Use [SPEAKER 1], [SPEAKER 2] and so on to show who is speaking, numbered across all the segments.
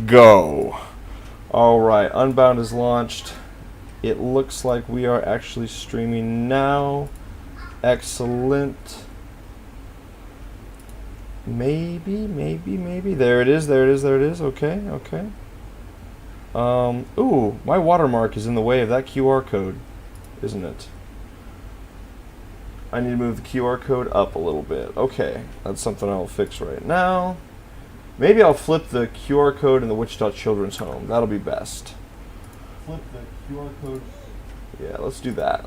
[SPEAKER 1] Go. All right, Unbound is launched. It looks like we are actually streaming now. Excellent. Maybe. There it is. Okay. Ooh, my watermark is in the way of that QR code, isn't it? I need to move the QR code up a little bit. Okay, that's something I'll fix right now. Maybe I'll flip the QR code in the Wichita Children's Home. That'll be best. Flip the QR code. Yeah, let's do that.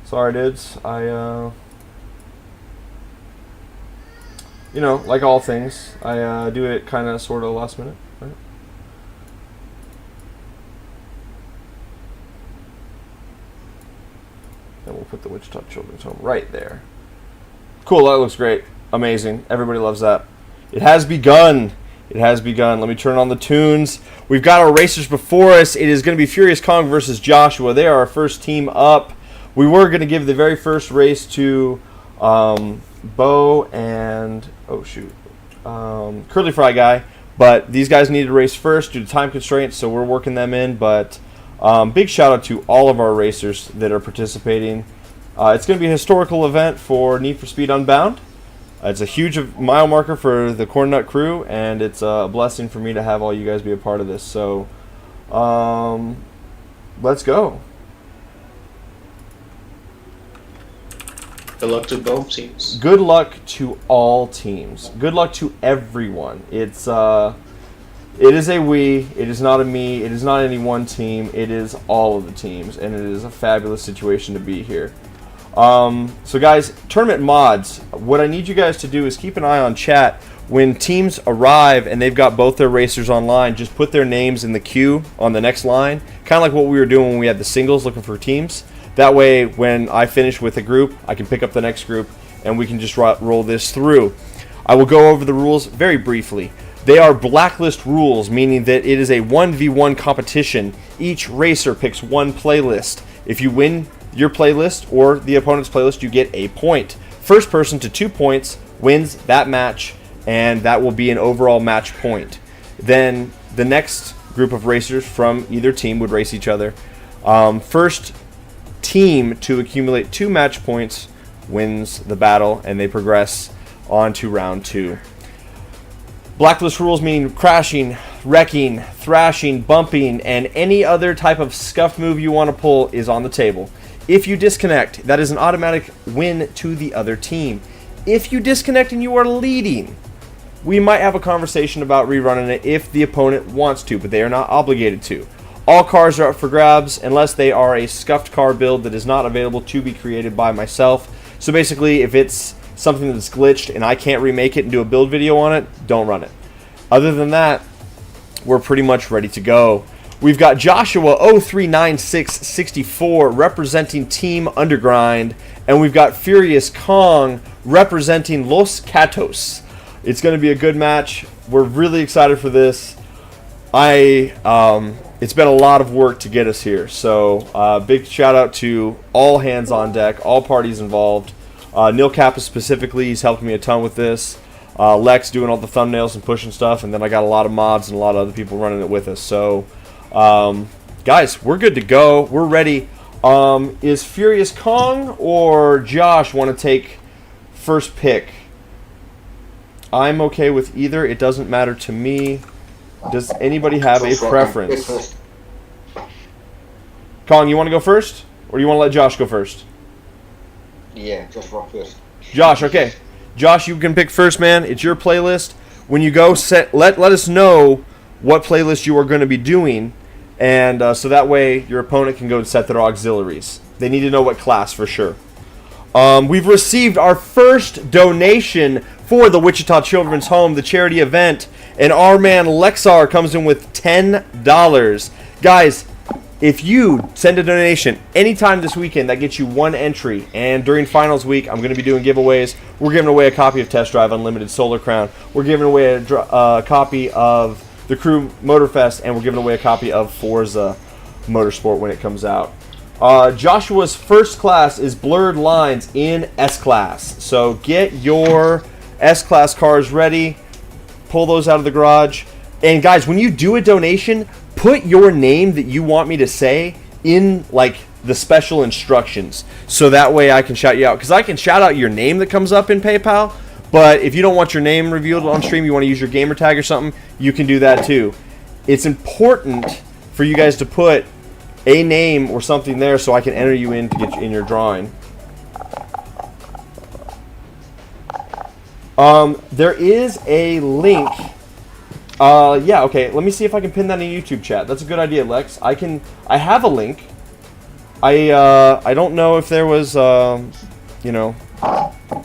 [SPEAKER 1] Sorry, dudes. You know, like all things, I do it kind of sort of last minute, right? And we'll put the Wichita Children's Home right there. Cool, that looks great. Amazing. Everybody loves that. It has begun. Let me turn on the tunes. We've got our racers before us. It is going to be Furious Kong versus Joshua. They are our first team up. We were going to give the very first race to Bo and Curly Fry Guy, but these guys needed to race first due to time constraints, so we're working them in. But big shout out to all of our racers that are participating. It's going to be a historical event for Need for Speed Unbound. It's a huge mile marker for the cornnutCrew, and it's a blessing for me to have all you guys be a part of this. So let's go.
[SPEAKER 2] Good luck to both teams.
[SPEAKER 1] Good luck to all teams. Good luck to everyone. It is a we. It is not a me. It is not any one team. It is all of the teams, and it is a fabulous situation to be here. So guys, tournament mods, what I need you guys to do is keep an eye on chat. When teams arrive and they've got both their racers online, just put their names in the queue on the next line, kind of like what we were doing when we had the singles looking for teams. That way, when I finish with a group, I can pick up the next group, and we can just roll this through. I will go over the rules very briefly. They are blacklist rules, meaning that it is a 1v1 competition. Each racer picks one playlist. If you win your playlist or the opponent's playlist, you get a point. First person to 2 points wins that match, and that will be an overall match point. Then the next group of racers from either team would race each other. First team to accumulate 2 match points wins the battle, and they progress on to round 2. Blacklist rules mean crashing, wrecking, thrashing, bumping, and any other type of scuff move you want to pull is on the table. If you disconnect, that is an automatic win to the other team. If you disconnect and you are leading, we might have a conversation about rerunning it if the opponent wants to, but they are not obligated to. All cars are up for grabs unless they are a scuffed car build that is not available to be created by myself. So basically, if it's something that's glitched and I can't remake it and do a build video on it, don't run it. Other than that, we're pretty much ready to go. We've got Joshua 039664 representing Team Undergrind, and we've got Furious Kong representing Los Catos. It's going to be a good match. We're really excited for this. It's been a lot of work to get us here, so big shout out to all hands on deck, all parties involved. Neil Kappa specifically, he's helping me a ton with this. Lex doing all the thumbnails and pushing stuff, and then I got a lot of mods and a lot of other people running it with us. So, guys, we're good to go. We're ready. Is Furious Kong or Josh want to take first pick? I'm okay with either. It doesn't matter to me. Does anybody have a preference? Kong, you want to go first? Or do you want to let Josh go first?
[SPEAKER 3] Yeah, just rock first.
[SPEAKER 1] Josh, okay. Josh, you can pick first, man. It's your playlist. When you go, let us know what playlist you are going to be doing, and so that way your opponent can go and set their auxiliaries. They need to know what class for sure. We've received our first donation for the Wichita Children's Home, the charity event, and our man Lexar comes in with $10. Guys, if you send a donation anytime this weekend, that gets you one entry. And during finals week, I'm going to be doing giveaways. We're giving away a copy of Test Drive Unlimited Solar Crown. We're giving away a copy of the Crew Motorfest, and we're giving away a copy of Forza Motorsport when it comes out. Joshua's first class is Blurred Lines in S-Class. So get your S-Class cars ready. pull those out of the garage. And guys, when you do a donation, put your name that you want me to say in like the special instructions, so that way I can shout you out. Because I can shout out your name that comes up in PayPal, but if you don't want your name revealed on stream, you want to use your gamer tag or something, you can do that too. It's important for you guys to put a name or something there so I can enter you in to get you in your drawing. There is a link. Yeah, okay. Let me see if I can pin that in YouTube chat. That's a good idea, Lex. I have a link. I don't know if there was, you know,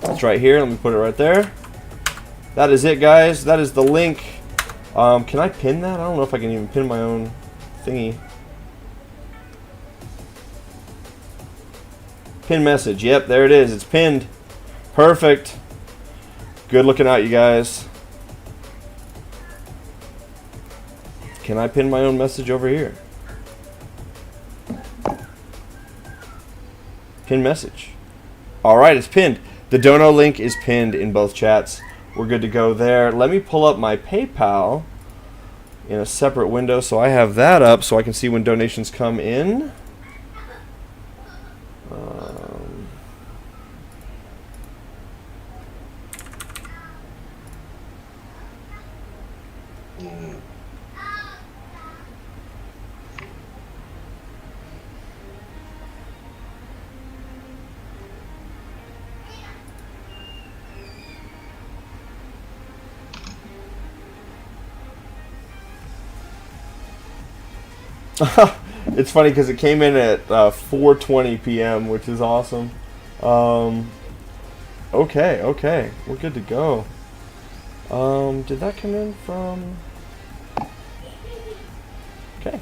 [SPEAKER 1] it's right here. Let me put it right there. That is it, guys. That is the link. Can I pin that? I don't know if I can even pin my own thingy. Pin message. Yep, there it is. It's pinned. Perfect. Good looking out, you guys. Can I pin my own message over here? Pin message. Alright, it's pinned. The dono link is pinned in both chats. We're good to go there. Let me pull up my PayPal in a separate window so I have that up so I can see when donations come in. It's funny because it came in at 4:20 p.m., which is awesome. Okay, we're good to go. Did that come in from... Okay.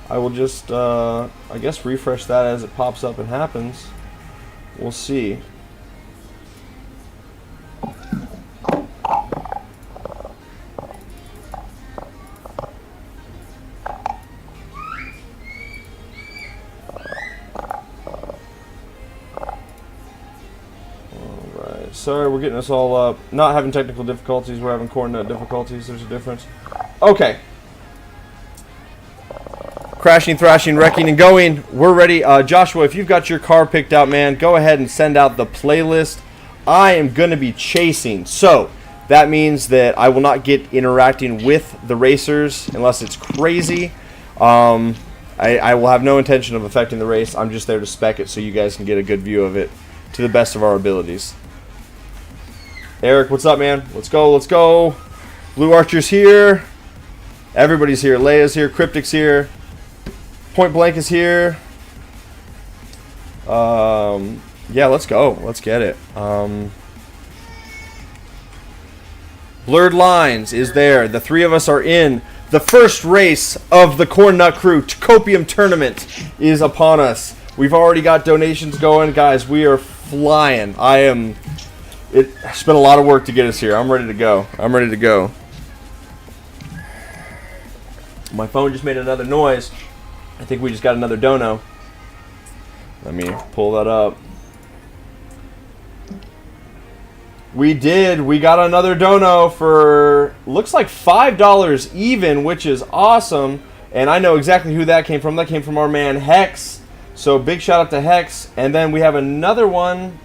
[SPEAKER 1] I will just, I guess, refresh that as it pops up and happens. We'll see. Sorry, we're getting this all up. Not having technical difficulties, we're having Cornnut difficulties. There's a difference. Okay. Crashing, thrashing, wrecking, and going. We're ready. Joshua, if you've got your car picked out, man, go ahead and send out the playlist. I am going to be chasing. So, that means that I will not get interacting with the racers unless it's crazy. I will have no intention of affecting the race. I'm just there to spec it so you guys can get a good view of it to the best of our abilities. Eric, what's up, man? Let's go, let's go. Blue Archer's here. Everybody's here. Leia's here. Cryptic's here. Point Blank is here. Yeah, let's go. Let's get it. Blurred Lines is there. The three of us are in. The first race of the cornnutCrew Copium Tournament is upon us. We've already got donations going. Guys, we are flying. It's been a lot of work to get us here. I'm ready to go. I'm ready to go. My phone just made another noise. I think we just got another dono. Let me pull that up. We did. We got another dono for, looks like $5 even, which is awesome. And I know exactly who that came from. That came from our man Hex. So big shout out to Hex. And then we have another one.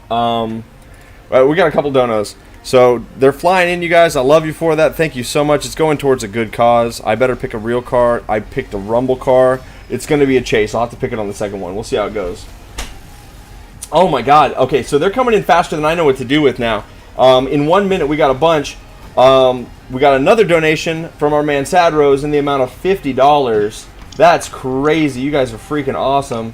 [SPEAKER 1] We got a couple donos. So they're flying in, you guys. I love you for that. Thank you so much. It's going towards a good cause. I better pick a real car. I picked a Rumble car. It's going to be a chase. I'll have to pick it on the second one. We'll see how it goes. Oh my God. Okay, so they're coming in faster than I know what to do with now. In 1 minute, we got a bunch. We got another donation from our man Sad Rose in the amount of $50. That's crazy. You guys are freaking awesome.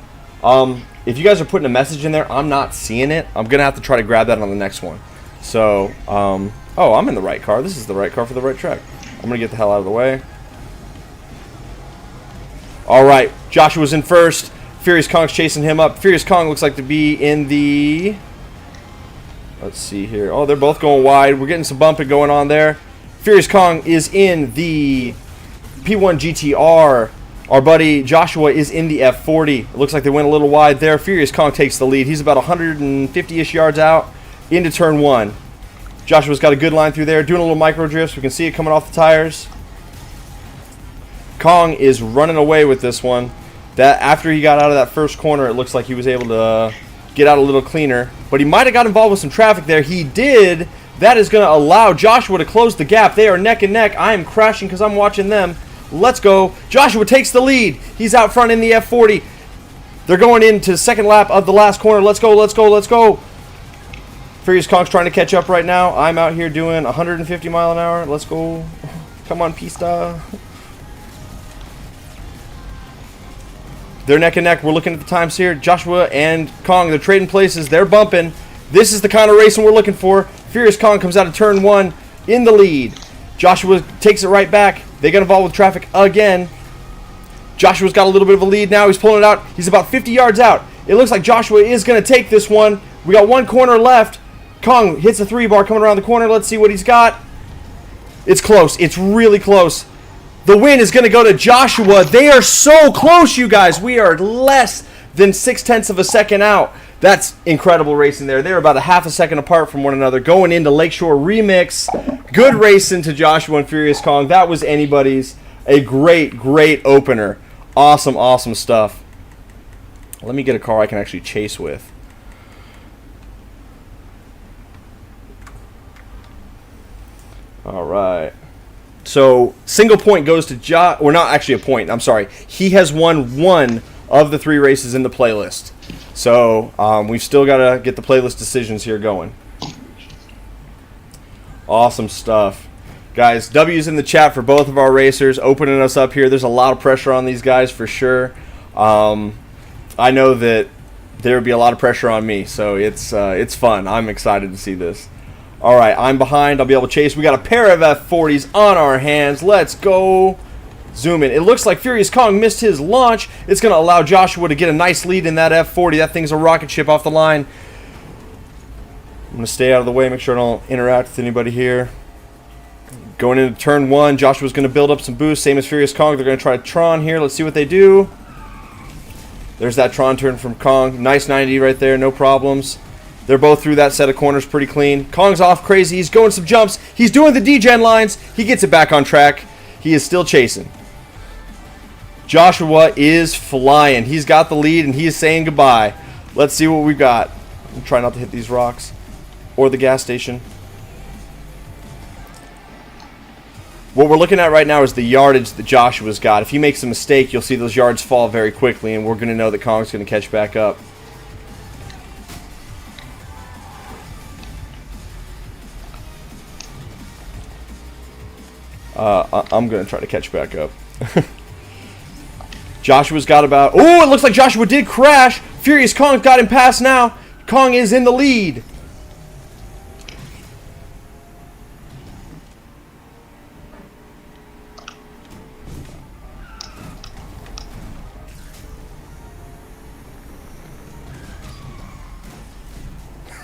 [SPEAKER 1] If you guys are putting a message in there, I'm not seeing it. I'm going to have to try to grab that on the next one. So, oh, I'm in the right car. This is the right car for the right track. I'm going to get the hell out of the way. All right, Joshua's in first. Furious Kong's chasing him up. Furious Kong looks like to be in the... Let's see here. Oh, they're both going wide. We're getting some bumping going on there. Furious Kong is in the P1 GTR. Our buddy Joshua is in the F40. It looks like they went a little wide there. Furious Kong takes the lead. He's about 150-ish yards out into turn one. Joshua's got a good line through there, doing a little micro drifts. We can see it coming off the tires. Kong is running away with this one. That after he got out of that first corner, it looks like he was able to get out a little cleaner. But he might have got involved with some traffic there. He did. That is going to allow Joshua to close the gap. They are neck and neck. I am crashing because I'm watching them. Let's go. Joshua takes the lead. He's out front in the F40. They're going into the second lap of the last corner. Let's go, let's go, let's go. Furious Kong's trying to catch up right now. I'm out here doing 150 mile an hour. Let's go. Come on, Pista. They're neck and neck. We're looking at the times here. Joshua and Kong, they're trading places. They're bumping. This is the kind of racing we're looking for. Furious Kong comes out of turn 1 in the lead. Joshua takes it right back. They get involved with traffic again. Joshua's got a little bit of a lead now. He's pulling it out. He's about 50 yards out. It looks like Joshua is going to take this one. We got one corner left. Kong hits a 3-bar coming around the corner. Let's see what he's got. It's close. It's really close. The win is going to go to Joshua. They are so close, you guys. We are less than 0.6 of a second out. That's incredible racing there. They're about a half a second apart from one another going into Lakeshore Remix. Good racing to Joshua and Furious Kong. That was anybody's. A great, great opener. Awesome, awesome stuff. Let me get a car I can actually chase with. All right. So, single point goes to Josh, or not actually a point, I'm sorry. He has won one of the 3 races in the playlist. So, we've still got to get the playlist decisions here going. Awesome stuff. Guys, W's in the chat for both of our racers, opening us up here. There's a lot of pressure on these guys for sure. I know that there would be a lot of pressure on me, so it's fun. I'm excited to see this. All right, I'm behind. I'll be able to chase. We got a pair of F40s on our hands. Let's go. Zoom in. It looks like Furious Kong missed his launch. It's going to allow Joshua to get a nice lead in that F40. That thing's a rocket ship off the line. I'm going to stay out of the way, make sure I don't interact with anybody here. Going into turn 1, Joshua's going to build up some boost, same as Furious Kong. They're going to try Tron here. Let's see what they do. There's that Tron turn from Kong. Nice 90 right there, no problems. They're both through that set of corners pretty clean. Kong's off crazy. He's going some jumps. He's doing the D-gen lines. He gets it back on track. He is still chasing. Joshua is flying. He's got the lead, and he is saying goodbye. Let's see what we've got. I'm trying not to hit these rocks or the gas station. What we're looking at right now is the yardage that Joshua's got. If he makes a mistake, you'll see those yards fall very quickly, and we're going to know that Kong's going to catch back up. I'm going to try to catch back up. Joshua's got about... Oh, it looks like Joshua did crash. Furious Kong's got him past now. Kong is in the lead.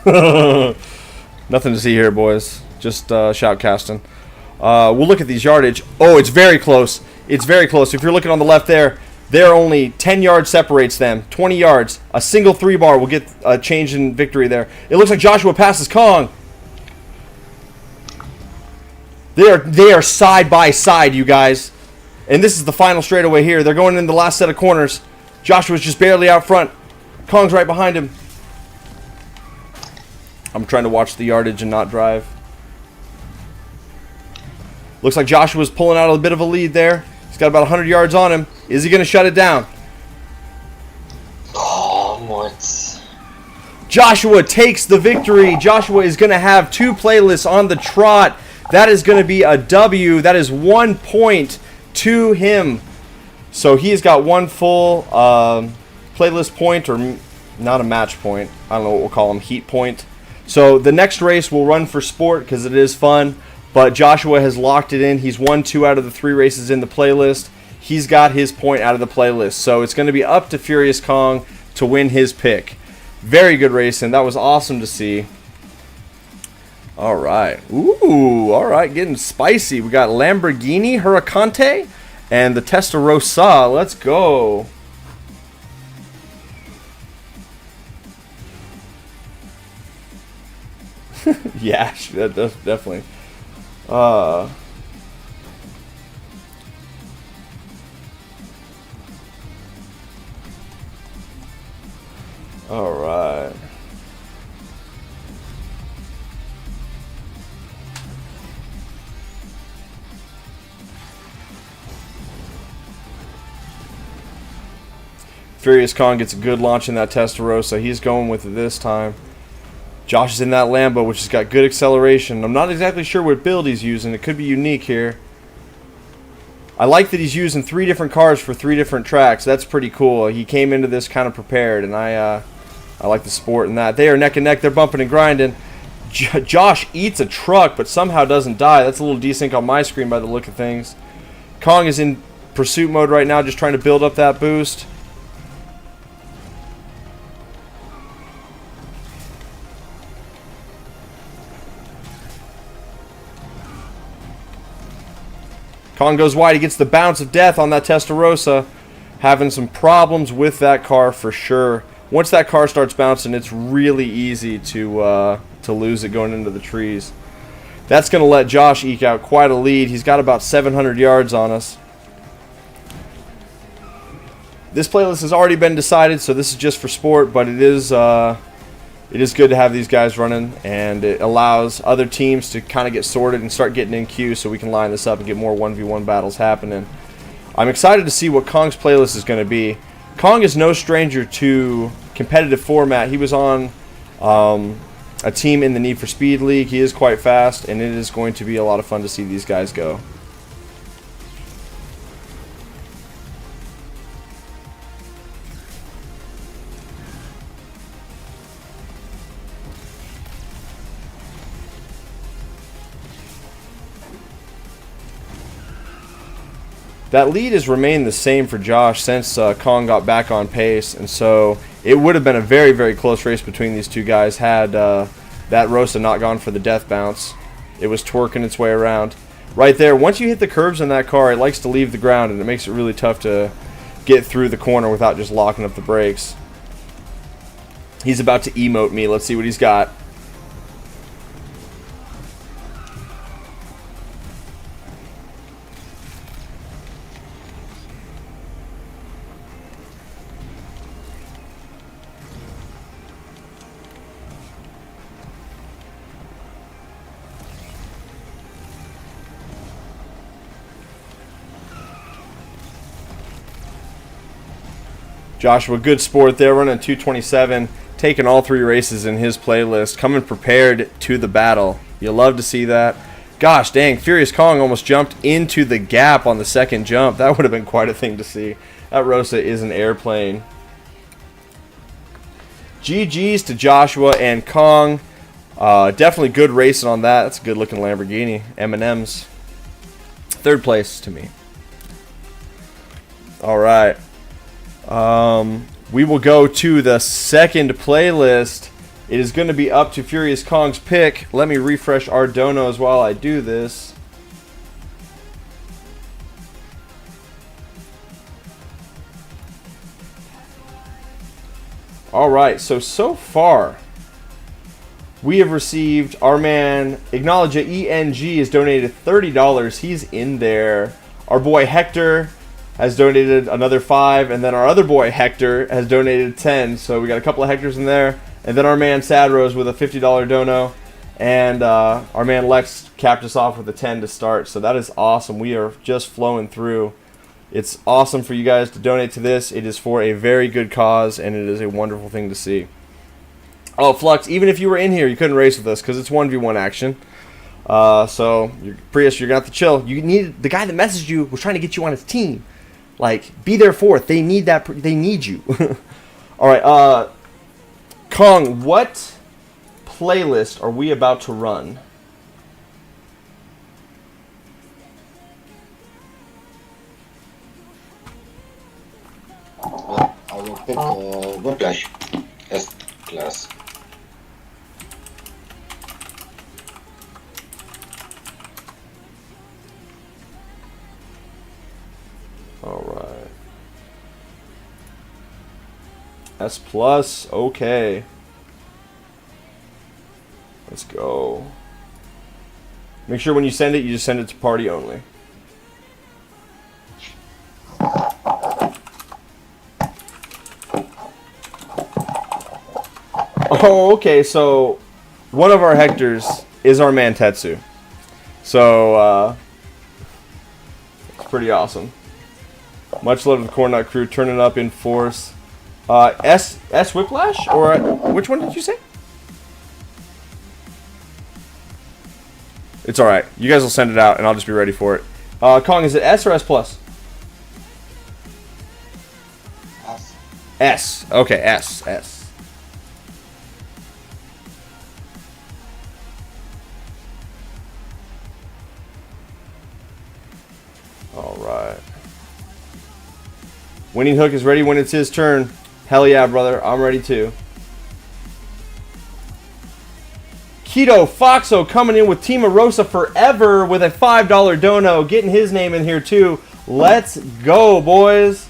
[SPEAKER 1] Nothing to see here, boys. Just shoutcasting. We'll look at these yardage. Oh, it's very close. It's very close. If you're looking on the left there, they're only 10 yards separates them. 20 yards. A single 3-bar will get a change in victory there. It looks like Joshua passes Kong. They are side by side, you guys. And this is the final straightaway here. They're going in the last set of corners. Joshua's just barely out front. Kong's right behind him. I'm trying to watch the yardage and not drive. Looks like Joshua's pulling out a bit of a lead there. He's got about 100 yards on him. Is he going to shut it down?
[SPEAKER 3] Oh, what?
[SPEAKER 1] Joshua takes the victory. Joshua is going to have 2 playlists on the trot. That is going to be a W. That is 1 point to him. So he's got 1 full playlist point, or not a match point. I don't know what we'll call him, heat point. So the next race will run for sport because it is fun. But Joshua has locked it in. He's won 2 out of the 3 races in the playlist. He's got his point out of the playlist. So it's going to be up to Furious Kong to win his pick. Very good racing. That was awesome to see. All right. Ooh, all right. Getting spicy. We got Lamborghini Huracante and the Testarossa. Let's go. Yeah, definitely. All right. Furious Kong gets a good launch in that Testarossa. He's going with it this time. Josh is in that Lambo, which has got good acceleration. I'm not exactly sure what build he's using. It could be unique here. I like that he's using 3 different cars for 3 different tracks. That's pretty cool. He came into this kind of prepared, and I like the sport in that. They are neck and neck. They're bumping and grinding. Josh eats a truck, but somehow doesn't die. That's a little desync on my screen by the look of things. Kong is in pursuit mode right now, just trying to build up that boost. Kong goes wide. He gets the bounce of death on that Testarossa. Having some problems with that car for sure. Once that car starts bouncing, it's really easy to lose it going into the trees. That's going to let Josh eke out quite a lead. He's got about 700 yards on us. This playlist has already been decided, so this is just for sport, but it is good to have these guys running, and it allows other teams to kind of get sorted and start getting in queue so we can line this up and get more 1v1 battles happening. I'm excited to see what Kong's playlist is going to be. Kong is no stranger to competitive format. He was on a team in the Need for Speed League. He is quite fast, and it is going to be a lot of fun to see these guys go. That lead has remained the same for Josh since Kong got back on pace, and so it would have been a very, very close race between these two guys had that Rosa not gone for the death bounce. It was twerking its way around. Right there, once you hit the curbs in that car, it likes to leave the ground, and it makes it really tough to get through the corner without just locking up the brakes. He's about to emote me. Let's see what he's got. Joshua, good sport there, running 227, taking all 3 races in his playlist, coming prepared to the battle. You love to see that. Gosh dang, Furious Kong almost jumped into the gap on the second jump. That would have been quite a thing to see. That Rosa is an airplane. GG's to Joshua and Kong. Definitely good racing on that. That's a good looking Lamborghini. M&M's. 3rd place to me. All right. We will go to the second playlist. It is going to be up to Furious Kong's pick. Let me refresh our donos while I do this. Alright, so far we have received our man Acknowledge ENG has donated $30. He's in there. Our boy Hector has donated another 5, and then our other boy Hector has donated 10. So we got a couple of Hectors in there, and then our man Sadrose with a $50 dono, and our man Lex capped us off with a 10 to start. So that is awesome. We are just flowing through. It's awesome for you guys to donate to this. It is for a very good cause, and it is a wonderful thing to see. Oh, Flux, even if you were in here, you couldn't race with us because it's 1v1 action. So Prius, you're gonna have to chill. You need the guy that messaged you was trying to get you on his team. Like, be there for it. They need that. They need you. All right, Kong, what playlist are we about to run?
[SPEAKER 3] I will pick Whiplash S class.
[SPEAKER 1] Alright. S plus, okay. Let's go. Make sure when you send it, you just send it to party only. Oh, okay, so one of our Hectors is our Mantetsu. So, it's pretty awesome. Much love to the Cornnut crew, turning up in force. S Whiplash? Or which one did you say? It's alright. You guys will send it out, and I'll just be ready for it. Kong, is it S or S+?
[SPEAKER 3] S.
[SPEAKER 1] S. Okay, S. Alright. Winning Hook is ready when it's his turn. Hell yeah, brother. I'm ready too. Keto Foxo coming in with Team Rosa Forever with a $5 dono. Getting his name in here too. Let's go, boys.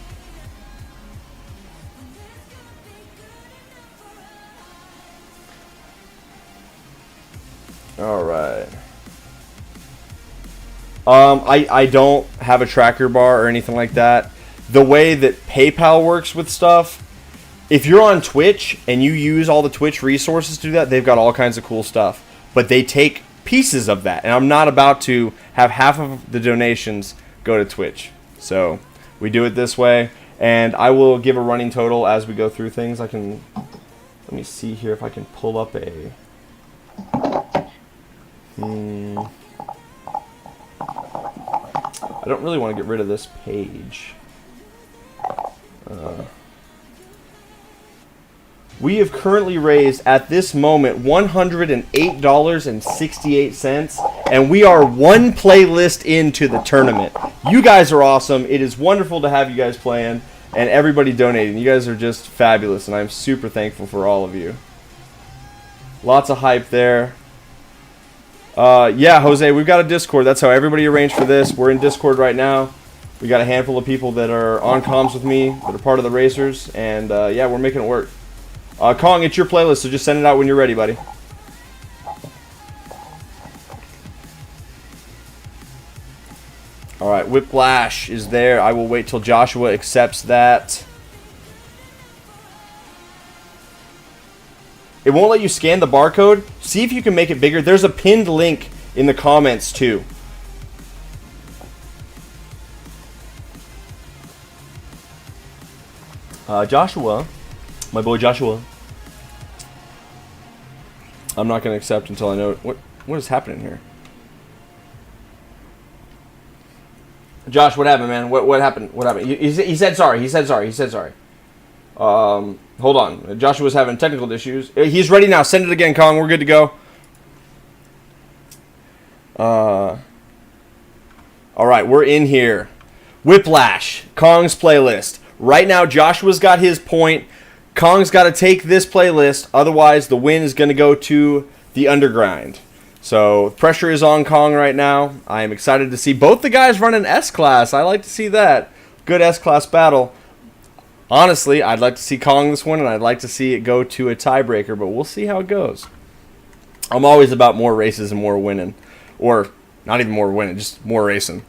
[SPEAKER 1] Alright. I don't have a tracker bar or anything like that. The way that PayPal works with stuff, if you're on Twitch and you use all the Twitch resources to do that, they've got all kinds of cool stuff. But they take pieces of that, and I'm not about to have half of the donations go to Twitch. So we do it this way, and I will give a running total as we go through things. Let me see here if I can pull up a... I don't really want to get rid of this page. We have currently raised, at this moment, $108.68, and we are one playlist into the tournament. You guys are awesome. It is wonderful to have you guys playing, and everybody donating. You guys are just fabulous, and I'm super thankful for all of you. Lots of hype there. Yeah, Jose, we've got a Discord. That's how everybody arranged for this. We're in Discord right now. We got a handful of people that are on comms with me, that are part of the racers, and yeah, we're making it work. Kong, it's your playlist, so just send it out when you're ready, buddy. Alright, Whiplash is there. I will wait till Joshua accepts that. It won't let you scan the barcode. See if you can make it bigger. There's a pinned link in the comments, too. Joshua. My boy Joshua. I'm not going to accept until I know... What is happening here? Josh, what happened, man? What happened? What happened? He said sorry. He said sorry. He said sorry. Hold on. Joshua's having technical issues. He's ready now. Send it again, Kong. We're good to go. Alright, we're in here. Whiplash. Kong's playlist. Right now, Joshua's got his point. Kong's got to take this playlist. Otherwise, the win is going to go to the Undergrind. So, pressure is on Kong right now. I am excited to see both the guys run an S-Class. I like to see that. Good S-Class battle. Honestly, I'd like to see Kong this one, and I'd like to see it go to a tiebreaker, but we'll see how it goes. I'm always about more races and more winning. Or, not even more winning, just more racing.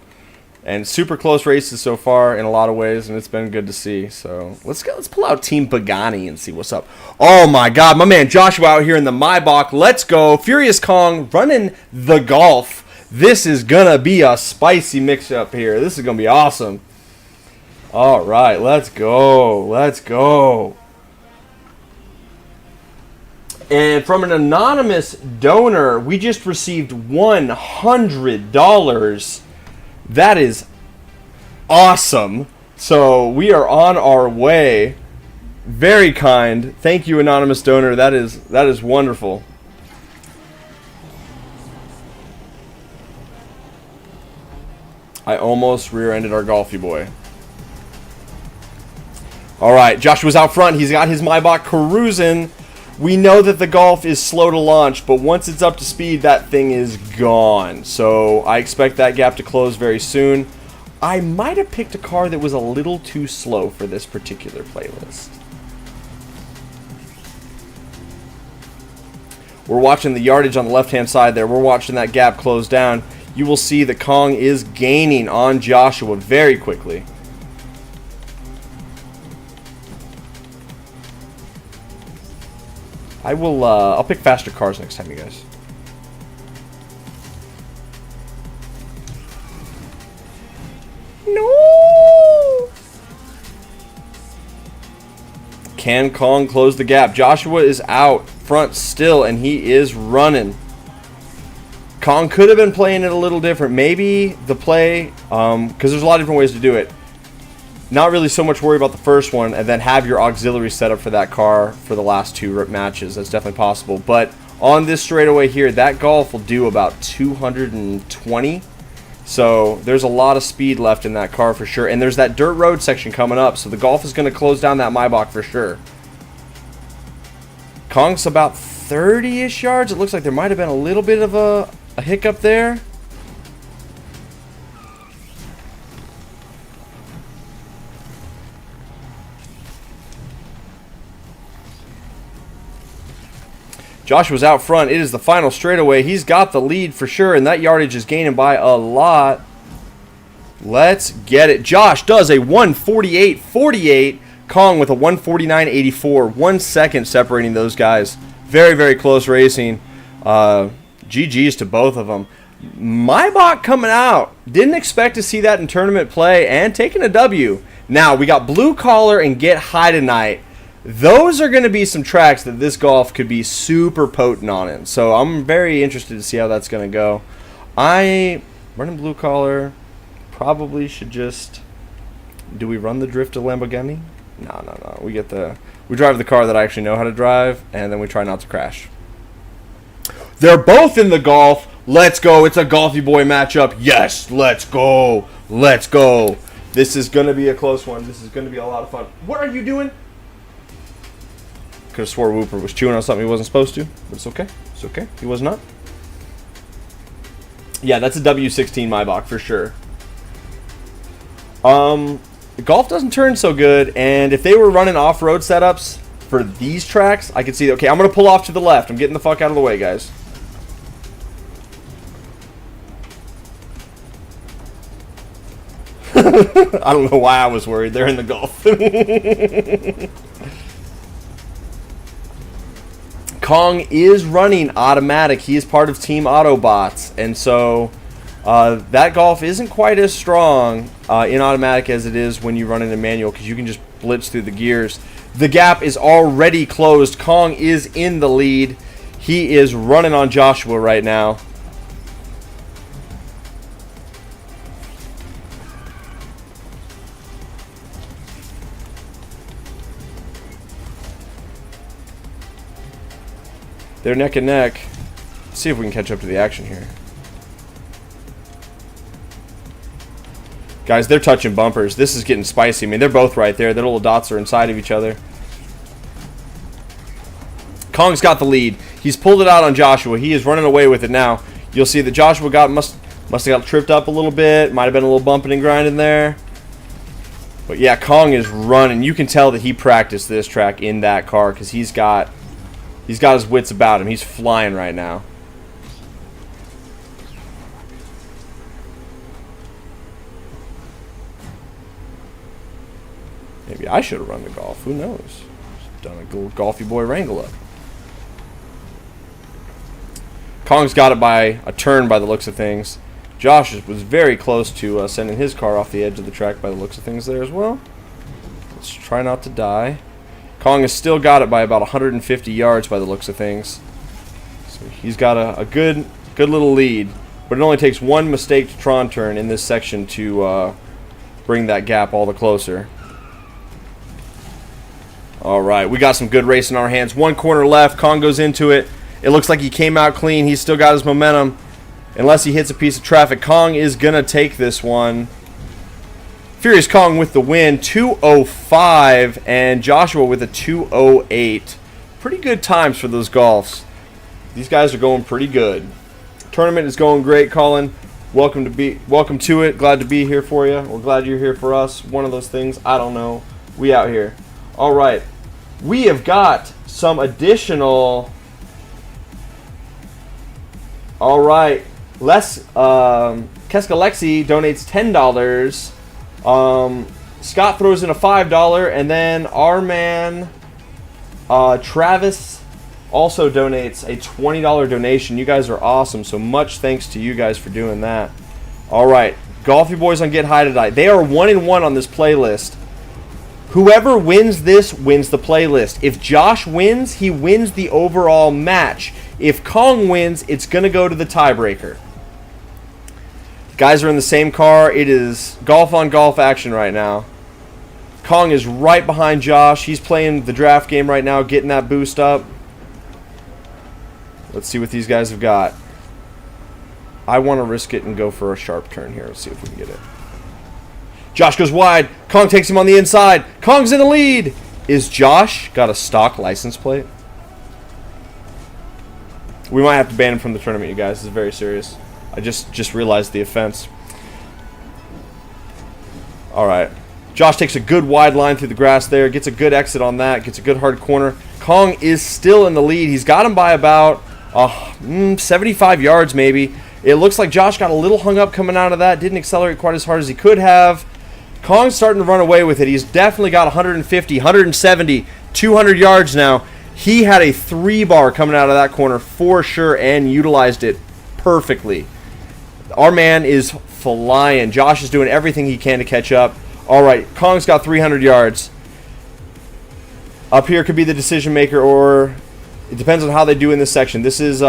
[SPEAKER 1] And super close races so far in a lot of ways, and it's been good to see. So, let's pull out Team Pagani and see what's up. Oh my god, my man Joshua out here in the Maybach. Let's go. Furious Kong running the Golf. This is going to be a spicy mix-up here. This is going to be awesome. All right, let's go. Let's go. And from an anonymous donor, we just received $100. That is awesome. So we are on our way. Very kind. Thank you, anonymous donor. That is wonderful. I almost rear-ended our Golfy boy. Alright, Joshua's out front. He's got his Maybach cruising. We know that the Golf is slow to launch, but once it's up to speed, that thing is gone. So I expect that gap to close very soon. I might have picked a car that was a little too slow for this particular playlist. we're watching the yardage on the left-hand side there. We're watching that gap close down. You will see that Kong is gaining on Joshua very quickly. I'll pick faster cars next time, you guys. No! Can Kong close the gap? Joshua is out front still, and he is running. Kong could have been playing it a little different. Maybe the play, because there's a lot of different ways to do it. Not really so much worry about the first one, and then have your auxiliary set up for that car for the last 2 matches. That's definitely possible. But on this straightaway here, that Golf will do about 220. So there's a lot of speed left in that car for sure. And there's that dirt road section coming up, so the Golf is going to close down that Maybach for sure. Kong's about 30-ish yards. It looks like there might have been a little bit of a hiccup there. Joshua's out front. It is the final straightaway. He's got the lead for sure, and that yardage is gaining by a lot. Let's get it. Josh does a 148.48. Kong with a 149.84. 1 second separating those guys. Very, very close racing. GG's to both of them. Maybach coming out. Didn't expect to see that in tournament play and taking a W. Now, we got Blue Collar and Get High tonight. Those are going to be some tracks that this Golf could be super potent on it. So I'm very interested to see how that's going to go. Running Blue Collar, probably should just... Do we run the drift to Lamborghini? No. We drive the car that I actually know how to drive, and then we try not to crash. They're both in the Golf. Let's go. It's a Golfy boy matchup. Yes, let's go. Let's go. This is going to be a close one. This is going to be a lot of fun. What are you doing? Could have swore Whooper was chewing on something he wasn't supposed to, but it's okay. It's okay. He was not. Yeah, that's a W16 Maybach for sure. The Golf doesn't turn so good, and if they were running off-road setups for these tracks, I could see, okay, I'm going to pull off to the left. I'm getting the fuck out of the way, guys. I don't know why I was worried. They're in the Golf. Kong is running automatic. He is part of Team Autobots, and so that Golf isn't quite as strong in automatic as it is when you run it in manual, because you can just blitz through the gears. The gap is already closed. Kong is in the lead. He is running on Joshua right now. They're neck and neck. Let's see if we can catch up to the action here. Guys, they're touching bumpers. This is getting spicy. I mean, they're both right there. Their little dots are inside of each other. Kong's got the lead. He's pulled it out on Joshua. He is running away with it now. You'll see that Joshua must have got tripped up a little bit. Might have been a little bumping and grinding there. But yeah, Kong is running. You can tell that he practiced this track in that car, because he's got his wits about him. He's flying right now. Maybe I should have run the Golf. Who knows? Just done a little Golfy boy wrangle up. Kong's got it by a turn by the looks of things. Josh was very close to sending his car off the edge of the track by the looks of things there as well. Let's try not to die. Kong has still got it by about 150 yards by the looks of things. So he's got a good little lead. But it only takes one mistake to Tron turn in this section to bring that gap all the closer. Alright, we got some good race in our hands. One corner left. Kong goes into it. It looks like he came out clean. He's still got his momentum. Unless he hits a piece of traffic, Kong is going to take this one. Furious Kong with the win, 2:05, and Joshua with a 2:08. Pretty good times for those Golfs. These guys are going pretty good. Tournament is going great, Colin. Welcome to it. Glad to be here for you. We're glad you're here for us. One of those things. I don't know. We out here. All right. We have got some additional All right. Keskalexi donates $10. Scott throws in a $5, and then our man Travis also donates a $20 donation. You guys are awesome, so much thanks to you guys for doing that. All right, Golfy Boys on Get High tonight. They are 1-1 on this playlist. Whoever wins this wins the playlist. If Josh wins, he wins the overall match. If Kong wins, it's going to go to the tiebreaker. Guys are in the same car. It is golf on golf action right now. Kong is right behind Josh. He's playing the draft game right now, getting that boost up. Let's see what these guys have got. I want to risk it and go for a sharp turn here. Let's see if we can get it. Josh goes wide. Kong takes him on the inside. Kong's in the lead. Is Josh got a stock license plate? We might have to ban him from the tournament, you guys. This is very serious. I just realized the offense. All right. Josh takes a good wide line through the grass there. Gets a good exit on that. Gets a good hard corner. Kong is still in the lead. He's got him by about 75 yards maybe. It looks like Josh got a little hung up coming out of that. Didn't accelerate quite as hard as he could have. Kong's starting to run away with it. He's definitely got 150, 170, 200 yards now. He had a 3-bar coming out of that corner for sure and utilized it perfectly. Our man is flying. Josh is doing everything he can to catch up. All right, Kong's got 300 yards. Up here could be the decision maker, or it depends on how they do in this section. This is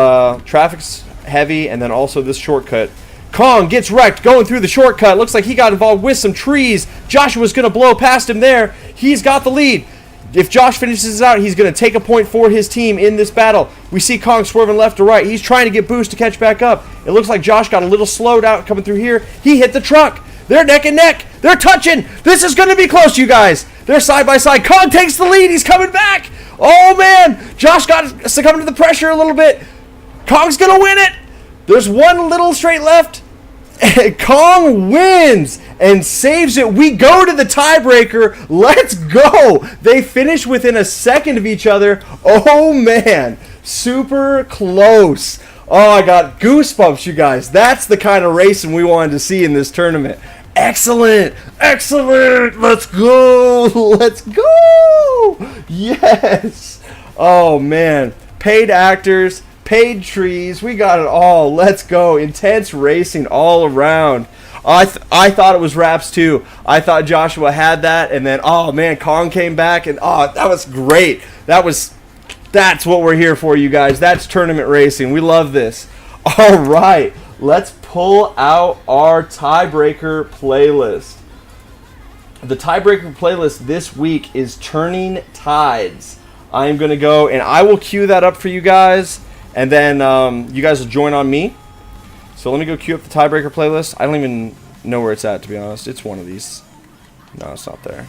[SPEAKER 1] traffic's heavy, and then also this shortcut. Kong gets wrecked going through the shortcut. Looks like he got involved with some trees. Joshua's going to blow past him there. He's got the lead. If Josh finishes out, he's going to take a point for his team in this battle. We see Kong swerving left to right. He's trying to get boost to catch back up. It looks like Josh got a little slowed out coming through here. He hit the truck. They're neck and neck. They're touching. This is going to be close, you guys. They're side by side. Kong takes the lead. He's coming back. Oh, man. Josh got succumbed to the pressure a little bit. Kong's going to win it. There's one little straight left. Kong wins and saves it. We go to the tiebreaker. Let's go. They finish within a second of each other. Oh, man. Super close. Oh, I got goosebumps, you guys. That's the kind of racing we wanted to see in this tournament. Excellent. Excellent. Let's go. Let's go. Yes. Oh, man. Paid actors. Paid trees. We got it all. Let's go. Intense racing all around. I thought it was wraps too. I thought Joshua had that, and then, oh, man, Kong came back, and, oh, that was great. That's what we're here for, you guys. That's tournament racing. We love this. All right. Let's pull out our tiebreaker playlist. The tiebreaker playlist this week is Turning Tides. I'm going to go, and I will cue that up for you guys. And then you guys will join on me. So let me go queue up the tiebreaker playlist. I don't even know where it's at, to be honest. It's one of these. No, it's not there.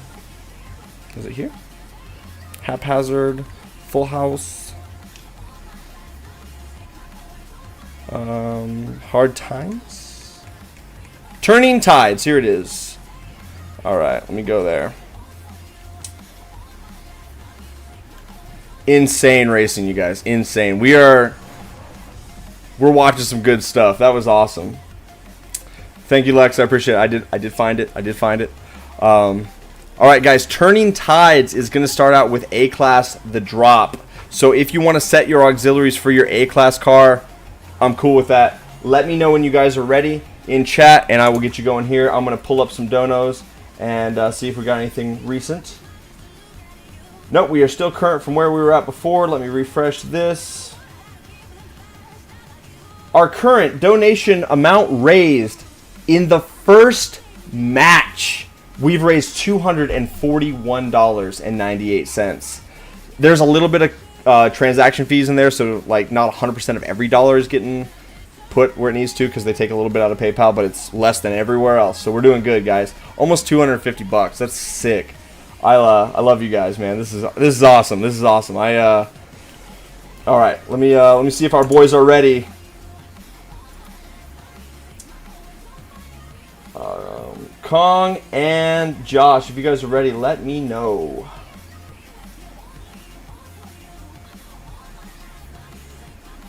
[SPEAKER 1] Is it here? Haphazard. Full House. Hard Times. Turning Tides. Here it is. Alright, let me go there. Insane racing, you guys. Insane. We're watching some good stuff. That was awesome. Thank you, Lex. I appreciate it. I did find it. All right, guys. Turning Tides is going to start out with A-Class, the drop. So if you want to set your auxiliaries for your A-Class car, I'm cool with that. Let me know when you guys are ready in chat, and I will get you going here. I'm going to pull up some donos and see if we got anything recent. Nope, we are still current from where we were at before. Let me refresh this. Our current donation amount raised in the first match, we've raised $241.98. There's a little bit of transaction fees in there, so like not 100% of every dollar is getting put where it needs to because they take a little bit out of PayPal, but it's less than everywhere else. So we're doing good, guys. Almost $250. That's sick. I love you guys, man. This is awesome. This is awesome. All right. Let me see if our boys are ready. Kong and Josh, if you guys are ready, let me know.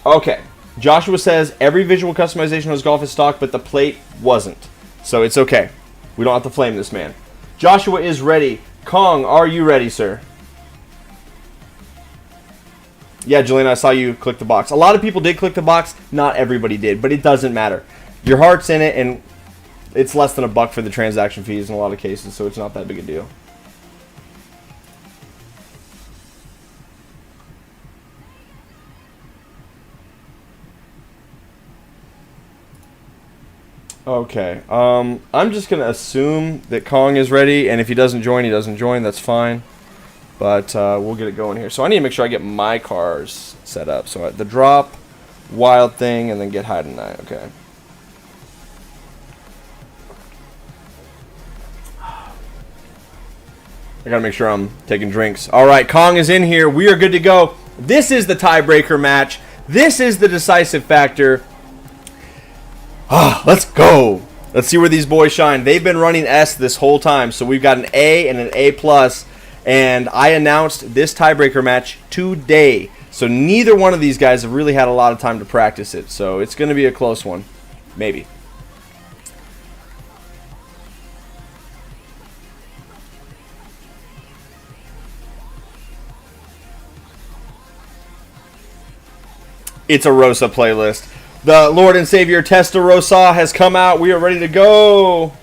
[SPEAKER 1] Okay. Joshua says every visual customization on his golf is stock, but the plate wasn't. So it's okay. We don't have to flame this man. Joshua is ready. Kong, are you ready, sir? Yeah, Julian, I saw you click the box. A lot of people did click the box. Not everybody did, but it doesn't matter. Your heart's in it, and it's less than $1 for the transaction fees in a lot of cases, so it's not that big a deal. Okay, I'm just going to assume that Kong is ready, and if he doesn't join, he doesn't join. That's fine. But we'll get it going here. So I need to make sure I get my cars set up. So the drop, wild thing, and then get high tonight. Okay. I got to make sure I'm taking drinks. All right, Kong is in here. We are good to go. This is the tiebreaker match. This is the decisive factor. Let's go. Let's see where these boys shine. They've been running S this whole time, so we've got an A and an A+, and I announced this tiebreaker match today. So neither one of these guys have really had a lot of time to practice it, so it's going to be a close one. Maybe. It's a Rosa playlist. The Lord and Savior Testarossa has come out. We are ready to go.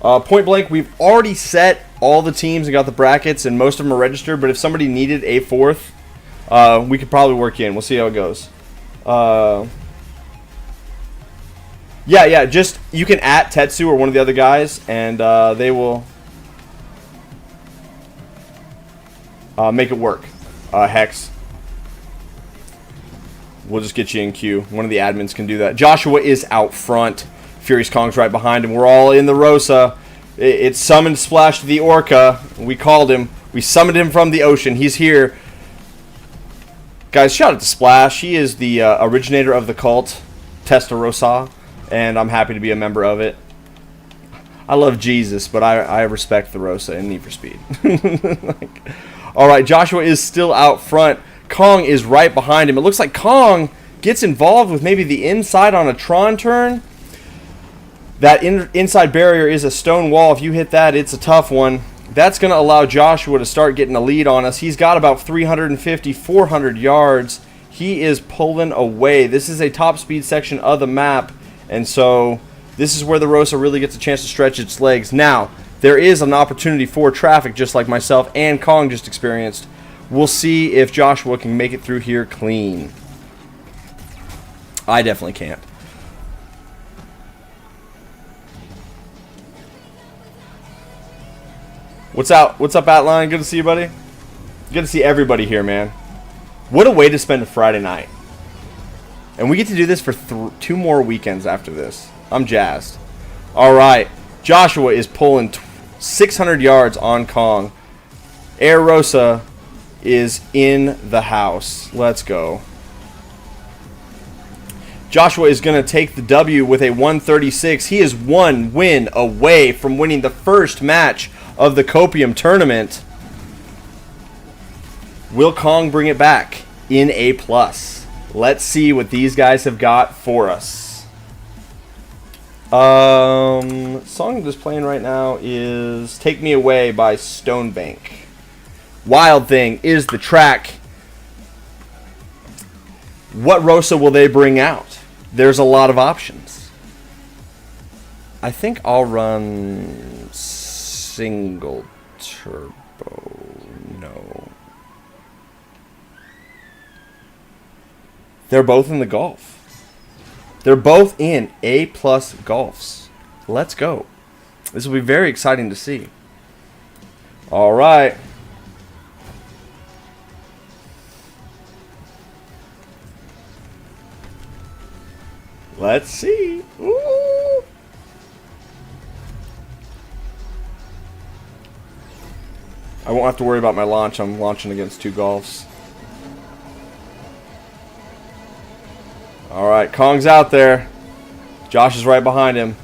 [SPEAKER 1] Point blank, we've already set all the teams and got the brackets, and most of them are registered. But if somebody needed a fourth, we could probably work in. We'll see how it goes. Yeah. Just you can at Tetsu or one of the other guys, and they will make it work. Hex. We'll just get you in queue. One of the admins can do that. Joshua is out front. Furious Kong's right behind him. We're all in the Rosa. It summoned Splash the Orca. We called him. We summoned him from the ocean. He's here. Guys, shout out to Splash. He is the originator of the cult, Testarossa, and I'm happy to be a member of it. I love Jesus, but I respect the Rosa and Need for Speed. All right, Joshua is still out front. Kong is right behind him. It looks like Kong gets involved with maybe the inside on a Tron turn. That inside barrier is a stone wall. If you hit that, it's a tough one. That's going to allow Joshua to start getting a lead on us. He's got about 350, 400 yards. He is pulling away. This is a top speed section of the map, and so this is where the Rosa really gets a chance to stretch its legs. Now, there is an opportunity for traffic, just like myself and Kong just experienced. We'll see if Joshua can make it through here clean. I definitely can't. What's up? What's up, Atline? Good to see you, buddy. Good to see everybody here, man. What a way to spend a Friday night. And we get to do this for 2 more weekends after this. I'm jazzed. All right. Joshua is pulling 600 yards on Kong. Air Rosa is in the house. Let's go. Joshua is going to take the W with a 136. He is 1 win away from winning the first match of the Copium tournament. Will Kong bring it back in A+? Let's see what these guys have got for us. Song that's playing right now is Take Me Away by Stonebank. Wild Thing is the track. What Rosa will they bring out? There's a lot of options. I think I'll run single turbo. No. They're both in the Golf. They're both in A+ Golfs. Let's go. This will be very exciting to see. All right. Let's see. Ooh. I won't have to worry about my launch. I'm launching against 2 Golfs. All right, Kong's out there. Josh is right behind him.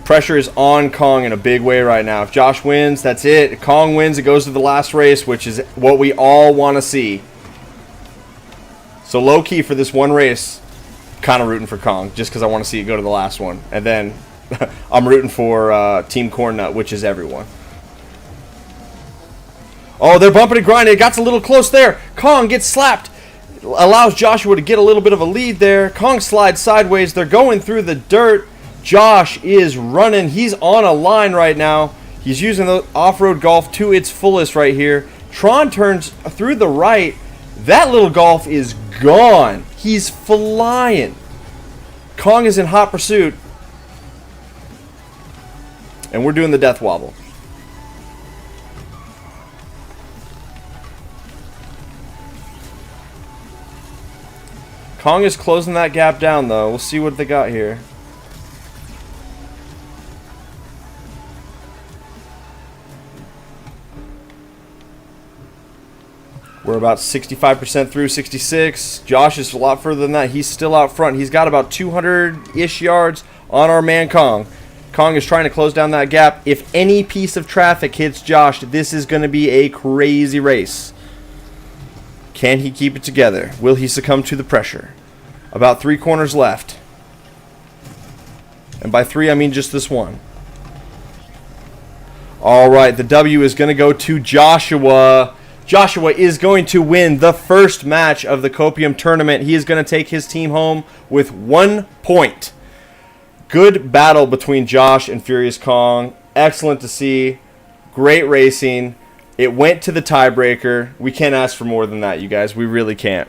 [SPEAKER 1] Pressure is on Kong in a big way right now. If Josh wins, that's it. If Kong wins, it goes to the last race, which is what we all want to see. So low-key for this one race, kind of rooting for Kong, just because I want to see it go to the last one. And then I'm rooting for Team Cornnut, which is everyone. Oh, they're bumping and grinding. It got a little close there. Kong gets slapped. Allows Joshua to get a little bit of a lead there. Kong slides sideways. They're going through the dirt. Josh is running. He's on a line right now. He's using the off-road golf to its fullest right here. Tron turns through the right. That little golf is gone. He's flying. Kong is in hot pursuit. And we're doing the death wobble. Kong is closing that gap down, though. We'll see what they got here. We're about 65% through, 66. Josh is a lot further than that. He's still out front. He's got about 200-ish yards on our man Kong. Kong is trying to close down that gap. If any piece of traffic hits Josh, this is going to be a crazy race. Can he keep it together? Will he succumb to the pressure? About 3 corners left. And by 3, I mean just this one. All right, the W is going to go to Joshua. Joshua is going to win the first match of the Copium tournament. He is going to take his team home with 1 point. Good battle between Josh and Furious Kong. Excellent to see. Great racing. It went to the tiebreaker. We can't ask for more than that, you guys. We really can't.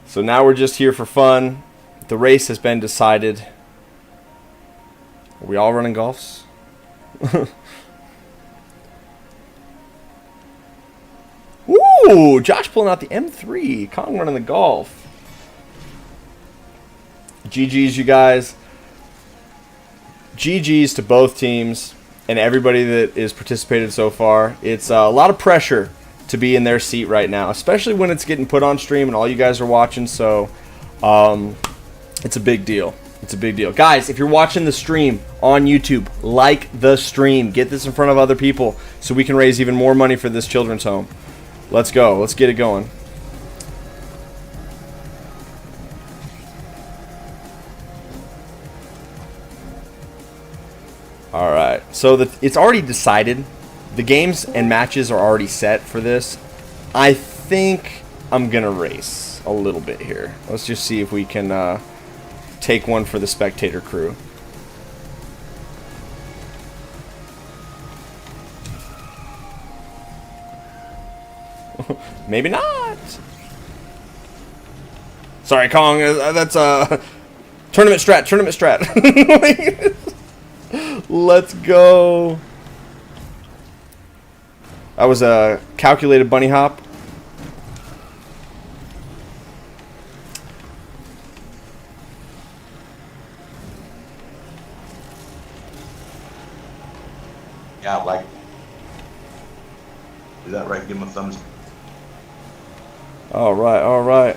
[SPEAKER 1] So now we're just here for fun. The race has been decided. Are we all running golfs? Ooh, Josh pulling out the M3. Kong running the golf. GG's, you guys. GG's to both teams and everybody that is participated so far. It's a lot of pressure to be in their seat right now, especially when it's getting put on stream and all you guys are watching. So it's a big deal. It's a big deal. Guys, if you're watching the stream on YouTube, like the stream. Get this in front of other people so we can raise even more money for this children's home. Let's go. Let's get it going. All right. So it's already decided. The games and matches are already set for this. I think I'm going to race a little bit here. Let's just see if we can take one for the spectator crew. Maybe not. Sorry, Kong. That's tournament strat. Tournament strat. Let's go. That was a calculated bunny hop.
[SPEAKER 3] Yeah, like. Is that right? Give him a thumbs.
[SPEAKER 1] All right, all right.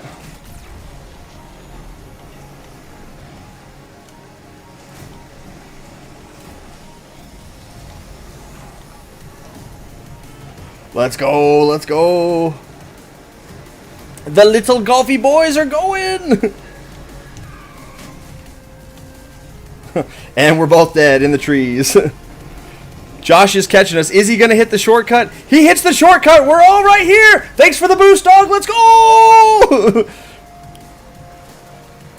[SPEAKER 1] Let's go, let's go. The little golfy boys are going. And we're both dead in the trees. Josh is catching us. Is he going to hit the shortcut? He hits the shortcut. We're all right here. Thanks for the boost, dog. Let's go.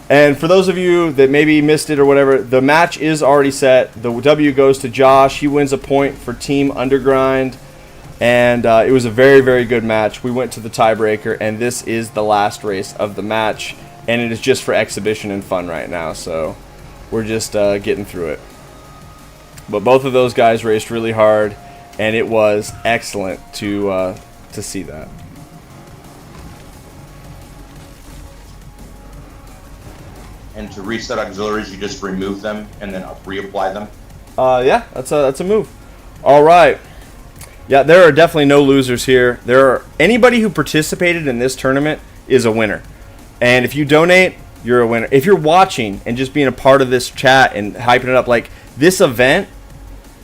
[SPEAKER 1] And for those of you that maybe missed it or whatever, the match is already set. The W goes to Josh. He wins a point for Team Undergrind. And it was a very, very good match. We went to the tiebreaker, and this is the last race of the match. And it is just for exhibition and fun right now. So we're just getting through it. But both of those guys raced really hard, and it was excellent to see that.
[SPEAKER 3] And to reset auxiliaries, you just remove them and then reapply them.
[SPEAKER 1] Yeah, that's a move. All right. Yeah, there are definitely no losers here. Anybody who participated in this tournament is a winner. And if you donate, you're a winner. If you're watching and just being a part of this chat and hyping it up, like, this event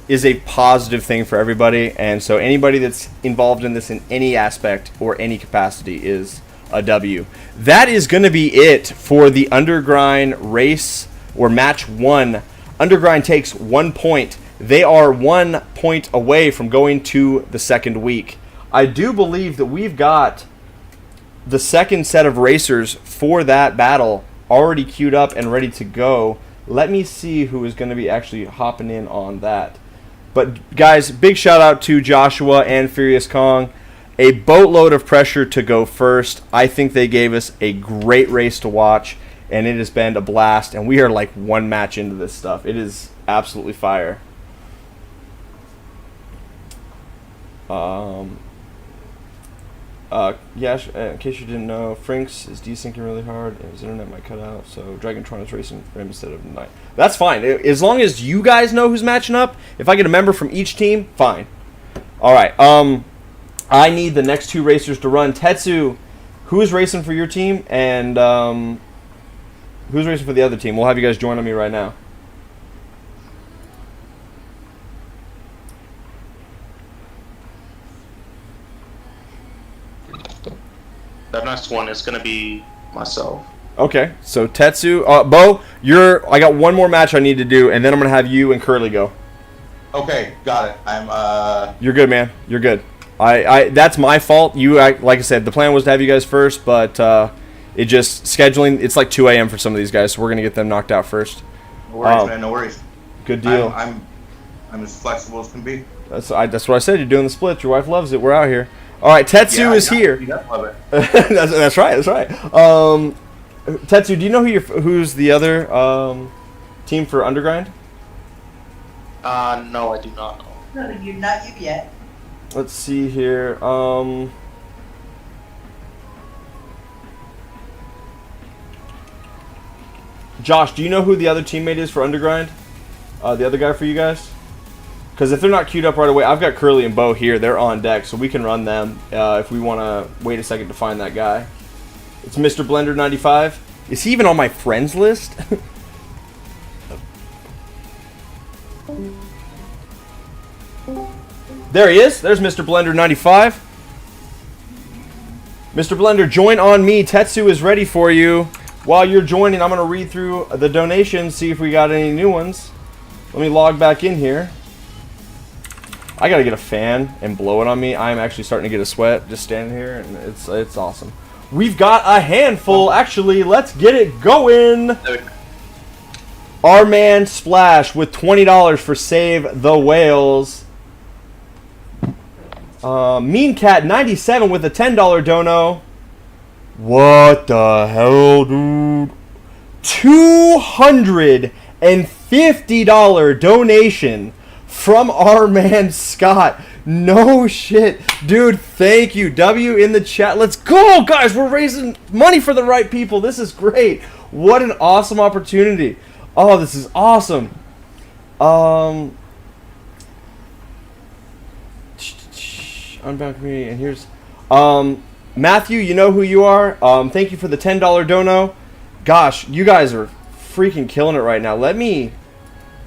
[SPEAKER 1] is a positive thing for everybody, and so anybody that's involved in this in any aspect or any capacity is a W. That is going to be it for the Undergrind race or match 1. Undergrind takes 1 point. They are 1 point away from going to the second week. I do believe that we've got the second set of racers for that battle already queued up and ready to go. Let me see who is going to be actually hopping in on that. But guys, big shout out to Joshua and Furious Kong. A boatload of pressure to go first. I think they gave us a great race to watch, and it has been a blast. And we are like 1 match into this stuff. It is absolutely fire. In case you didn't know, Frinks is desyncing really hard, and his internet might cut out, so Dragontron is racing for him instead of Knight. That's fine. As long as you guys know who's matching up, if I get a member from each team, fine. All right. I need the next 2 racers to run. Tetsu, who's racing for your team, and who's racing for the other team? We'll have you guys join on me right now.
[SPEAKER 2] That next one is going to be myself.
[SPEAKER 1] Okay, so Tetsu, Bo, I got 1 more match I need to do, and then I'm gonna have you and Curly go.
[SPEAKER 3] Okay, got it.
[SPEAKER 1] You're good, man. You're good. That's my fault. Like I said, the plan was to have you guys first, but it just scheduling. It's like 2 a.m. for some of these guys, so we're gonna get them knocked out first.
[SPEAKER 3] No worries, man. No worries.
[SPEAKER 1] Good deal.
[SPEAKER 3] I'm as flexible as can be.
[SPEAKER 1] That's what I said. You're doing the split. Your wife loves it. We're out here. All right, Tetsu is here.
[SPEAKER 3] Love it.
[SPEAKER 1] that's right. That's right. Tetsu, do you know who's the other team for Undergrind?
[SPEAKER 2] No, I do not know.
[SPEAKER 4] No, you're not you yet.
[SPEAKER 1] Let's see here. Josh, do you know who the other teammate is for Undergrind? The other guy for you guys? Because if they're not queued up right away, I've got Curly and Bo here. They're on deck, so we can run them if we want to wait a second to find that guy. It's Mr. Blender 95. Is he even on my friends list? There he is. There's Mr. Blender 95. Mr. Blender, join on me. Tetsu is ready for you. While you're joining, I'm going to read through the donations, see if we got any new ones. Let me log back in here. I got to get a fan and blow it on me. I'm actually starting to get a sweat just standing here, and it's awesome. We've got a handful. Actually, let's get it going. Our man Splash with $20 for Save the Whales. Mean Cat 97 with a $10 dono. What the hell, dude? $250 donation from our man Scott. No shit. Dude, thank you. W in the chat. Let's go, guys. We're raising money for the right people. This is great. What an awesome opportunity. Oh, this is awesome. Unbound community, and here's Matthew, you know who you are. Thank you for the $10 dono. Gosh, you guys are freaking killing it right now. Let me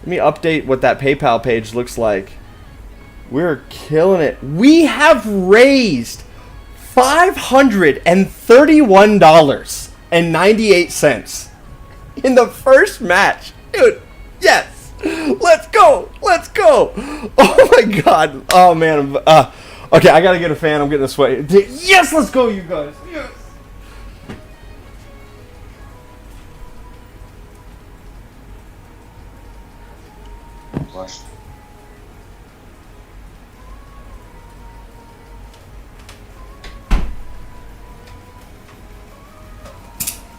[SPEAKER 1] update what that PayPal page looks like. We're killing it. We have raised $531.98 in the first match. Dude, yes. Let's go. Let's go. Oh my god. Oh man. Okay, I gotta get a fan. I'm getting a sweat. Yes, let's go, you guys. Yes.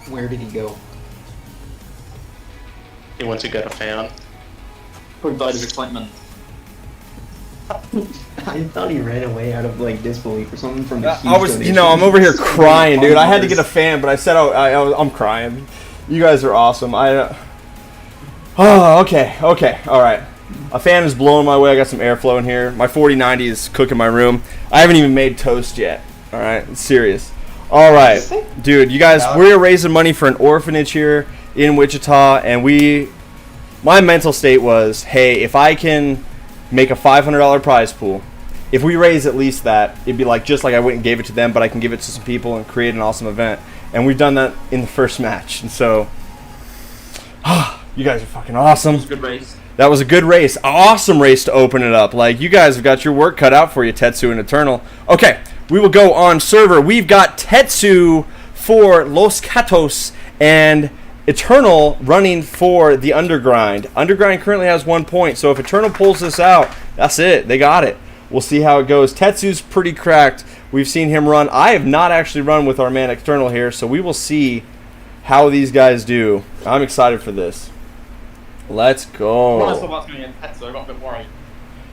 [SPEAKER 5] Where did he go?
[SPEAKER 2] He went to get a fan.
[SPEAKER 5] Poor bud of excitement. I thought he ran away out of like disbelief or something from the
[SPEAKER 1] I was, I'm over here crying, dude. I had to get a fan, but I said I'm crying. You guys are awesome. Oh, okay, all right. A fan is blowing my way. I got some airflow in here. My 4090 is cooking my room. I haven't even made toast yet. All right, it's serious. All right, dude, you guys, we're raising money for an orphanage here in Wichita, and my mental state was, hey, if I can make a $500 prize pool, if we raise at least that, it'd be like just like I went and gave it to them, but I can give it to some people and create an awesome event. And we've done that in the first match, and so, you guys are fucking awesome.
[SPEAKER 5] It was a good race.
[SPEAKER 1] That was a good race, awesome race to open it up. Like, you guys have got your work cut out for you, Tetsu and Eternal. Okay. We will go on server. We've got Tetsu for Los Gatos and Eternal running for the Undergrind. Undergrind currently has 1 point, so if Eternal pulls this out, that's it. They got it. We'll see how it goes. Tetsu's pretty cracked. We've seen him run. I have not actually run with our man Eternal here, so we will see how these guys do. I'm excited for this. Let's go.
[SPEAKER 5] When I saw about me and Tetsu, I got a bit worried.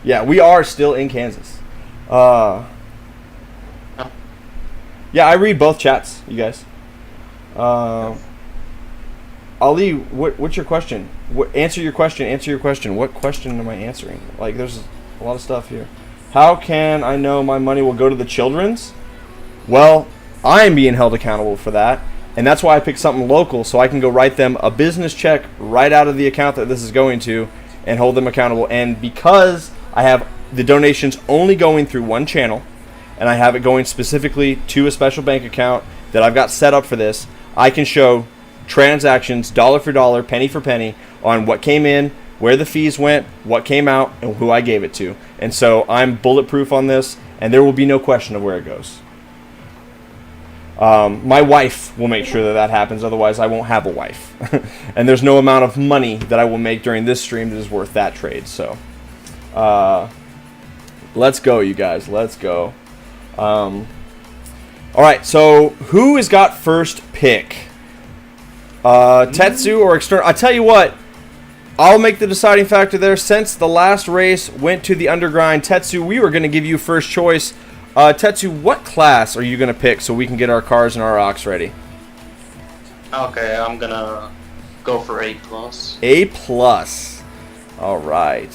[SPEAKER 1] Yeah, we are still in Kansas. Yeah, I read both chats, you guys. Ali, what's your question? Answer your question. What question am I answering? Like, there's a lot of stuff here. How can I know my money will go to the children's? Well, I am being held accountable for that, and that's why I picked something local, so I can go write them a business check right out of the account that this is going to and hold them accountable. And because I have the donations only going through one channel, and I have it going specifically to a special bank account that I've got set up for this, I can show transactions dollar for dollar, penny for penny on what came in, where the fees went, what came out, and who I gave it to. And so I'm bulletproof on this, and there will be no question of where it goes. My wife will make sure that that happens, otherwise I won't have a wife. And there's no amount of money that I will make during this stream that is worth that trade. So let's go, you guys. Let's go. All right, so who has got first pick? Tetsu or External? I tell you what, I'll make the deciding factor there. Since the last race went to the Undergrind, Tetsu, we were going to give you first choice. Tetsu, what class are you going to pick so we can get our cars and our ox ready?
[SPEAKER 2] Okay, I'm gonna go for A+.
[SPEAKER 1] A+. All right.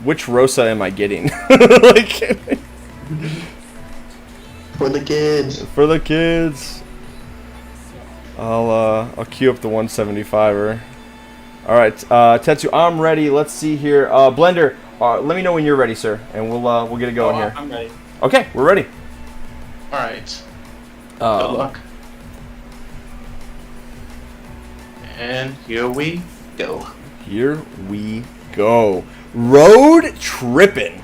[SPEAKER 1] Which Rosa am I getting? Like,
[SPEAKER 3] For the kids.
[SPEAKER 1] for the kids. I'll queue up the 175er. All right, Tetsu, I'm ready. Let's see here. Blender, let me know when you're ready, sir, and we'll get it going here.
[SPEAKER 5] I'm ready.
[SPEAKER 1] Okay, we're ready.
[SPEAKER 2] Alright. Good luck. And here we go.
[SPEAKER 1] Here we go. Road tripping.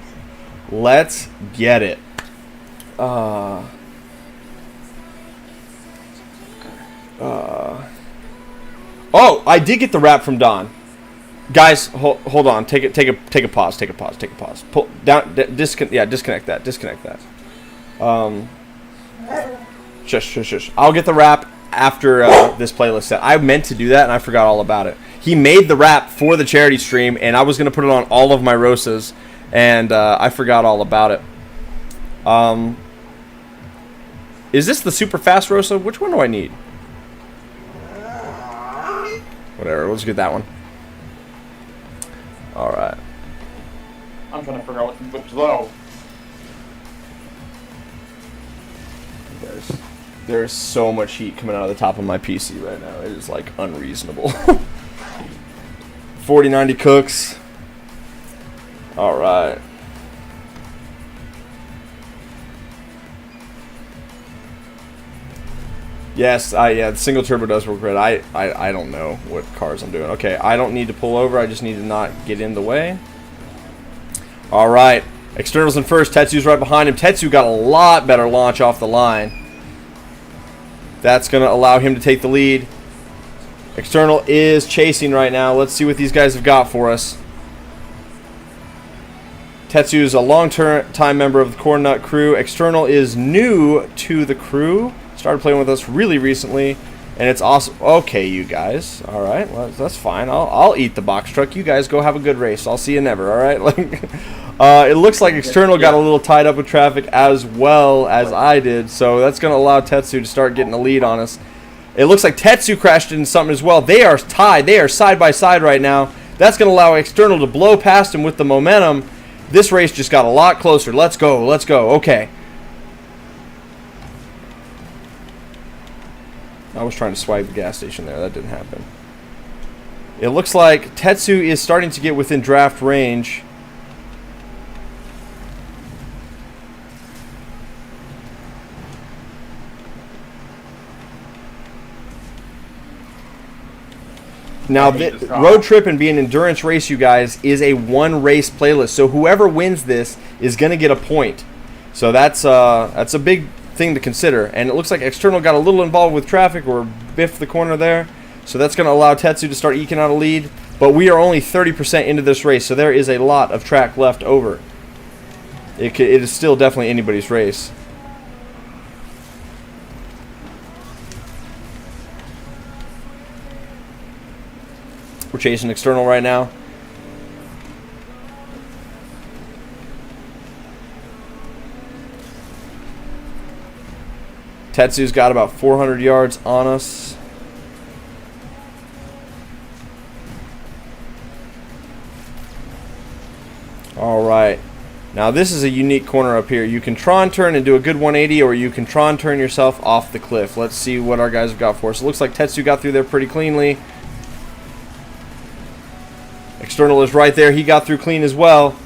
[SPEAKER 1] Let's get it. Oh, I did get the wrap from Don. Guys, hold on. Take a pause. Pull down. Disconnect that. Shush. I'll get the wrap after this playlist set. I meant to do that and I forgot all about it. He made the wrap for the charity stream, and I was gonna put it on all of my Rosas, and I forgot all about it. Is this the super fast Rosa? Which one do I need? Whatever, let's get that one. Alright.
[SPEAKER 5] I'm trying to figure out which low.
[SPEAKER 1] There's so much heat coming out of the top of my PC right now. It is like unreasonable. 4090 cooks. Alright. Yes, the single turbo does work great. I don't know what cars I'm doing. Okay, I don't need to pull over. I just need to not get in the way. All right, External's in first. Tetsu's right behind him. Tetsu got a lot better launch off the line. That's going to allow him to take the lead. External is chasing right now. Let's see what these guys have got for us. Tetsu is a long-time member of the Cornnut crew. External is new to the crew. Started playing with us really recently, and it's awesome. Okay, you guys. All right, well, that's fine. I'll eat the box truck. You guys go have a good race. I'll see you never. All right. Like, it looks like External got a little tied up with traffic as well as I did, so that's going to allow Tetsu to start getting a lead on us. It looks like Tetsu crashed into something as well. They are tied. They are side by side right now. That's going to allow External to blow past him with the momentum. This race just got a lot closer. Let's go. Okay. I was trying to swipe the gas station there. That didn't happen. It looks like Tetsu is starting to get within draft range. Now, road trip and being an endurance race, you guys, is a one race playlist. So whoever wins this is going to get a point. So that's a big thing to consider. And it looks like External got a little involved with traffic or biffed the corner there. So that's going to allow Tetsu to start eking out a lead. But we are only 30% into this race, so there is a lot of track left over. It is still definitely anybody's race. We're chasing External right now. Tetsu's got about 400 yards on us. Alright. Now this is a unique corner up here. You can Tron turn and do a good 180, or you can Tron turn yourself off the cliff. Let's see what our guys have got for us. It looks like Tetsu got through there pretty cleanly. External is right there. He got through clean as well.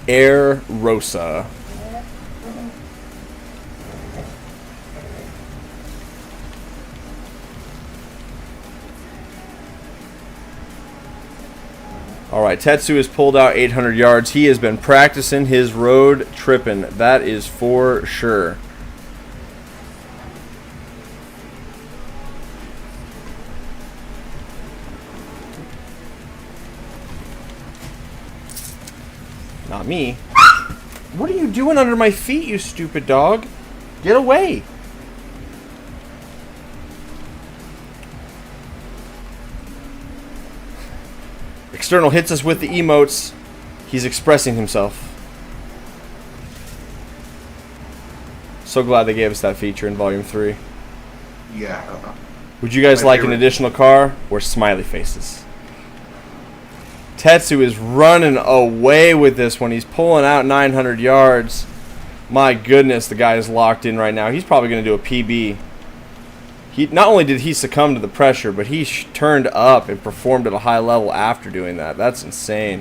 [SPEAKER 1] Air Rosa. Alright, Tetsu has pulled out 800 yards. He has been practicing his road tripping. That is for sure. Not me. What are you doing under my feet, you stupid dog? Get away. External hits us with the emotes. He's expressing himself. So glad they gave us that feature in Volume 3.
[SPEAKER 3] Yeah.
[SPEAKER 1] Would you guys like an additional car or smiley faces? Tetsu is running away with this one. He's pulling out 900 yards. My goodness, the guy is locked in right now. He's probably going to do a PB. Not only did he succumb to the pressure, but he turned up and performed at a high level after doing that. That's insane.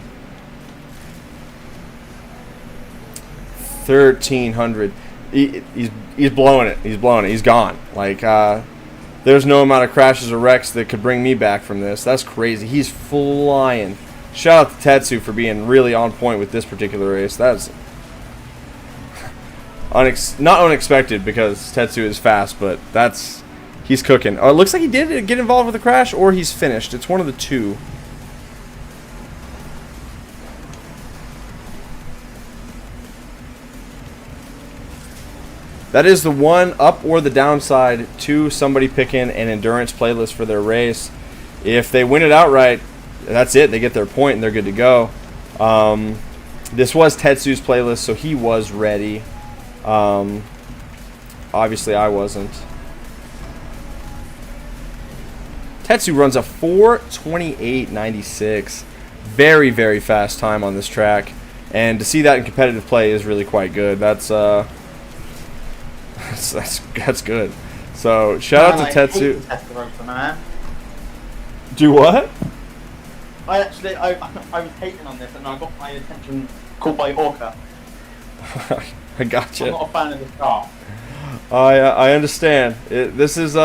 [SPEAKER 1] 1,300. He's blowing it. He's blowing it. He's gone. Like, there's no amount of crashes or wrecks that could bring me back from this. That's crazy. He's flying. Shout out to Tetsu for being really on point with this particular race. That's not unexpected because Tetsu is fast, but he's cooking. Oh, it looks like he did get involved with a crash, or he's finished. It's one of the two. That is the one up or the downside to somebody picking an endurance playlist for their race. If they win it outright, that's it. They get their point and they're good to go. This was Tetsu's playlist, so he was ready. Obviously, I wasn't. Tetsu runs a 4:28.96. Very, very fast time on this track. And to see that in competitive play is really quite good. That's good. So, shout out to Tetsu. Do what?
[SPEAKER 6] I was hating on this and I got my attention called by Orca.
[SPEAKER 1] I gotcha.
[SPEAKER 6] I'm not a fan of this car.
[SPEAKER 1] I understand. This is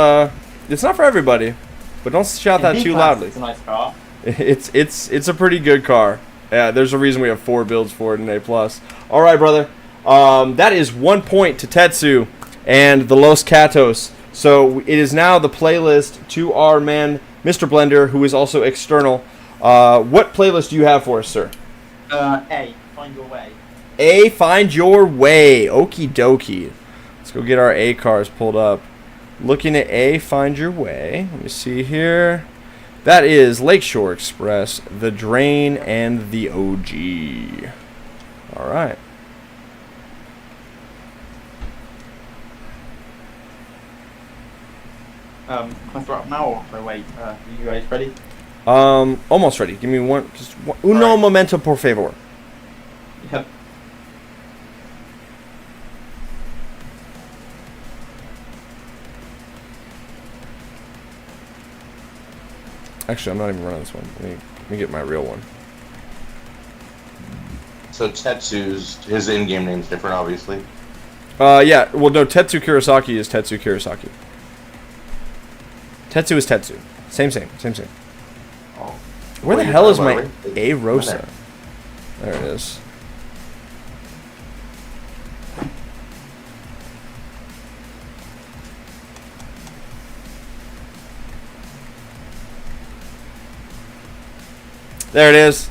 [SPEAKER 1] it's not for everybody, but don't shout that too loudly.
[SPEAKER 6] It's a nice car.
[SPEAKER 1] It's a pretty good car. Yeah, there's a reason we have 4 builds for it in A+. All right, brother. That is 1 point to Tetsu and the Los Catos. So it is now the playlist to our man, Mr. Blender, who is also external. What playlist do you have for us, sir?
[SPEAKER 6] A, Find Your Way.
[SPEAKER 1] A, Find Your Way. Okie dokie. Let's go get our A cars pulled up. Looking at A, Find Your Way. Let me see here. That is Lakeshore Express, The Drain, and the OG. All right.
[SPEAKER 6] Can I start up now or should I wait? Are you guys ready?
[SPEAKER 1] Almost ready. Give me one. Just one. Uno
[SPEAKER 6] Alright.
[SPEAKER 1] momento, por favor.
[SPEAKER 6] Yep.
[SPEAKER 1] Actually, I'm not even running this one. Let me get my real one.
[SPEAKER 3] So Tetsu's, his in-game name's different, obviously.
[SPEAKER 1] Yeah. Well, no. Tetsu Kurosaki is Tetsu Kurosaki. Tetsu is Tetsu. Same.
[SPEAKER 3] Oh.
[SPEAKER 1] Where the
[SPEAKER 3] What are you
[SPEAKER 1] hell is
[SPEAKER 3] talking
[SPEAKER 1] my
[SPEAKER 3] about, right?
[SPEAKER 1] A Rosa? There it is. There it is.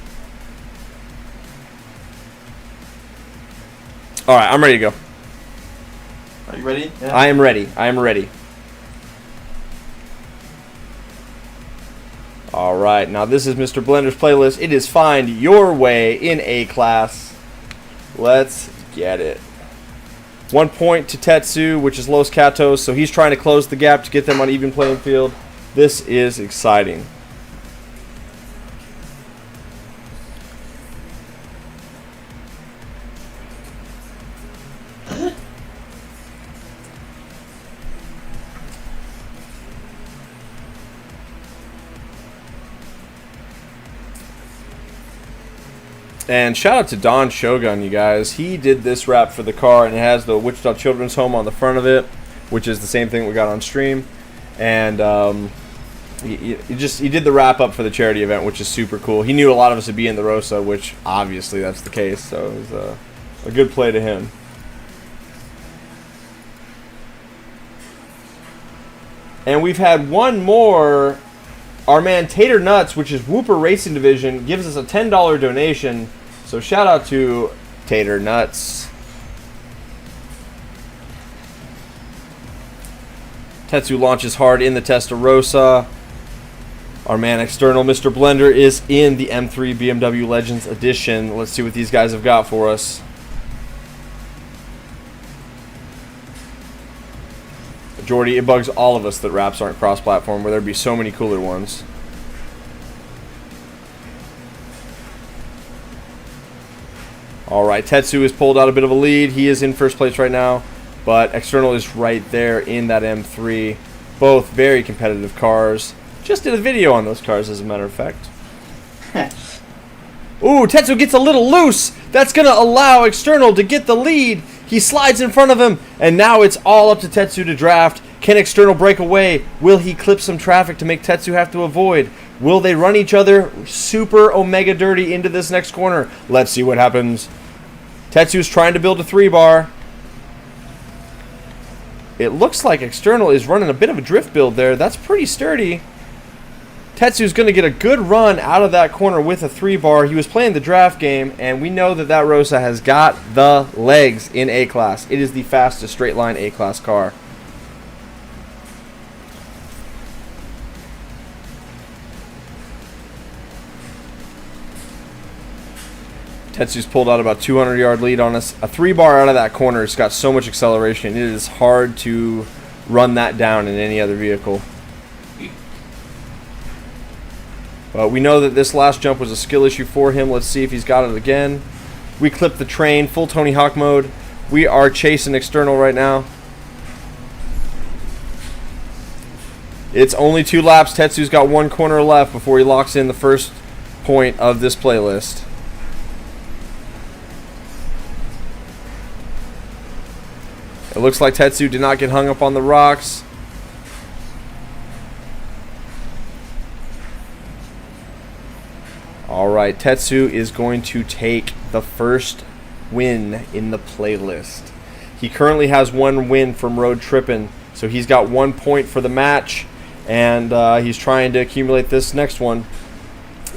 [SPEAKER 1] All right, I'm ready to go.
[SPEAKER 6] Are you ready? Yeah.
[SPEAKER 1] I am ready. I am ready. All right, now this is Mr. Blender's playlist. It is Find Your Way in A-Class. Let's get it. 1 point to Tetsu, which is Los Catos, so he's trying to close the gap to get them on even playing field. This is exciting. And shout out to Don Shogun, you guys. He did this wrap for the car, and it has the Wichita Children's Home on the front of it, which is the same thing we got on stream. And he did the wrap up for the charity event, which is super cool. He knew a lot of us would be in the Rosa, which obviously that's the case. So it was a good play to him. And we've had one more. Our man Tater Nuts, which is Whooper Racing Division, gives us a $10 donation. So shout out to Tater Nuts. Tetsu launches hard in the Testarossa. Our man External Mr. Blender is in the M3 BMW Legends Edition. Let's see what these guys have got for us. Jordy, it bugs all of us that wraps aren't cross-platform, where there'd be so many cooler ones. All right, Tetsu has pulled out a bit of a lead. He is in first place right now, but External is right there in that M3. Both very competitive cars. Just did a video on those cars, as a matter of fact. Ooh, Tetsu gets a little loose. That's going to allow External to get the lead. He slides in front of him, and now it's all up to Tetsu to draft. Can External break away? Will he clip some traffic to make Tetsu have to avoid? Will they run each other super omega dirty into this next corner? Let's see what happens. Tetsu's trying to build a 3-bar. It looks like External is running a bit of a drift build there. That's pretty sturdy. Tetsu's going to get a good run out of that corner with a 3-bar. He was playing the draft game, and we know that that Rosa has got the legs in A-Class. It is the fastest straight-line A-Class car. Tetsu's pulled out about 200-yard lead on us. A 3-bar out of that corner has got so much acceleration. It is hard to run that down in any other vehicle. We know that this last jump was a skill issue for him. Let's see if he's got it again. We clipped the train, full Tony Hawk mode. We are chasing External right now. It's only 2 laps. Tetsu's got 1 corner left before he locks in the first point of this playlist. It looks like Tetsu did not get hung up on the rocks. Alright, Tetsu is going to take the first win in the playlist. He currently has 1 win from road tripping, so he's got 1 point for the match, and he's trying to accumulate this next one.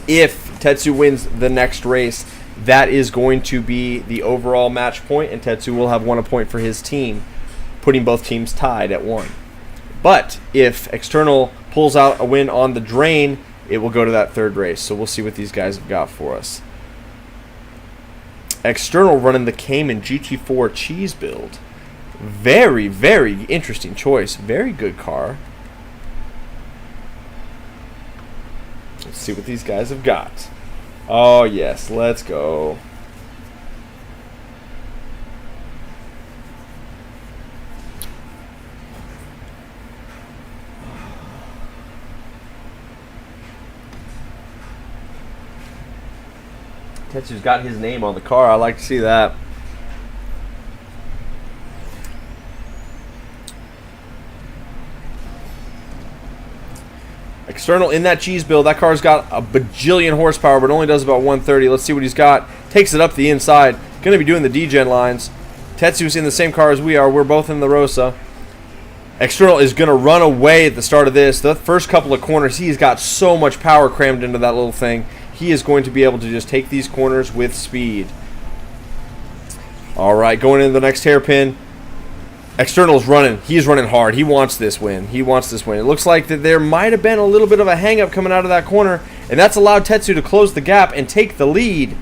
[SPEAKER 1] If Tetsu wins the next race, that is going to be the overall match point, and Tetsu will have 1 point for his team, putting both teams tied at 1. But if External pulls out a win on the drain, it will go to that 3rd race. So we'll see what these guys have got for us. External running the Cayman GT4 cheese build. Very, very interesting choice. Very good car. Let's see what these guys have got. Oh, yes. Let's go. Tetsu's got his name on the car. I like to see that. External in that cheese build. That car's got a bajillion horsepower, but only does about 130. Let's see what he's got. Takes it up the inside. Going to be doing the D-Gen lines. Tetsu's in the same car as we are. We're both in the Rosa. External is going to run away at the start of this. The first couple of corners, he's got so much power crammed into that little thing. He is going to be able to just take these corners with speed. All right, going into the next hairpin. External's running. He's running hard. He wants this win. He wants this win. It looks like that there might have been a little bit of a hang-up coming out of that corner, and that's allowed Tetsu to close the gap and take the lead.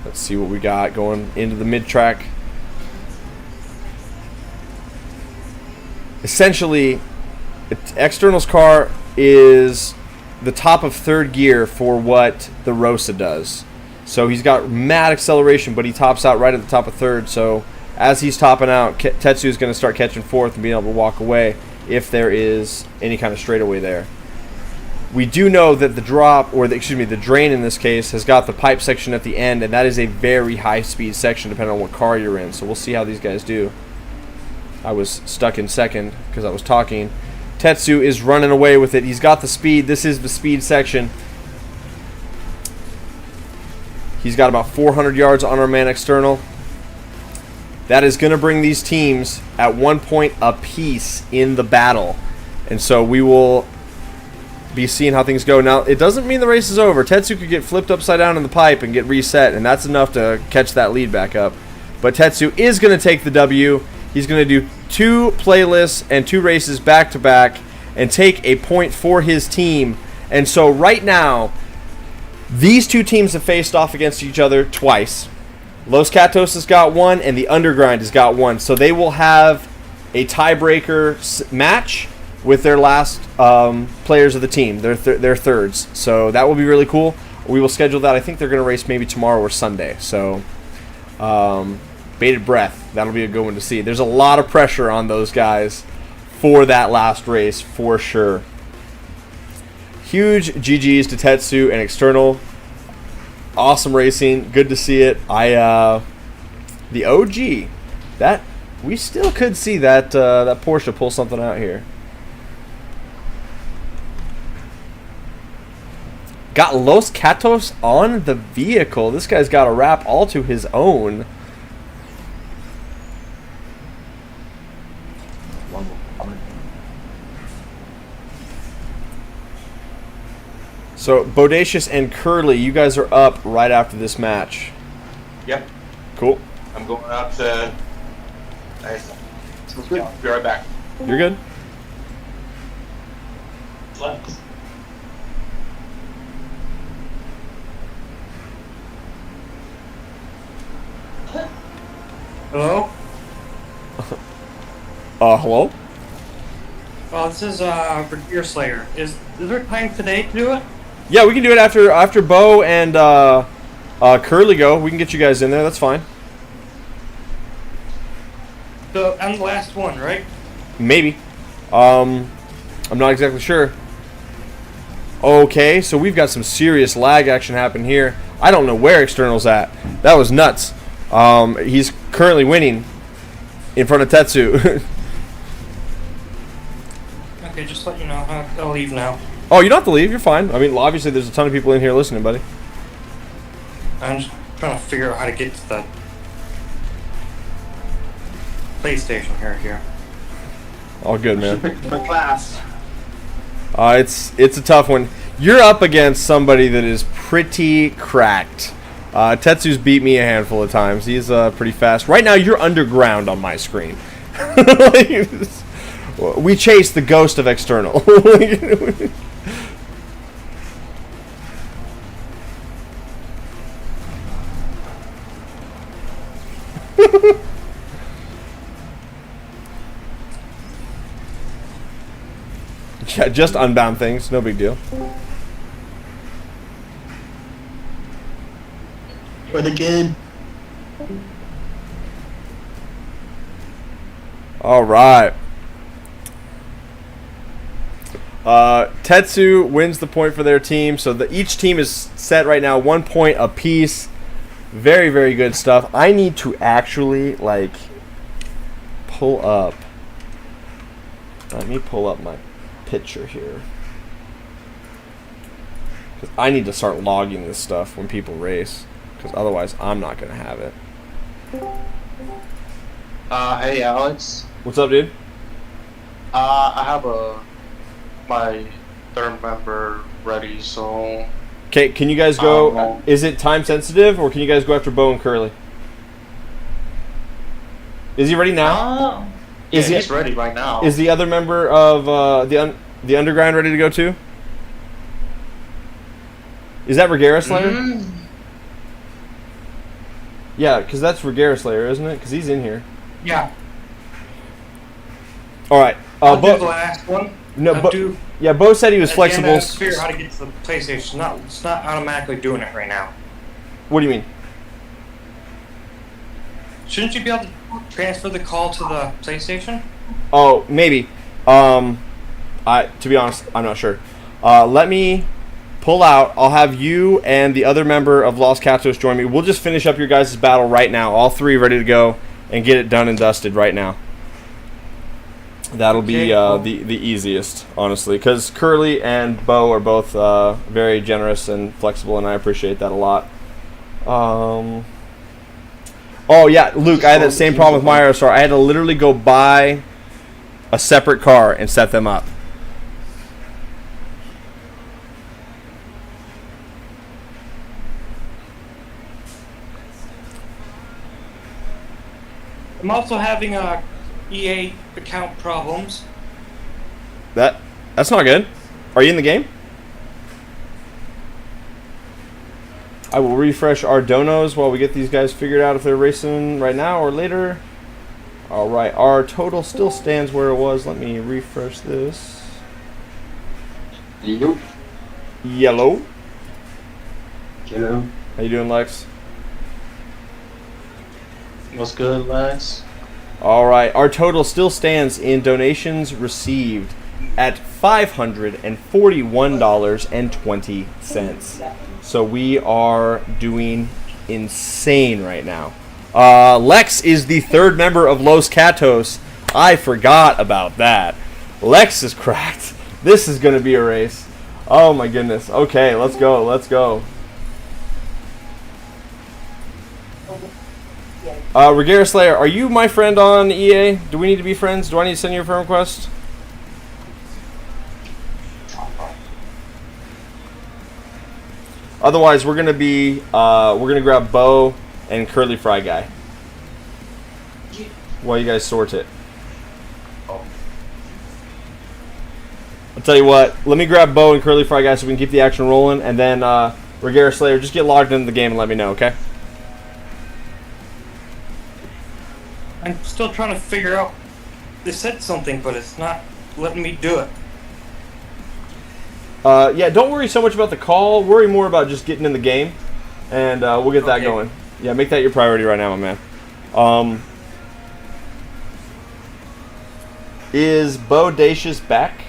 [SPEAKER 1] Let's see what we got going into the mid-track. Essentially, External's car is the top of third gear for what the Rosa does. So he's got mad acceleration, but he tops out right at the top of third. So as he's topping out, Tetsu is going to start catching fourth and being able to walk away if there is any kind of straightaway there. We do know that the drop, or the drain in this case, has got the pipe section at the end, and that is a very high-speed section depending on what car you're in. So we'll see how these guys do. I was stuck in second because I was talking. Tetsu is running away with it. He's got the speed. This is the speed section. He's got about 400 yards on our man External. That is going to bring these teams at 1 point apiece in the battle. And so we will be seeing how things go. Now, it doesn't mean the race is over. Tetsu could get flipped upside down in the pipe and get reset, and that's enough to catch that lead back up. But Tetsu is going to take the W. He's going to do 2 playlists and 2 races back-to-back and take a point for his team. And so right now, these two teams have faced off against each other twice. Los Catos has got 1, and the Undergrind has got 1. So they will have a tiebreaker match with their last players of the team, their thirds. So that will be really cool. We will schedule that. I think they're going to race maybe tomorrow or Sunday. So bated breath. That'll be a good one to see. There's a lot of pressure on those guys for that last race, for sure. Huge GGs to Tetsu and External. Awesome racing. Good to see it. The OG. That we still could see that that Porsche pull something out here. Got Los Catos on the vehicle. This guy's got a wrap all to his own. So, Bodacious and Curly, you guys are up right after this match.
[SPEAKER 3] Yep.
[SPEAKER 1] Cool.
[SPEAKER 3] I'm going out to... Sounds good. I'll be right back.
[SPEAKER 1] You're good.
[SPEAKER 7] Hello?
[SPEAKER 1] Hello?
[SPEAKER 7] Oh, this is Brigadier Slayer. Is there time today to do it?
[SPEAKER 1] Yeah, we can do it after Bo and Curly go. We can get you guys in there. That's fine.
[SPEAKER 7] So I'm the last one, right?
[SPEAKER 1] Maybe. I'm not exactly sure. Okay, so we've got some serious lag action happen here. I don't know where External's at. That was nuts. He's currently winning in front of Tetsu.
[SPEAKER 7] Okay, just let you know. I'll leave now.
[SPEAKER 1] Oh, you don't have to leave. You're fine. I mean, obviously, there's a ton of people in here listening, buddy.
[SPEAKER 7] I'm just trying to figure out how to get to the PlayStation here.
[SPEAKER 1] All good, man.
[SPEAKER 6] My class.
[SPEAKER 1] It's a tough one. You're up against somebody that is pretty cracked. Tetsu's beat me a handful of times. He's pretty fast. Right now, you're underground on my screen. We chase the ghost of External. just unbound things. No big deal.
[SPEAKER 6] For the game.
[SPEAKER 1] All right. Tetsu wins the point for their team. So each team is set right now 1 point apiece. Very, very good stuff. I need to actually, like, pull up. Let me pull up my picture here. Because I need to start logging this stuff when people race. Because otherwise, I'm not going to have it.
[SPEAKER 2] Hey Alex.
[SPEAKER 1] What's up, dude?
[SPEAKER 2] I have my third member ready, so
[SPEAKER 1] Okay, can you guys go? Is it time sensitive, or can you guys go after Bo and Curly? Is he ready now?
[SPEAKER 2] yeah,
[SPEAKER 1] Is he-
[SPEAKER 2] he's ready right now.
[SPEAKER 1] Is the other member of the underground ready to go too? Is that Regera Slayer?
[SPEAKER 2] Mm,
[SPEAKER 1] Yeah, because that's Regera Slayer, isn't it? Because he's in here.
[SPEAKER 7] Yeah.
[SPEAKER 1] All right.
[SPEAKER 7] I'll do the
[SPEAKER 1] Bo,
[SPEAKER 7] last one.
[SPEAKER 1] no,
[SPEAKER 7] I'll
[SPEAKER 1] Bo,
[SPEAKER 7] do
[SPEAKER 1] yeah, Bo said he was
[SPEAKER 7] at the
[SPEAKER 1] flexible.
[SPEAKER 7] end, I figure out how to get to the PlayStation. It's not automatically doing it right now.
[SPEAKER 1] What do you mean?
[SPEAKER 7] Shouldn't you be able to transfer the call to the PlayStation?
[SPEAKER 1] Oh, maybe. To be honest, I'm not sure. Let me pull out. I'll have you and the other member of Los Catos join me. We'll just finish up your guys' battle right now. All three ready to go and get it done and dusted right now. That'll be
[SPEAKER 7] Okay, cool.
[SPEAKER 1] the easiest, honestly, because Curly and Bo are both very generous and flexible, and I appreciate that a lot. Oh yeah, Luke, I had that same problem with my Aerostar. I had to literally go buy a separate car and set them up.
[SPEAKER 7] I'm also having EA account problems.
[SPEAKER 1] That's not good. Are you in the game? I will refresh our donos while we get these guys figured out if they're racing right now or later. All right, our total still stands where it was. Let me refresh this.
[SPEAKER 5] Yep.
[SPEAKER 1] Yellow.
[SPEAKER 5] Hello.
[SPEAKER 1] How you doing, Lex?
[SPEAKER 2] what's good, Lex?
[SPEAKER 1] All right, our total still stands in donations received at $541.20. So we are doing insane right now. Lex is the third member of Los Catos. I forgot about that. Lex is cracked. This is going to be a race. Oh my goodness. Okay, let's go. Let's go. Regera Slayer, are you my friend on EA? Do we need to be friends? Do I need to send you a friend request? Otherwise, we're gonna grab Bo and Curly Fry Guy while you guys sort it. I'll tell you what. Let me grab Bo and Curly Fry Guy so we can keep the action rolling, and then Regera Slayer, just get logged into the game and let me know, okay?
[SPEAKER 7] I'm still trying to figure out. They said something, but it's not letting me do it.
[SPEAKER 1] Yeah, don't worry so much about the call. Worry more about just getting in the game, and we'll get that
[SPEAKER 7] Okay.
[SPEAKER 1] going. Yeah, make that your priority right now, my man. Is Bodacious back?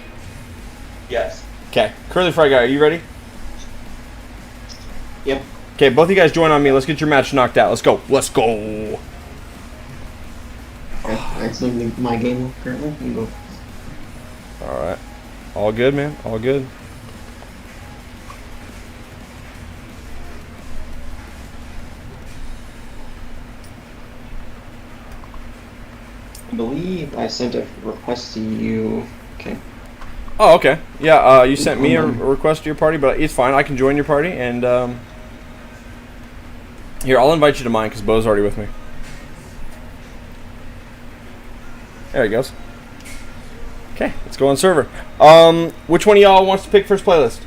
[SPEAKER 3] Yes.
[SPEAKER 1] Okay, Curly Fry Guy, are you ready?
[SPEAKER 5] Yep.
[SPEAKER 1] Okay, both of you guys join on me. Let's get your match knocked out. Let's go. Let's go.
[SPEAKER 5] I accidentally my game currently. You go.
[SPEAKER 1] All right. All good, man. All good.
[SPEAKER 5] I believe I sent a request to you. Okay.
[SPEAKER 1] Oh, okay. Yeah, you sent me a request to your party, but it's fine. I can join your party, and here, I'll invite you to mine because Bo's already with me. There he goes. Okay, let's go on server. Which one of y'all wants to pick first playlist?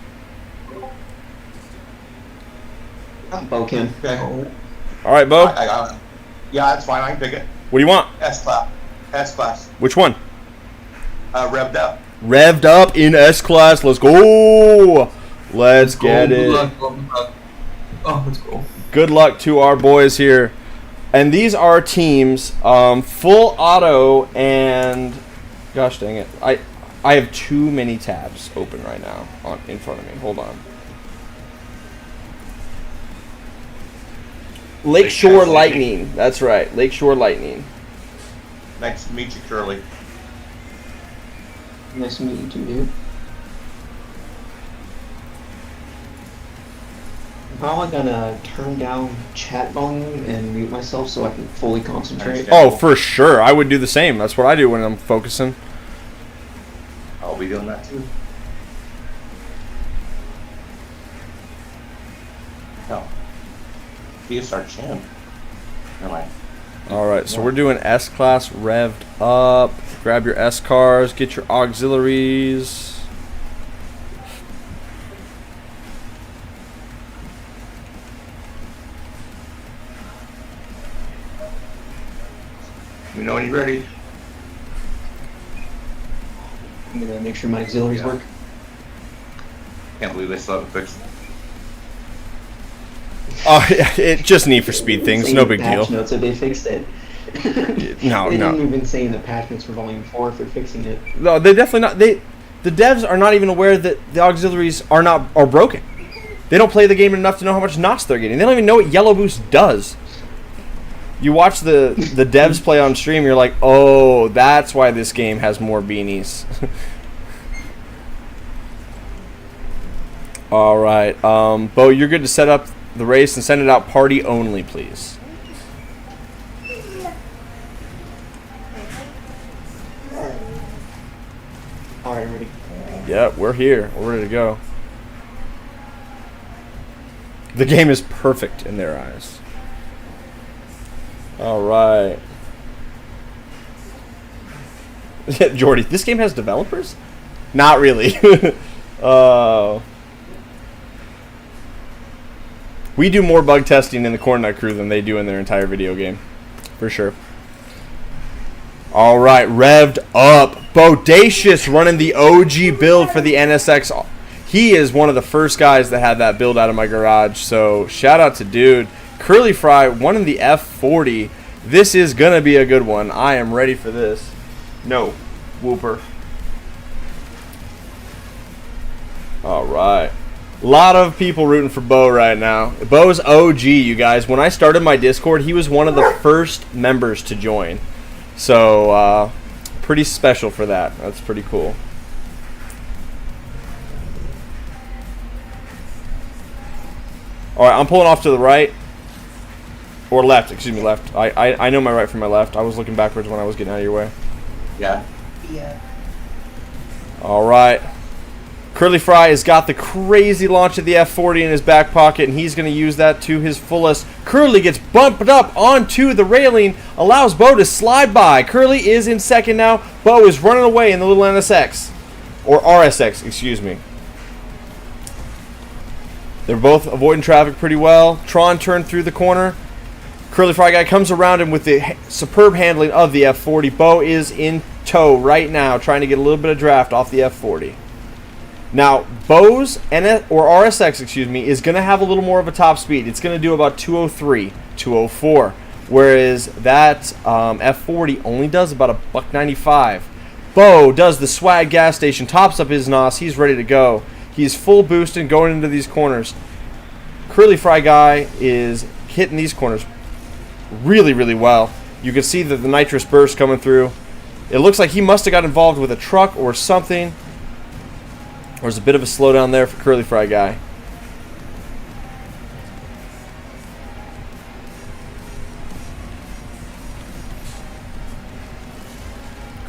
[SPEAKER 5] Bo can.
[SPEAKER 3] Okay.
[SPEAKER 1] All right, Bo.
[SPEAKER 3] I got it. Yeah, that's fine. I can pick it.
[SPEAKER 1] What do you want?
[SPEAKER 3] S class. S class.
[SPEAKER 1] Which one?
[SPEAKER 3] Revved up.
[SPEAKER 1] Revved up in S-Class. Let's go. Let's get it.
[SPEAKER 8] Oh, let's go.
[SPEAKER 1] Good luck to our boys here. And these are teams, full auto and... Gosh dang it. I have too many tabs open right now in front of me. Hold on. Lakeshore Lightning. That's right. Lakeshore Lightning.
[SPEAKER 3] Nice to meet you, Curly.
[SPEAKER 5] Nice to meet you too, dude. I'm probably gonna turn down chat volume and mute myself so I can fully concentrate.
[SPEAKER 1] Oh, for sure. I would do the same. That's what I do when I'm focusing.
[SPEAKER 3] I'll be doing that too. Oh. PSR champ. Never mind.
[SPEAKER 1] Alright, so we're doing S-Class revved up. Grab your S-Cars. Get your auxiliaries.
[SPEAKER 3] Let me know when you're ready.
[SPEAKER 5] I'm gonna make sure my auxiliaries work.
[SPEAKER 3] Can't believe they still haven't fixed it.
[SPEAKER 1] Oh, yeah, it just Need for Speed things. No big deal.
[SPEAKER 5] Patch notes, so they fixed it.
[SPEAKER 1] No,
[SPEAKER 5] they
[SPEAKER 1] no.
[SPEAKER 5] didn't even say in the patch notes for Volume 4 if they're fixing it.
[SPEAKER 1] No, they're definitely not. The devs are not even aware that the auxiliaries are broken. They don't play the game enough to know how much NOS they're getting. They don't even know what Yellow Boost does. You watch the devs play on stream, you're like, oh, that's why this game has more beanies. All right, Bo, you're good to set up the race and send it out party only, please.
[SPEAKER 5] Alright, ready.
[SPEAKER 1] Yep, we're here. We're ready to go. The game is perfect in their eyes. All right. Jordy, this game has developers? Not really. We do more bug testing in the cornnutCrew than they do in their entire video game. For sure. All right, revved up. Bodacious running the OG build for the NSX. He is one of the first guys that had that build out of my garage. So shout out to dude. Curly Fry, one in the F40. This is going to be a good one. I am ready for this. No. Whooper. All right. A lot of people rooting for Bo right now. Bo's OG, you guys. When I started my Discord, he was one of the first members to join. So, pretty special for that. That's pretty cool. All right, I'm pulling off to the right. Or left, excuse me, left. I know my right from my left. I was looking backwards when I was getting out of your way.
[SPEAKER 3] Yeah.
[SPEAKER 4] Yeah.
[SPEAKER 1] All right. Curly Fry has got the crazy launch of the F40 in his back pocket, and he's going to use that to his fullest. Curly gets bumped up onto the railing, allows Bo to slide by. Curly is in second now. Bo is running away in the little NSX. Or RSX, excuse me. They're both avoiding traffic pretty well. Tron turned through the corner. Curly Fry guy comes around him with the superb handling of the F40. Bo is in tow right now, trying to get a little bit of draft off the F40. Now, Bo's RSX, excuse me, is going to have a little more of a top speed. It's going to do about 203, 204, whereas that F40 only does about $1.95. Bo does the swag gas station, tops up his NOS. He's ready to go. He's full boosting going into these corners. Curly Fry guy is hitting these corners really, really well. You can see that the nitrous burst coming through. It looks like he must have got involved with a truck or something. There's a bit of a slowdown there for Curly Fry guy.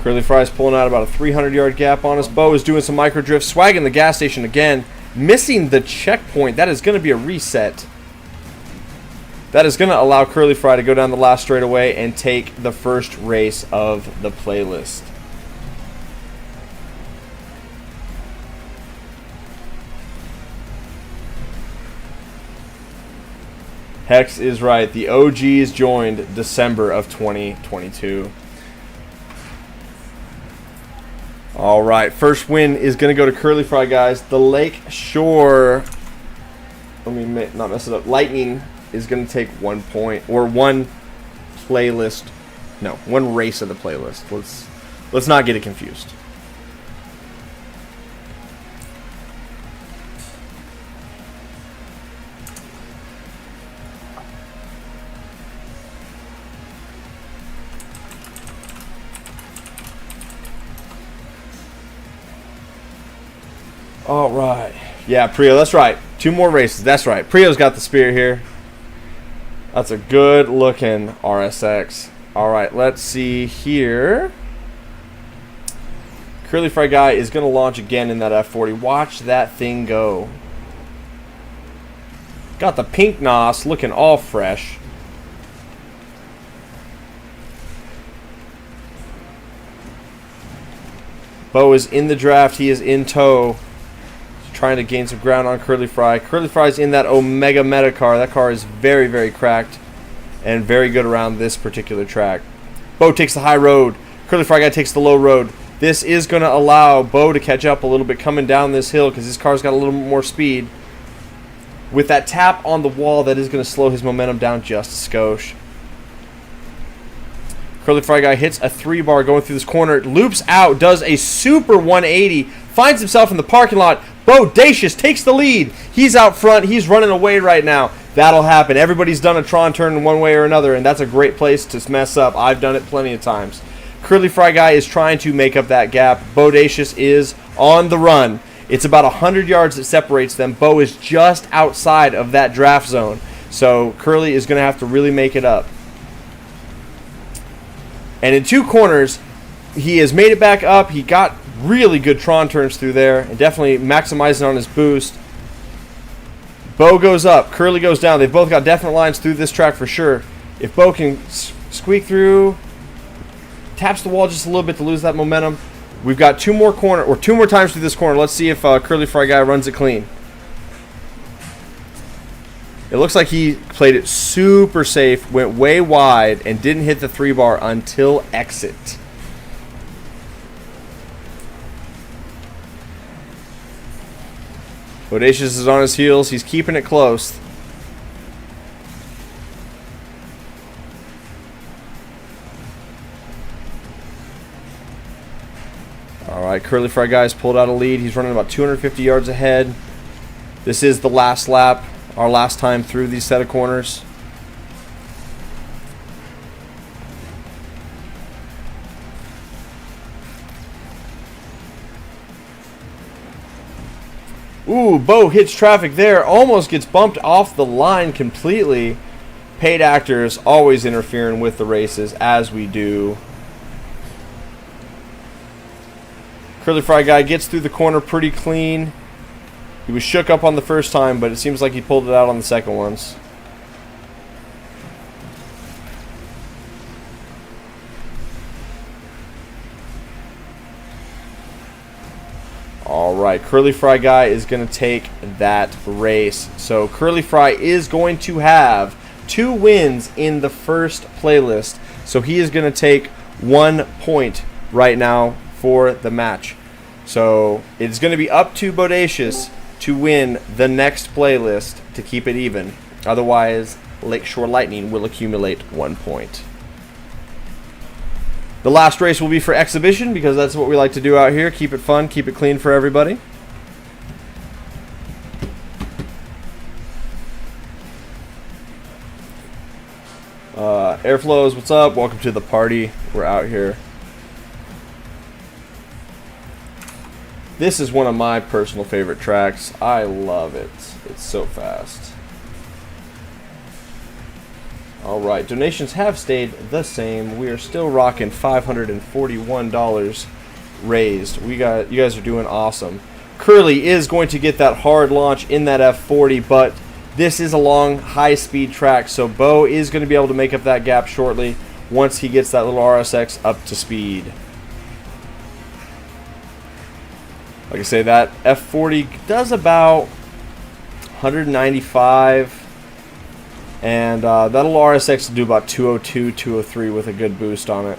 [SPEAKER 1] Curly Fry's pulling out about a 300-yard gap on us. Bo is doing some micro drift, swagging the gas station again, missing the checkpoint. That is going to be a reset. That is going to allow Curly Fry to go down the last straightaway and take the first race of the playlist. Hex is right. The OGs joined December of 2022. All right, first win is going to go to Curly Fry, guys. The Lake Shore, let me not mess it up, Lightning is going to take 1 point, or one playlist, no, one race of the playlist. Let's not get it confused. All right. Yeah, Prio, that's right. 2 more races. That's right. Prio's got the spear here. That's a good looking RSX. All right, let's see here. Curly Fry guy is going to launch again in that F40. Watch that thing go. Got the pink NOS looking all fresh. Bo is in the draft. He is in tow. Trying to gain some ground on Curly Fry. Curly Fry's in that Omega Meta car. That car is very, very cracked and very good around this particular track. Bo takes the high road. Curly Fry guy takes the low road. This is going to allow Bo to catch up a little bit coming down this hill because his car's got a little more speed. With that tap on the wall, that is going to slow his momentum down just a skosh. Curly Fry guy hits a 3-bar going through this corner, loops out, does a super 180, finds himself in the parking lot. Bodacious takes the lead. He's out front. He's running away right now. That'll happen. Everybody's done a Tron turn in one way or another, and that's a great place to mess up. I've done it plenty of times. Curly Fry guy is trying to make up that gap. Bodacious is on the run. It's about 100 yards that separates them. Bo is just outside of that draft zone, so Curly is going to have to really make it up. And in 2 corners, he has made it back up. He got really good Tron turns through there and definitely maximizing on his boost. Bo goes up. Curly goes down. They've both got definite lines through this track for sure. If Bo can squeak through, taps the wall just a little bit to lose that momentum. We've got 2 more times through this corner. Let's see if Curly Fry guy runs it clean. It looks like he played it super safe, went way wide, and didn't hit the 3-bar until exit. Bodacious is on his heels. He's keeping it close. All right, Curly Fry guy's pulled out a lead. He's running about 250 yards ahead. This is the last lap, our last time through these set of corners. Ooh, Bo hits traffic there. Almost gets bumped off the line completely. Paid actors always interfering with the races, as we do. Curly Fry guy gets through the corner pretty clean. He was shook up on the first time, but it seems like he pulled it out on the second ones. All right, Curly Fry guy is going to take that race. So Curly Fry is going to have 2 wins in the first playlist. So he is going to take 1 point right now for the match. So it's going to be up to Bodacious to win the next playlist to keep it even. Otherwise, Lakeshore Lightning will accumulate 1 point. The last race will be for exhibition because that's what we like to do out here. Keep it fun, keep it clean for everybody. Airflows, what's up? Welcome to the party. We're out here. This is one of my personal favorite tracks. I love it. It's so fast. Alright, donations have stayed the same. We are still rocking $541 raised. You guys are doing awesome. Curly is going to get that hard launch in that F40, but this is a long, high-speed track, so Bo is going to be able to make up that gap shortly once he gets that little RSX up to speed. Like I say, that F40 does about 195. And that little RSX will do about 202, 203 with a good boost on it.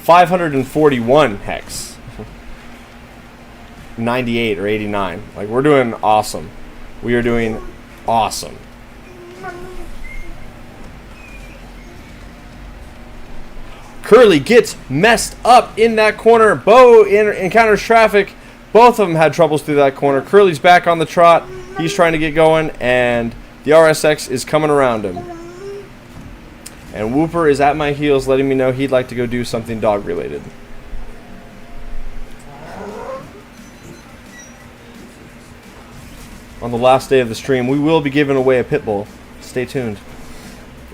[SPEAKER 1] 541 hex. 98 or 89. Like, we're doing awesome. We are doing awesome. Curly gets messed up in that corner. Bo encounters traffic. Both of them had troubles through that corner. Curly's back on the trot. He's trying to get going, and the RSX is coming around him. And Whooper is at my heels, letting me know he'd like to go do something dog-related. On the last day of the stream, we will be giving away a pit bull. Stay tuned.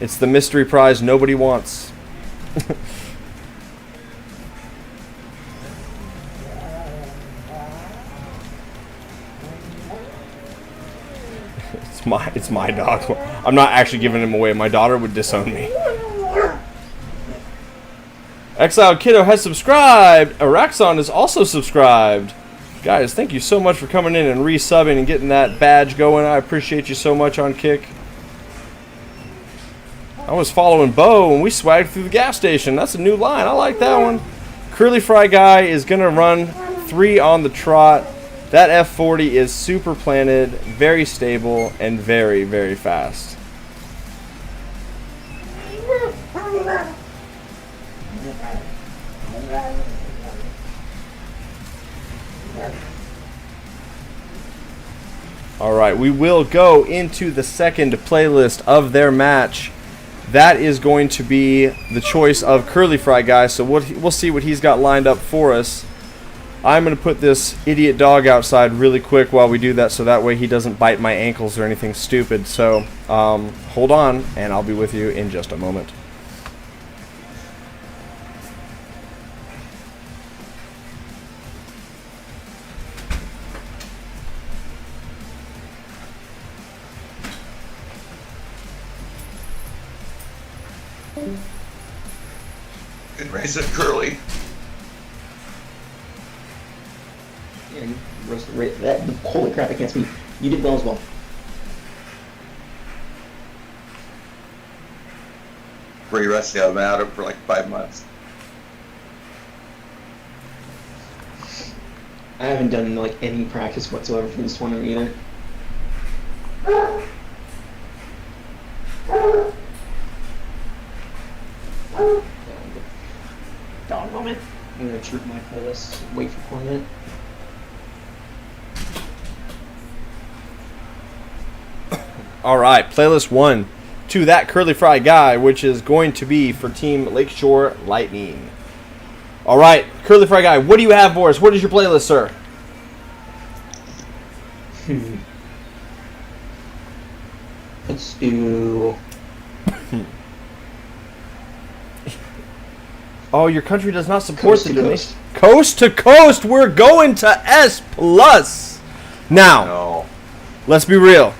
[SPEAKER 1] It's the mystery prize nobody wants. It's my dog. I'm not actually giving him away. My daughter would disown me. Exiled Kiddo has subscribed. Araxon is also subscribed. Guys, thank you so much for coming in and resubbing and getting that badge going. I appreciate you so much on Kick. I was following Bo and we swagged through the gas station. That's a new line. I like that one. Curly Fry Guy is going to run 3 on the trot. That F40 is super planted, very stable, and very, very fast. Alright, we will go into the second playlist of their match. That is going to be the choice of Curly Fry Guy, so we'll see what he's got lined up for us. I'm going to put this idiot dog outside really quick while we do that, so that way he doesn't bite my ankles or anything stupid. So hold on, and I'll be with you in just a moment.
[SPEAKER 3] Good race at Curly.
[SPEAKER 5] Yeah, you roasted that. Holy crap! I can't speak. You did well as well.
[SPEAKER 3] Pretty rusty. I've been out for like 5 months.
[SPEAKER 5] I haven't done like any practice whatsoever for this tournament either. Dog moment. I'm gonna troop my playlist. Wait for Cornnut.
[SPEAKER 1] Alright, playlist 1 to that Curly Fry Guy, which is going to be for Team Lakeshore Lightning. Alright, Curly Fry Guy, what do you have for us? What is your playlist, sir?
[SPEAKER 5] Let's do...
[SPEAKER 1] Oh, your country does not support
[SPEAKER 5] Coast
[SPEAKER 1] the
[SPEAKER 5] to
[SPEAKER 1] donation. Coast to coast, we're going to S+. Now,
[SPEAKER 3] No.
[SPEAKER 1] let's be real.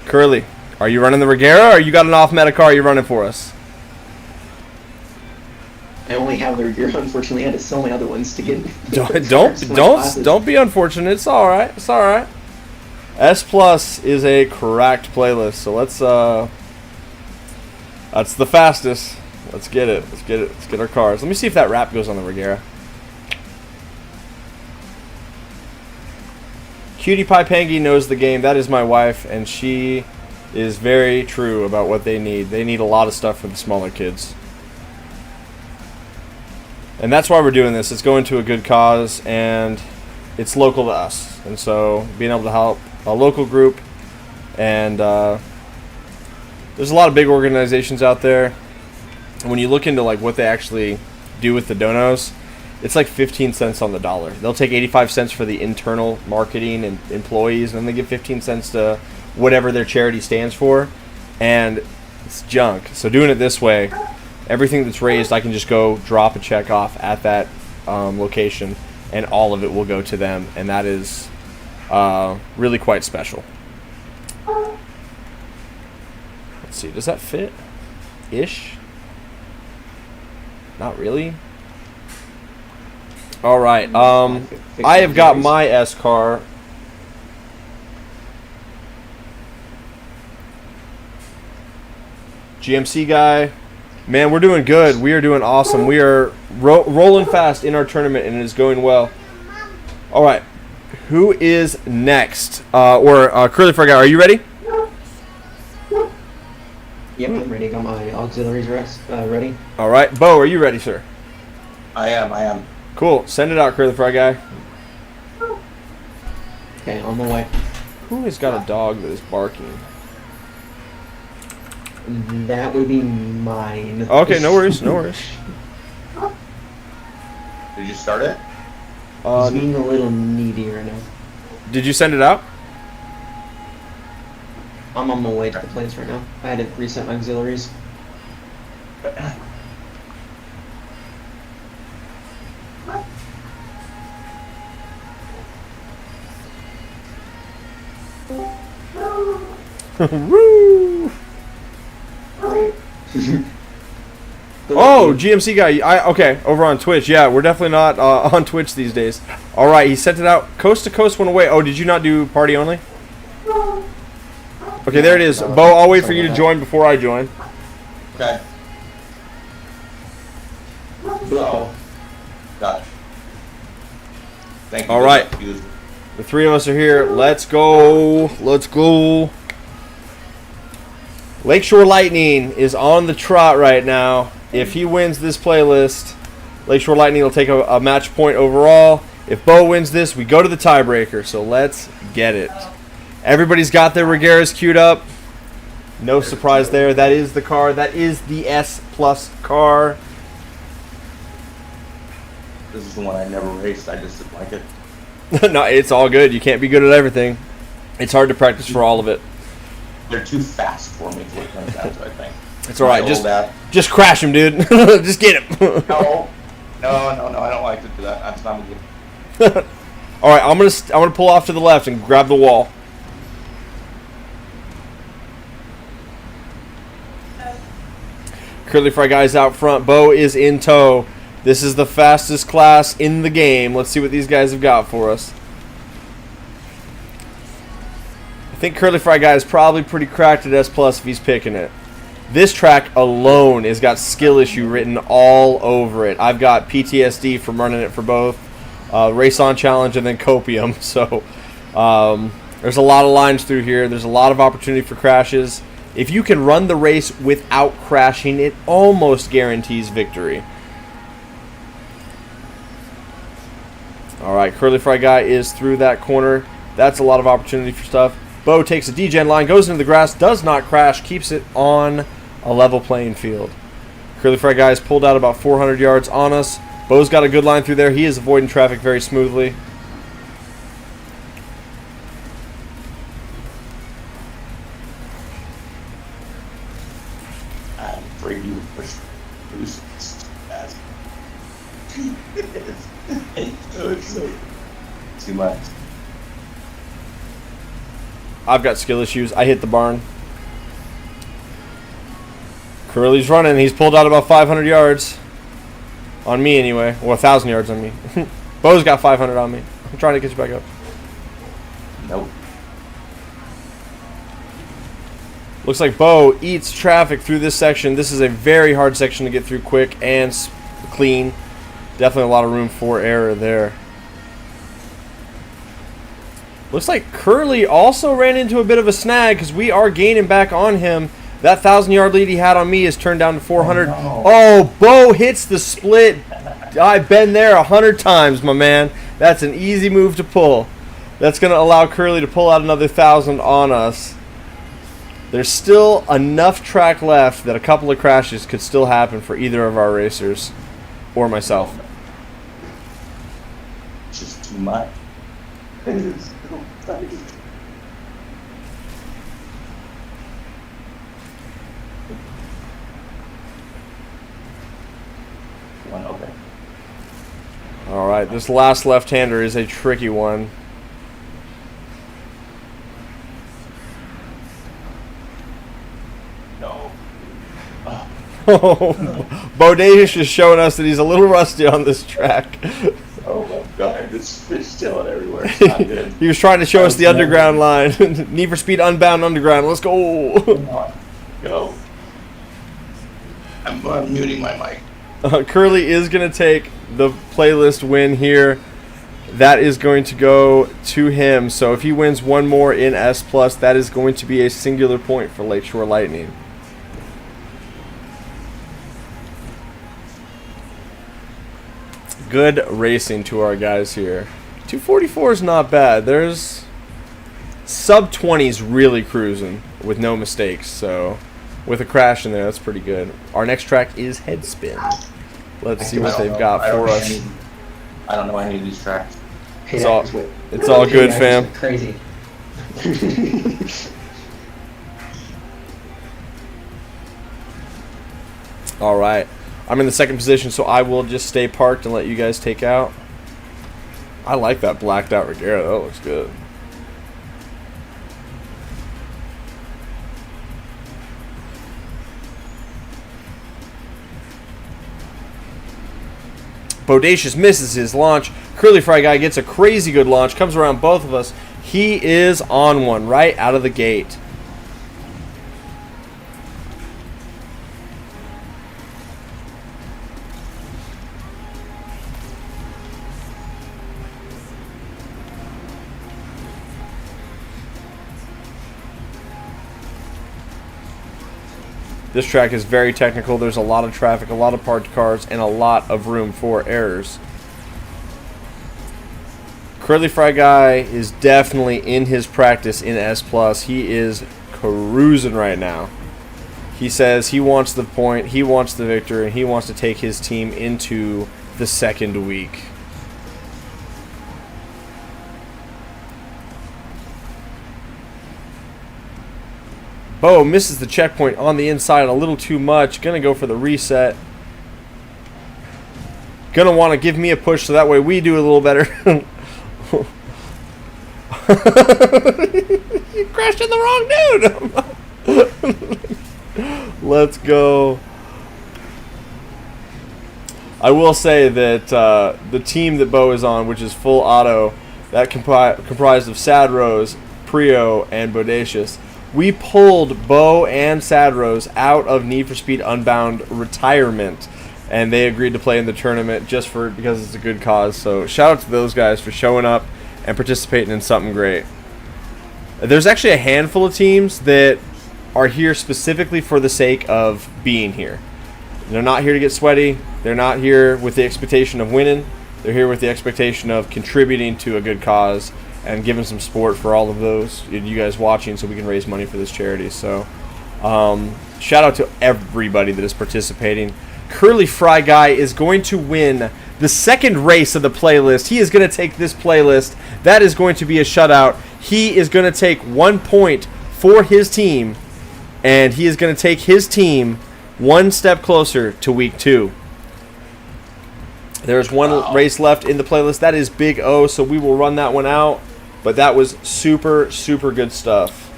[SPEAKER 1] Curly, are you running the Regera, or you got an off-meta car you're running for us?
[SPEAKER 5] I only have the gear. Unfortunately, I had to sell my other ones to get.
[SPEAKER 1] Don't be unfortunate. It's all right. It's all right. S+ is a correct playlist, so let's that's the fastest. Let's get it. Let's get it. Let's get our cars. Let me see if that wrap goes on the Regera. Cutie Pie Pangy knows the game. That is my wife, and she is very true about what they need. They need a lot of stuff for the smaller kids. And that's why we're doing this. It's going to a good cause, and it's local to us. And so being able to help a local group, and there's a lot of big organizations out there. And when you look into like what they actually do with the donos, it's like 15 cents on the dollar. They'll take 85 cents for the internal marketing and employees, and then they give 15 cents to whatever their charity stands for, and it's junk. So doing it this way, everything that's raised, I can just go drop a check off at that location, and all of it will go to them, and that is really quite special. Let's see, does that fit? Ish? Not really. All right. I have got my S car. GMC guy, Man, we're doing good. We are doing awesome. We are rolling fast in our tournament, and it is going well. All right. Who is next? Curly Fry Guy, are you ready?
[SPEAKER 5] Yep, I'm ready. Got my auxiliaries ready.
[SPEAKER 1] All right. Bo, are you ready, sir?
[SPEAKER 3] I am.
[SPEAKER 1] Cool. Send it out, Curly Fry Guy.
[SPEAKER 5] Okay, on the way.
[SPEAKER 1] Who has got a dog that is barking?
[SPEAKER 5] That would be mine.
[SPEAKER 1] Okay, no worries, no worries.
[SPEAKER 3] Did you start it?
[SPEAKER 5] He's being a little needy right now.
[SPEAKER 1] Did you send it out?
[SPEAKER 5] I'm on my way to the place right now. I had to reset my auxiliaries.
[SPEAKER 1] Woo! Oh, GMC guy. Okay, over on Twitch. Yeah, we're definitely not on Twitch these days. All right, he sent it out. Coast to coast went away. Oh, did you not do party only? Okay, there it is. Bo, I'll wait for you to join before I join.
[SPEAKER 3] Okay. Oh. Got it. Thank you.
[SPEAKER 1] All right. The three of us are here. Let's go. Let's go. Lakeshore Lightning is on the trot right now. If he wins this playlist, Lakeshore Lightning will take a match point overall. If Bo wins this, we go to the tiebreaker. So let's get it. Everybody's got their Regaras queued up. No surprise there. That is the car. That is the S Plus car.
[SPEAKER 3] This is the one I never raced. I just didn't like it.
[SPEAKER 1] No, it's all good. You can't be good at everything. It's hard to practice for all of it.
[SPEAKER 3] They're too fast for me for what it comes down to, I think.
[SPEAKER 1] It's all right. Just crash him, dude. Just get him.
[SPEAKER 3] No, I don't like to do that. That's not good.
[SPEAKER 1] All right, I'm gonna pull off to the left and grab the wall. Curly Fry Guy's out front. Bo is in tow. This is the fastest class in the game. Let's see what these guys have got for us. I think Curly Fry Guy is probably pretty cracked at S Plus if he's picking it. This track alone has got skill issue written all over it. I've got PTSD from running it for both Race On Challenge and then Copium. So there's a lot of lines through here. There's a lot of opportunity for crashes. If you can run the race without crashing, it almost guarantees victory. All right, Curly Fry Guy is through that corner. That's a lot of opportunity for stuff. Bo takes a degen line, goes into the grass, does not crash, keeps it on a level playing field. Curly Fry Guy is pulled out about 400 yards on us. Bo's got a good line through there. He is avoiding traffic very smoothly.
[SPEAKER 3] I'm afraid you push fast. It's so too much.
[SPEAKER 1] I've got skill issues. I hit the barn. Curly's running. He's pulled out about 500 yards. On me, anyway. Or 1,000 yards on me. Bo's got 500 on me. I'm trying to get you back up.
[SPEAKER 3] Nope.
[SPEAKER 1] Looks like Bo eats traffic through this section. This is a very hard section to get through quick and clean. Definitely a lot of room for error there. Looks like Curly also ran into a bit of a snag because we are gaining back on him. That 1,000-yard lead he had on me is turned down to 400. Oh, Bo hits the split. I've been there 100 times, my man. That's an easy move to pull. That's going to allow Curly to pull out another 1,000 on us. There's still enough track left that a couple of crashes could still happen for either of our racers or myself.
[SPEAKER 3] It's just too much. Okay.
[SPEAKER 1] All right, this last left-hander is a tricky one.
[SPEAKER 3] No.
[SPEAKER 1] Oh, Bodacious is showing us that he's a little rusty on this track.
[SPEAKER 3] Oh my god, this fish chilling everywhere. It's not good.
[SPEAKER 1] He was trying to show us the underground line. Need for Speed Unbound Underground. Let's go.
[SPEAKER 3] Come on. Go. I'm muting my mic.
[SPEAKER 1] Curly is going to take the playlist win here. That is going to go to him. So if he wins one more in S+, that is going to be a singular point for Lakeshore Lightning. Good racing to our guys here. 244 is not bad. There's sub 20s really cruising with no mistakes. So with a crash in there, that's pretty good. Our next track is Headspin. Let's see what they've got for us.
[SPEAKER 3] I don't know any of these tracks.
[SPEAKER 1] It's all good, fam.
[SPEAKER 5] Crazy.
[SPEAKER 1] All right. I'm in the second position, so I will just stay parked and let you guys take out. I like that blacked out Regera. That looks good. Bodacious misses his launch. Curly Fry Guy gets a crazy good launch. Comes around both of us. He is on one right out of the gate. This track is very technical. There's a lot of traffic, a lot of parked cars, and a lot of room for errors. Curly Fry Guy is definitely in his practice in S+. He is cruising right now. He says he wants the point, he wants the victory, and he wants to take his team into the second week. Bo misses the checkpoint on the inside a little too much. Gonna go for the reset. Gonna want to give me a push so that way we do a little better. You crashed in the wrong dude. Let's go. I will say that the team that Bo is on, which is full auto, that comprised of Sadrose, Prio, and Bodacious. We pulled Bo and Sadrose out of Need for Speed Unbound retirement, and they agreed to play in the tournament just because it's a good cause. So shout out to those guys for showing up and participating in something great. There's actually a handful of teams that are here specifically for the sake of being here. They're not here to get sweaty. They're not here with the expectation of winning. They're here with the expectation of contributing to a good cause and giving some support for all of those you guys watching so we can raise money for this charity. So shout out to everybody that is participating. Curly Fry Guy is going to win the second race of the playlist. He is going to take this playlist. That is going to be a shutout. He is going to take 1 point for his team, and he is going to take his team one step closer to week 2. There's one race left in the playlist. That is Big O, so we will run that one out. But that was super, super good stuff.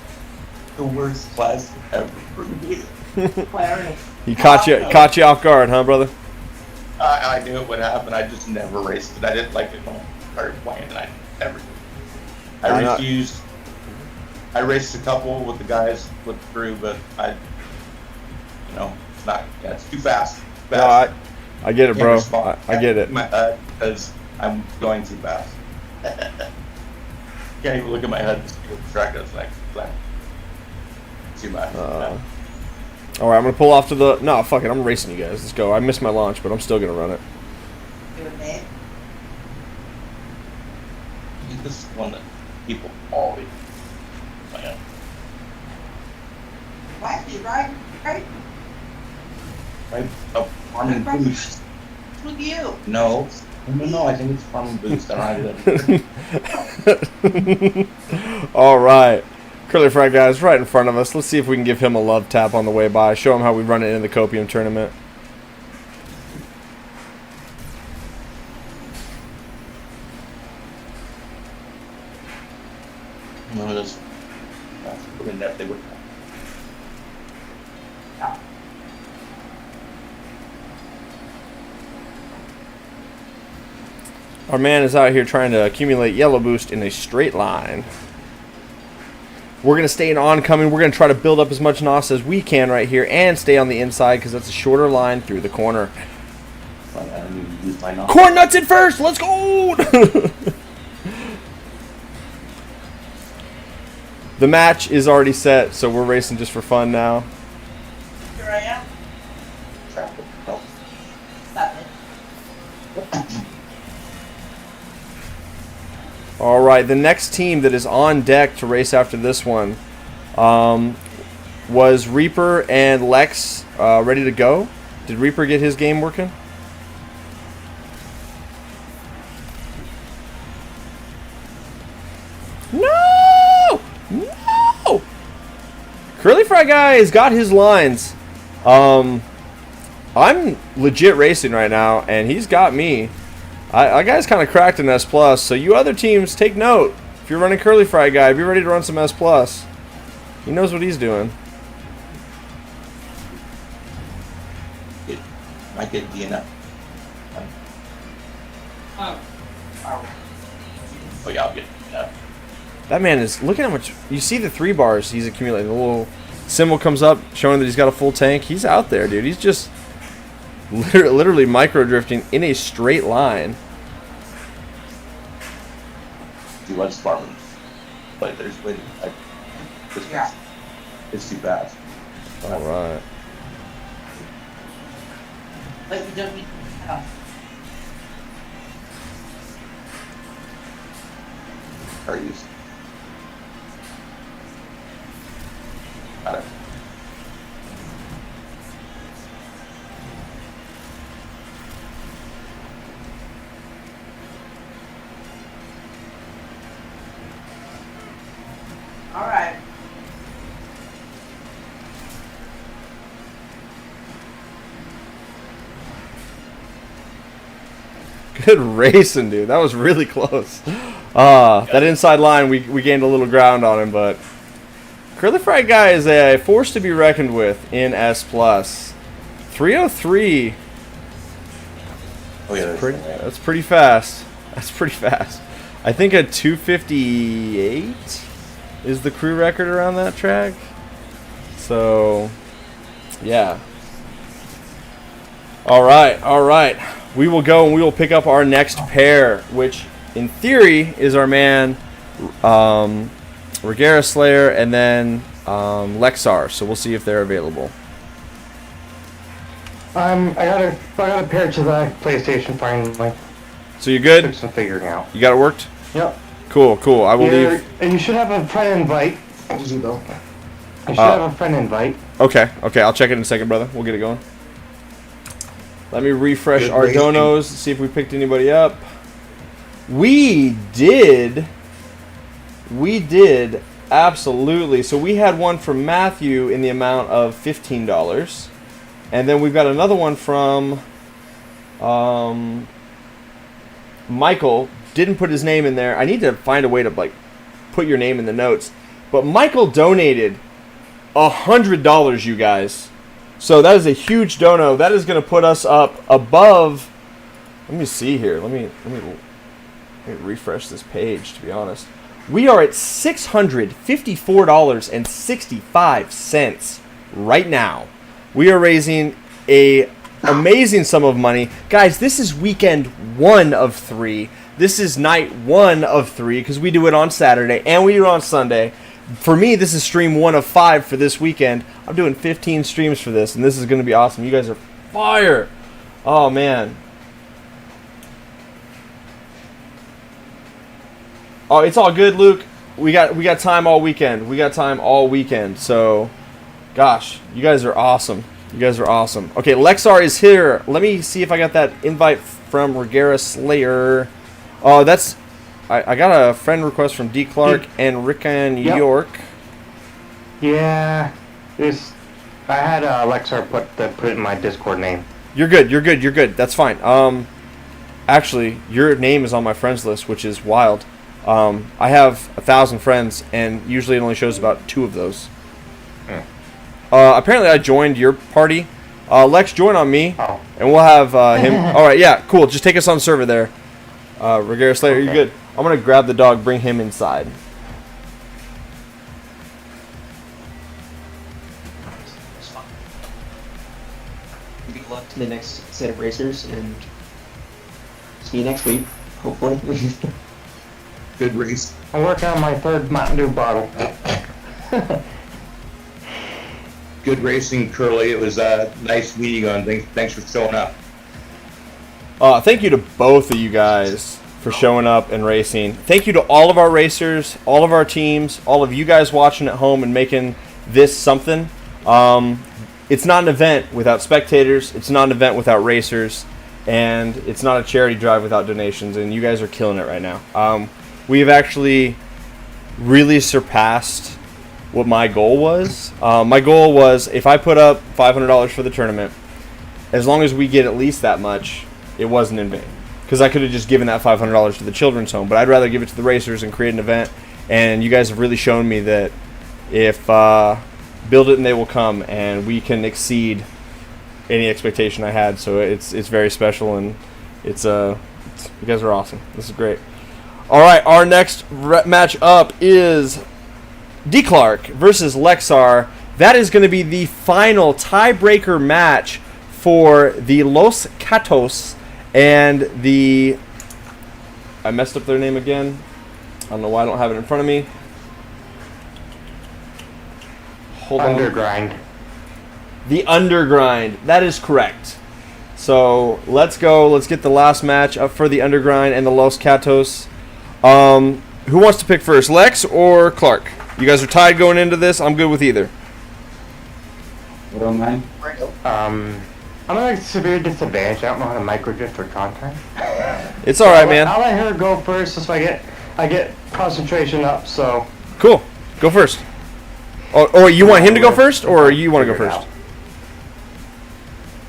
[SPEAKER 3] The worst class ever for me.
[SPEAKER 1] He caught you off guard, huh, brother?
[SPEAKER 3] I knew it would happen. I just never raced it. I didn't like it when I started playing, and I never did. I refused. I raced a couple with the guys with the crew, but it's not. Yeah, it's too fast.
[SPEAKER 1] No, I get it, bro. I get it.
[SPEAKER 3] Because I'm going too fast. Can't even look at my head to see what the track is like. Too much.
[SPEAKER 1] All right, I'm gonna pull off to the. No, fuck it. I'm racing you guys. Let's go. I missed my launch, but I'm still gonna run it.
[SPEAKER 4] Do it, Nate.
[SPEAKER 3] This is one that people always plan.
[SPEAKER 4] Why is right?
[SPEAKER 3] Right? A farm and boost.
[SPEAKER 4] Look at you.
[SPEAKER 3] No, I think it's farm and boost. I don't know.
[SPEAKER 1] All right. Curly Fry Guy's right in front of us. Let's see if we can give him a love tap on the way by. Show him how we run it in the Copium tournament.
[SPEAKER 3] No, that's in that they would.
[SPEAKER 1] Our man is out here trying to accumulate yellow boost in a straight line. We're going to stay in oncoming. We're going to try to build up as much NOS as we can right here and stay on the inside because that's a shorter line through the corner.
[SPEAKER 3] I need to use my knob.
[SPEAKER 1] Cornnut's in first. Let's go. The match is already set, so we're racing just for fun now.
[SPEAKER 4] Here I am.
[SPEAKER 3] Traffic. No.
[SPEAKER 4] Stop it.
[SPEAKER 1] All right, the next team that is on deck to race after this one was Reaper and Lex ready to go. Did Reaper get his game working? No! No! Curly Fry Guy has got his lines. I'm legit racing right now, and he's got me. That guy's kind of cracked in S+, so you other teams, take note. If you're running Curly Fry Guy, be ready to run some S+. He knows what he's doing.
[SPEAKER 3] Might get DNF. Oh yeah, I'll get DNF.
[SPEAKER 1] That man is, look at how much, you see the 3 bars he's accumulating. The little symbol comes up showing that he's got a full tank. He's out there, dude. He's just literally micro drifting in a straight line.
[SPEAKER 3] Do lunch department, but there's way
[SPEAKER 4] Yeah.
[SPEAKER 3] it's too fast.
[SPEAKER 1] All right.
[SPEAKER 4] But you don't need to cut off.
[SPEAKER 3] Are you? Got it.
[SPEAKER 4] All right.
[SPEAKER 1] Good racing, dude. That was really close. That inside line, we gained a little ground on him, but Curly Fry Guy is a force to be reckoned with in S+. 303.
[SPEAKER 3] Oh yeah,
[SPEAKER 1] That's pretty fast. That's pretty fast. I think a 258 is the crew record around that track. So, yeah. All right. We will go and we will pick up our next pair, which in theory is our man Regera Slayer and then Lexar. So we'll see if they're available.
[SPEAKER 9] I got a pair to the PlayStation finally.
[SPEAKER 1] So you're good?
[SPEAKER 9] Took some figuring out.
[SPEAKER 1] You got it worked?
[SPEAKER 9] Yep.
[SPEAKER 1] Cool. I will leave.
[SPEAKER 9] And you should have a friend invite.
[SPEAKER 5] Easy though.
[SPEAKER 9] You should have a friend invite.
[SPEAKER 1] Okay. I'll check it in a second, brother. We'll get it going. Let me refresh
[SPEAKER 3] Good
[SPEAKER 1] our
[SPEAKER 3] racing.
[SPEAKER 1] donos, see if we picked anybody up. We did, absolutely. So we had one from Matthew in the amount of $15. And then we've got another one from Michael. Didn't put his name in there. I need to find a way to put your name in the notes. But Michael donated $100, you guys. So that is a huge dono. That is going to put us up above. Let me see here. Let me refresh this page, to be honest. We are at $654.65 right now. We are raising a amazing sum of money. Guys, this is weekend 1 of 3. This is night 1 of 3 because we do it on Saturday and we do it on Sunday. For me, this is stream 1 of 5 for this weekend. I'm doing 15 streams for this, and this is going to be awesome. You guys are fire. Oh, man. Oh, it's all good, Luke. We got time all weekend. So, gosh, you guys are awesome. Okay, Lexar is here. Let me see if I got that invite from Regera Slayer. Oh, that's... I got a friend request from D. Clark and Rickan York.
[SPEAKER 9] Yeah. I had Lexar put it in my Discord name.
[SPEAKER 1] You're good. That's fine. Actually, your name is on my friends list, which is wild. I have 1,000 friends, and usually it only shows about 2 of those. Apparently, I joined your party. Lex, join on me, and we'll have him. All right, yeah, cool. Just take us on server there. Regera Slayer, you're good. I'm going to grab the dog, bring him inside.
[SPEAKER 5] luck to the next set of racers, and see you next week, hopefully.
[SPEAKER 3] Good race.
[SPEAKER 9] I'm working on my third Mountain Dew bottle.
[SPEAKER 3] Good racing, Curly. It was nice meeting you, and thanks for showing up.
[SPEAKER 1] Thank you to both of you guys for showing up and racing. Thank you to all of our racers, all of our teams, all of you guys watching at home and making this something. It's not an event without spectators. It's not an event without racers. And it's not a charity drive without donations. And you guys are killing it right now. We have actually really surpassed what my goal was. My goal was, if I put up $500 for the tournament, as long as we get at least that much, it wasn't in vain. Because I could have just given that $500 to the children's home, but I'd rather give it to the racers and create an event. And you guys have really shown me that if build it and they will come, and we can exceed any expectation I had. So it's very special, and you guys are awesome. This is great. All right, our next match up is D. Clark versus Lexar. That is going to be the final tiebreaker match for the Los Catos and the... I messed up their name again. I don't know why I don't have it in front of me. Hold on.
[SPEAKER 9] Undergrind.
[SPEAKER 1] The Undergrind. That is correct. So let's go. Let's get the last match up for the Undergrind and the Los Catos. Who wants to pick first, Lex or Clark? You guys are tied going into this. I'm good with either.
[SPEAKER 3] I don't mind.
[SPEAKER 9] I'm at a severe disadvantage. I don't know how to microdrift or content.
[SPEAKER 1] It's all right, man.
[SPEAKER 9] I'll let her go first, so I get concentration up. So
[SPEAKER 1] Cool. Go first. Oh, you want him to go first, or you want to go first?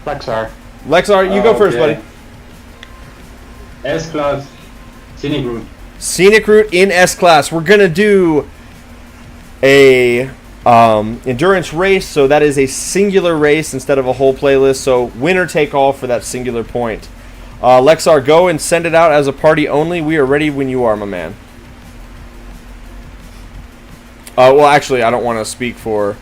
[SPEAKER 9] Lexar.
[SPEAKER 1] Lexar, you go first, buddy.
[SPEAKER 10] S-Class, Scenic Route.
[SPEAKER 1] Scenic Route in S-Class. We're going to do a endurance race, so that is a singular race instead of a whole playlist, so winner take all for that singular point. Lexar, go and send it out as a party only. We are ready when you are, my man. Well, actually, I don't want to speak for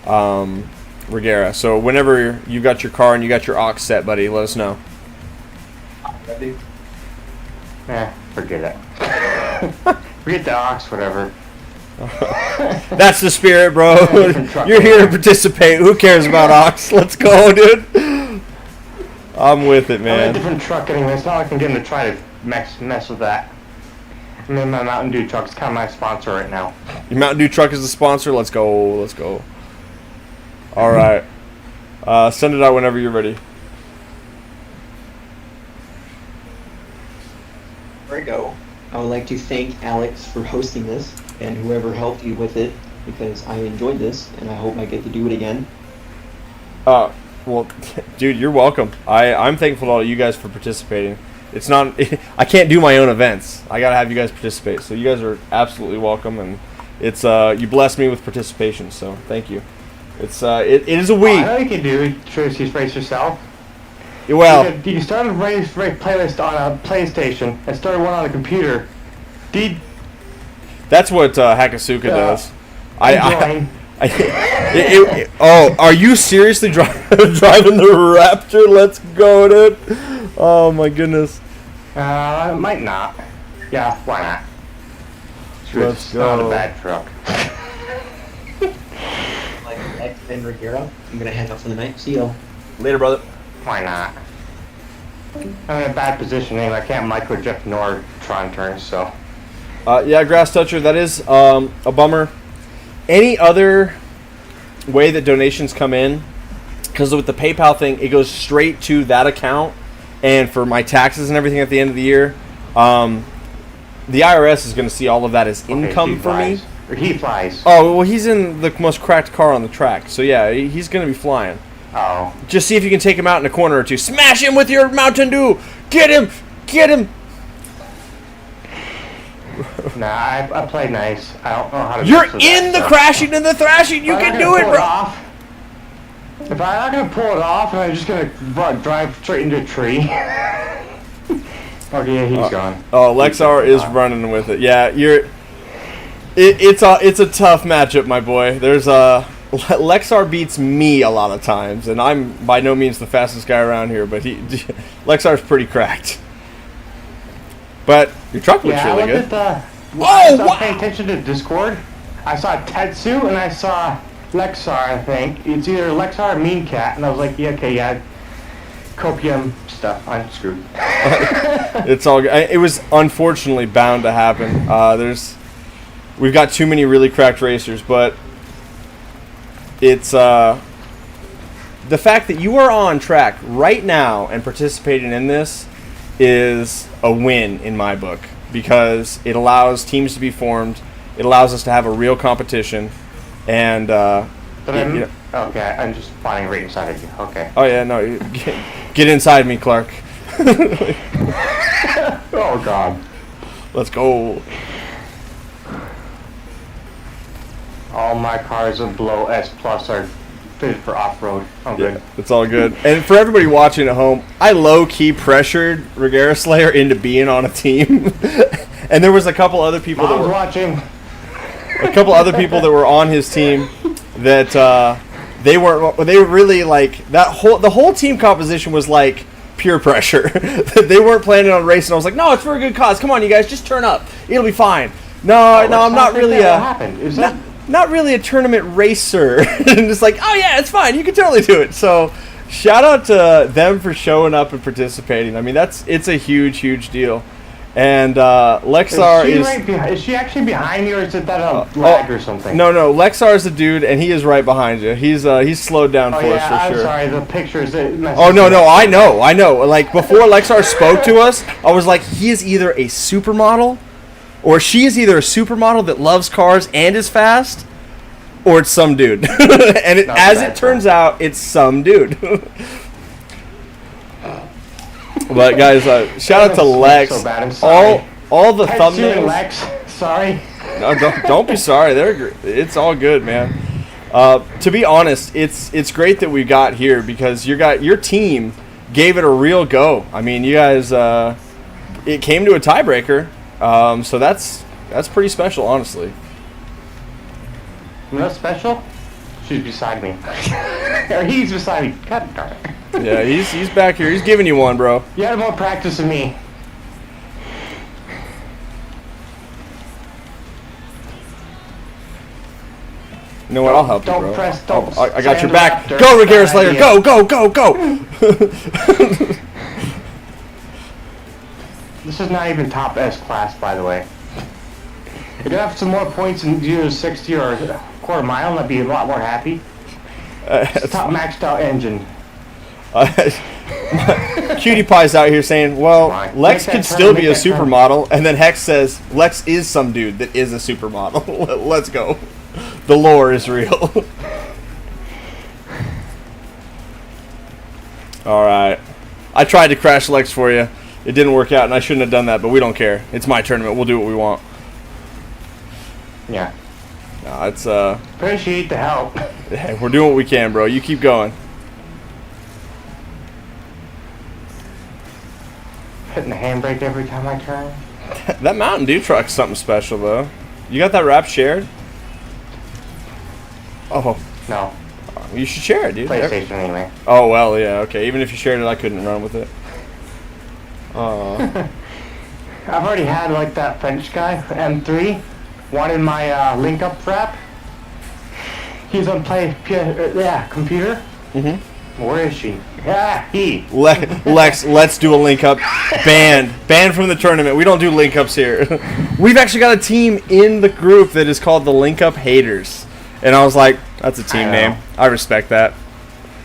[SPEAKER 1] Regera, so whenever you've got your car and you got your aux set, buddy, let us know.
[SPEAKER 3] Ready?
[SPEAKER 9] Forget it. Forget the aux, whatever.
[SPEAKER 1] That's the spirit, bro. You're here to participate. Who cares about aux? Let's go, dude. I'm with it,
[SPEAKER 9] I'm in a
[SPEAKER 1] man.
[SPEAKER 9] different truck anyway. It's not like I'm getting to try to mess with that. I'm in my Mountain Dew truck. It's kind of my sponsor right now.
[SPEAKER 1] Your Mountain Dew truck is the sponsor. Let's go. Let's go. All right. Send it out whenever you're ready.
[SPEAKER 5] There we go. I would like to thank Alex for hosting this and whoever helped you with it, because I enjoyed this and I hope I get to do it again.
[SPEAKER 1] Well, dude, you're welcome. I'm thankful to all you guys for participating. It's not, I can't do my own events. I gotta have you guys participate. So you guys are absolutely welcome, and it's you blessed me with participation. So thank you. It's it is a
[SPEAKER 9] I
[SPEAKER 1] week.
[SPEAKER 9] know you can do Tracy's race yourself.
[SPEAKER 1] Well,
[SPEAKER 9] you started a race playlist on a PlayStation and started one on a computer.
[SPEAKER 1] that's what Hakasuka does.
[SPEAKER 9] Join.
[SPEAKER 1] Oh, are you seriously driving the Raptor? Let's go, dude. Oh my goodness.
[SPEAKER 9] Might not. Yeah, why not?
[SPEAKER 1] Let's
[SPEAKER 9] It's
[SPEAKER 1] go.
[SPEAKER 9] not a bad truck.
[SPEAKER 5] Like Alex and Regera, I'm gonna head out for the night. See y'all.
[SPEAKER 1] Later, brother.
[SPEAKER 9] Why not? I'm in a bad position anyway. I can't microdrift nor Tron turns, so.
[SPEAKER 1] Yeah, Grass Toucher, that is a bummer. Any other way that donations come in, because with the PayPal thing, it goes straight to that account, and for my taxes and everything at the end of the year, the IRS is going to see all of that as income for me.
[SPEAKER 9] Or he flies.
[SPEAKER 1] Oh, well, he's in the most cracked car on the track, so yeah, he's going to be flying.
[SPEAKER 9] Oh.
[SPEAKER 1] Just see if you can take him out in a corner or two. Smash him with your Mountain Dew! Get him! Get him!
[SPEAKER 9] Nah, I play nice. I don't know how to.
[SPEAKER 1] You're
[SPEAKER 9] mess with
[SPEAKER 1] in
[SPEAKER 9] that
[SPEAKER 1] the
[SPEAKER 9] stuff.
[SPEAKER 1] crashing and the thrashing! You
[SPEAKER 9] If I'm
[SPEAKER 1] can
[SPEAKER 9] not
[SPEAKER 1] do it,
[SPEAKER 9] gonna
[SPEAKER 1] bro!
[SPEAKER 9] pull off, if I'm not gonna pull it off, and I'm just gonna drive straight into a tree. Okay, yeah, he's gone.
[SPEAKER 1] Oh, Lexar is running with it. Yeah, it's a tough matchup, my boy. There's Lexar beats me a lot of times, and I'm by no means the fastest guy around here, but Lexar's pretty cracked. But your truck looks really good.
[SPEAKER 9] I was paying attention to Discord. I saw Tetsu and I saw Lexar, I think. It's either Lexar or Mean Cat, and I was like, yeah, okay, yeah. Copium stuff. I'm screwed.
[SPEAKER 1] It's all good. It was unfortunately bound to happen. We've got too many really cracked racers, but it's the fact that you are on track right now and participating in this is a win in my book, because it allows teams to be formed. It allows us to have a real competition, and
[SPEAKER 9] okay, I'm just finding right inside of you. Okay.
[SPEAKER 1] Oh yeah, no, get inside me, Clark.
[SPEAKER 9] Oh God.
[SPEAKER 1] Let's go.
[SPEAKER 9] All my cars are below S plus are fitted for off-road. I'm good.
[SPEAKER 1] It's all good. And for everybody watching at home, I low-key pressured Regera Slayer into being on a team. And there was a couple other people that were
[SPEAKER 9] watching.
[SPEAKER 1] A couple other people that were on his team that they were really like the whole team composition was like pure pressure. They weren't planning on racing. I was like, no, it's for a good cause. Come on, you guys, just turn up. It'll be fine. No, I'm not really not really a tournament racer. And it's like, oh yeah, it's fine. You can totally do it. So shout out to them for showing up and participating. I mean, it's a huge deal. And Lexar
[SPEAKER 9] is she actually behind you, or is it that a lag or something?
[SPEAKER 1] No, Lexar is the dude, and he is right behind you. He's slowed down for us for sure.
[SPEAKER 9] I'm sorry, the pictures.
[SPEAKER 1] Oh no, I know. Like before Lexar spoke to us, I was like, he is either a supermodel, or she is either a supermodel that loves cars and is fast, or it's some dude. And as it turns out, it's some dude. But guys, shout out to Lex.
[SPEAKER 9] So bad, I'm sorry.
[SPEAKER 1] All the
[SPEAKER 9] Tetsu
[SPEAKER 1] thumbnails.
[SPEAKER 9] And Lex, sorry.
[SPEAKER 1] No, don't be sorry. It's all good, man. To be honest, it's great that we got here, because your team gave it a real go. I mean, you guys, it came to a tiebreaker, so that's pretty special, honestly.
[SPEAKER 9] You know what's special? She's beside me. Or he's beside me. God darn it.
[SPEAKER 1] Yeah, he's back here. He's giving you one, bro.
[SPEAKER 9] You had more practice than me.
[SPEAKER 1] You know what? I'll help you, bro.
[SPEAKER 9] Don't
[SPEAKER 1] I got your back.
[SPEAKER 9] Raptor.
[SPEAKER 1] Go, Regera Slayer. Go.
[SPEAKER 9] This is not even top S class, by the way. If you have some more points in 0-60 or quarter mile, and I'd be a lot more happy. It's top maxed out engine.
[SPEAKER 1] Cutie Pie's out here saying, well, Lex could still be a supermodel, and then Hex says, Lex is some dude that is a supermodel. Let's go. The lore is real. Alright. I tried to crash Lex for you. It didn't work out, and I shouldn't have done that, but we don't care. It's my tournament. We'll do what we want.
[SPEAKER 9] Yeah.
[SPEAKER 1] No, it's,
[SPEAKER 9] Appreciate the help.
[SPEAKER 1] Hey, we're doing what we can, bro. You keep going.
[SPEAKER 9] Hitting the handbrake every time I turn.
[SPEAKER 1] That Mountain Dew truck's something special, though. You got that wrap shared? Oh.
[SPEAKER 9] No.
[SPEAKER 1] You should share it, dude.
[SPEAKER 9] PlayStation anyway.
[SPEAKER 1] Oh, well, yeah, okay. Even if you shared it, I couldn't run with it.
[SPEAKER 9] I've already had, like, that French guy, M3, wanted my link-up wrap. He's on computer.
[SPEAKER 1] Mm-hmm.
[SPEAKER 9] Where is she? Yeah, he.
[SPEAKER 1] Lex, let's do a link-up. Banned from the tournament. We don't do link-ups here. We've actually got a team in the group that is called the Link-Up Haters. And I was like, that's a team name. I respect that.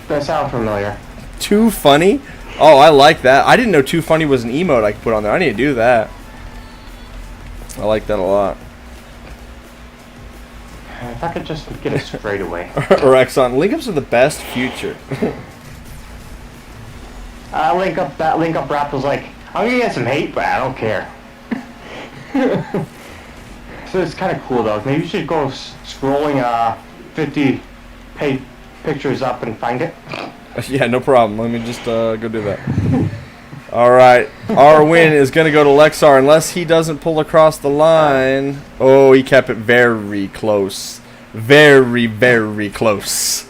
[SPEAKER 9] That sounds familiar.
[SPEAKER 1] Too Funny? Oh, I like that. I didn't know Too Funny was an emote I could put on there. I need to do that. I like that a lot.
[SPEAKER 9] If I could just get it straight away.
[SPEAKER 1] Or Exxon. Link-ups are the best future.
[SPEAKER 9] That link-up rap was like, I'm gonna get some hate, but I don't care. So it's kind of cool though. Maybe you should go scrolling 50 pictures up and find it.
[SPEAKER 1] Yeah, no problem. Let me just go do that. Alright. Our win is going to go to Lexar unless he doesn't pull across the line. Oh, he kept it very close. Very, very close.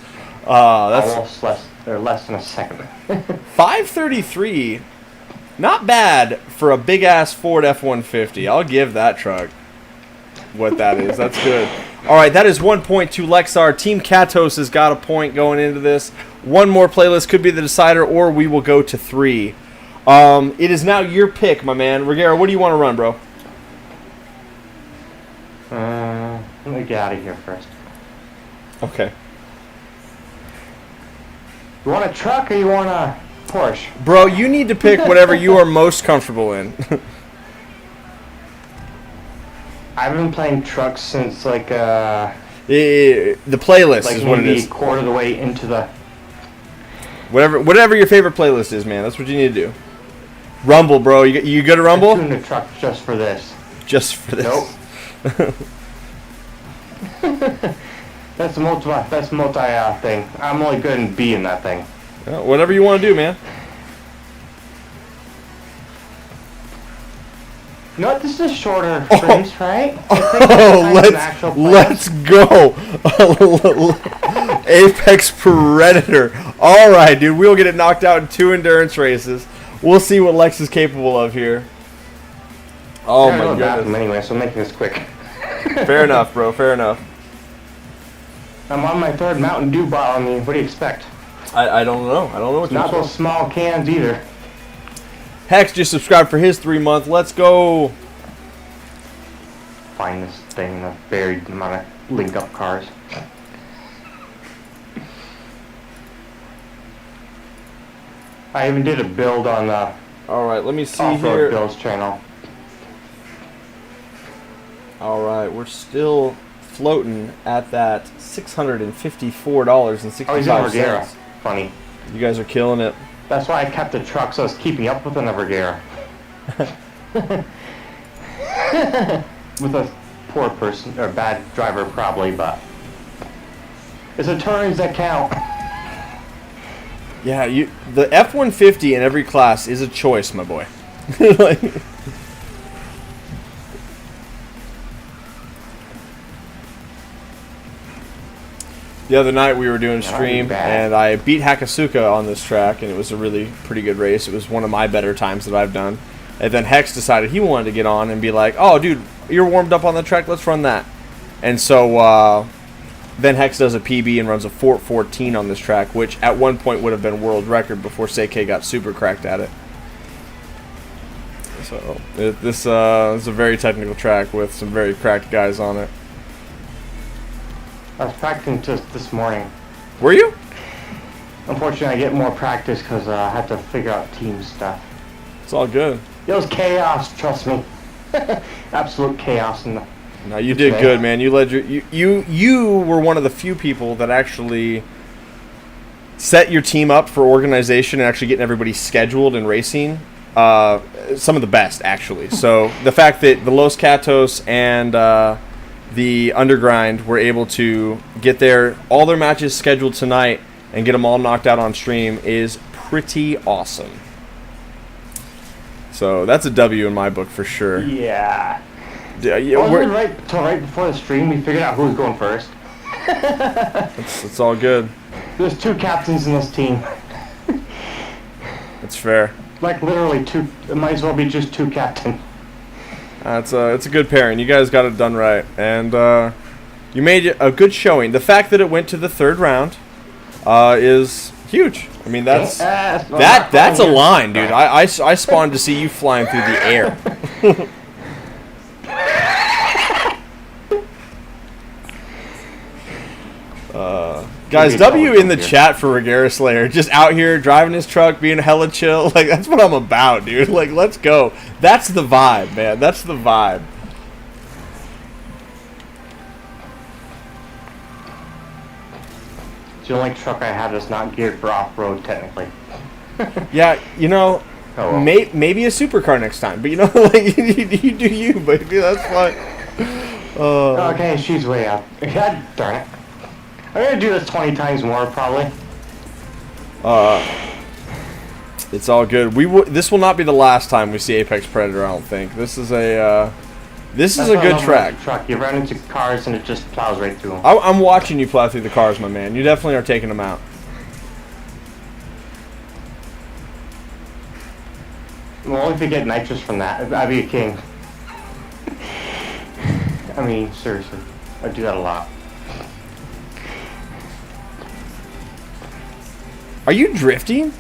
[SPEAKER 1] That's
[SPEAKER 9] Almost less than a second.
[SPEAKER 1] 533. Not bad for a big ass Ford F-150. I'll give that truck what that is. That's good. All right, that is 1 point to Lexar. Team Katos has got a point going into this. One more playlist could be the decider, or we will go to 3. It is now your pick, my man. Regera, what do you want to run, bro?
[SPEAKER 9] Let me get out of here first.
[SPEAKER 1] Okay.
[SPEAKER 9] You want a truck or you want a Porsche?
[SPEAKER 1] Bro, you need to pick whatever you are most comfortable in.
[SPEAKER 9] I've been playing trucks since like
[SPEAKER 1] the playlist
[SPEAKER 9] like
[SPEAKER 1] is what it
[SPEAKER 9] maybe
[SPEAKER 1] is.
[SPEAKER 9] a quarter of the way into the.
[SPEAKER 1] Whatever your favorite playlist is, man. That's what you need to do. Rumble, bro. You good at Rumble?
[SPEAKER 9] I tuned the truck just for this.
[SPEAKER 1] Just for this.
[SPEAKER 9] Nope. That's multi thing. I'm only good in B in that thing.
[SPEAKER 1] Yeah, whatever you want to do, man.
[SPEAKER 9] You know what? This is shorter frames, right?
[SPEAKER 1] Oh, let's go. Apex Predator. All right, dude. We'll get it knocked out in 2 endurance races. We'll see what Lex is capable of here. Oh my goodness.
[SPEAKER 9] Anyway, so I'm making this quick.
[SPEAKER 1] Fair enough, bro. Fair enough.
[SPEAKER 9] I'm on my 3rd Mountain Dew bottle. I mean, what do you expect?
[SPEAKER 1] I don't know. I don't know what you're
[SPEAKER 9] Not those small cans either.
[SPEAKER 1] Hex just subscribed for his 3-month. Let's go.
[SPEAKER 9] Find this thing in a varied amount of link-up cars. I even did a build on the
[SPEAKER 1] All right, let me see
[SPEAKER 9] Off-Road
[SPEAKER 1] here.
[SPEAKER 9] Builds channel.
[SPEAKER 1] All right, we're still floating at that $654.65.
[SPEAKER 9] Oh, he's in Vergara. Funny.
[SPEAKER 1] You guys are killing it.
[SPEAKER 9] That's why I kept the truck, so I was keeping up with the Vergara. With a poor person, or bad driver probably, but it's the turns that count.
[SPEAKER 1] Yeah, the F-150 in every class is a choice, my boy. Like, the other night we were doing stream, and I beat Hakasuka on this track, and it was a really pretty good race. It was one of my better times that I've done. And then Hex decided he wanted to get on and be like, oh, dude, you're warmed up on the track, let's run that. And so then Hex does a PB and runs a 4:14 on this track, which at one point would have been world record before Seikei got super cracked at it. So this is a very technical track with some very cracked guys on it.
[SPEAKER 9] I was practicing just this morning.
[SPEAKER 1] Were you?
[SPEAKER 9] Unfortunately, I get more practice because I have to figure out team stuff.
[SPEAKER 1] It's all good.
[SPEAKER 9] It was chaos, trust me. Absolute chaos in the.
[SPEAKER 1] No, you did good, man. You led you were one of the few people that actually set your team up for organization and actually getting everybody scheduled and racing. Some of the best, actually. So the fact that the Los Catos and the Undergrind were able to get all their matches scheduled tonight and get them all knocked out on stream is pretty awesome. So that's a W in my book for sure.
[SPEAKER 9] Yeah.
[SPEAKER 1] Well,
[SPEAKER 9] right before the stream, we figured out who was going first.
[SPEAKER 1] it's all good.
[SPEAKER 9] There's 2 captains in this team.
[SPEAKER 1] It's fair.
[SPEAKER 9] Like literally 2. It might as well be just 2 captains.
[SPEAKER 1] It's a good pairing. You guys got it done right, and you made a good showing. The fact that it went to the 3rd round is huge. I mean, that's a line, dude. I spawned to see you flying through the air. Guys, W in the chat for Regera Slayer. Just out here driving his truck, being hella chill. Like, that's what I'm about, dude. Like, let's go. That's the vibe, man. That's the vibe.
[SPEAKER 9] It's the only truck I have that's not geared for off-road, technically.
[SPEAKER 1] Yeah, you know,
[SPEAKER 9] oh, well.
[SPEAKER 1] maybe a supercar next time. But, you know, like, you do you, baby. That's fine.
[SPEAKER 9] Okay, she's way up. God darn it. I'm gonna do this 20 times more, probably.
[SPEAKER 1] It's all good. This will not be the last time we see Apex Predator, I don't think. This is This is
[SPEAKER 9] That's
[SPEAKER 1] a
[SPEAKER 9] what I
[SPEAKER 1] good
[SPEAKER 9] love
[SPEAKER 1] track.
[SPEAKER 9] about the truck. You run into cars and it just plows right through them.
[SPEAKER 1] I'm watching you plow through the cars, my man. You definitely are taking them out.
[SPEAKER 9] Well, if you get nitrous from that, I'd be a king. I mean, seriously. I do that a lot.
[SPEAKER 1] Are you drifting?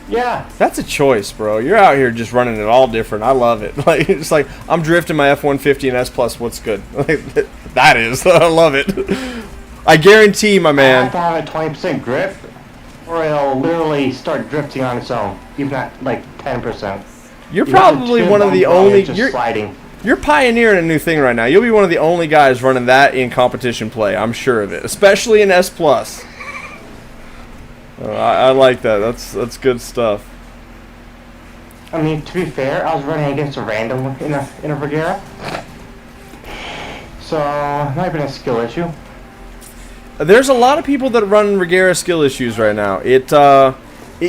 [SPEAKER 9] Yeah.
[SPEAKER 1] That's a choice, bro. You're out here just running it all different. I love it. Like it's like I'm drifting my F-150 and S Plus. What's good? Like, that is. I love it. I guarantee, my
[SPEAKER 9] I
[SPEAKER 1] man.
[SPEAKER 9] have to have a 20% grip, or it'll literally start drifting on its own, even at like 10%.
[SPEAKER 1] You're probably one of the only.
[SPEAKER 9] Just sliding.
[SPEAKER 1] You're pioneering a new thing right now. You'll be one of the only guys running that in competition play. I'm sure of it, especially in S Plus. I like that. That's good stuff.
[SPEAKER 9] I mean, to be fair, I was running against a random in a Vergara, so it might have been a skill issue.
[SPEAKER 1] There's a lot of people that run Regera skill issues right now. It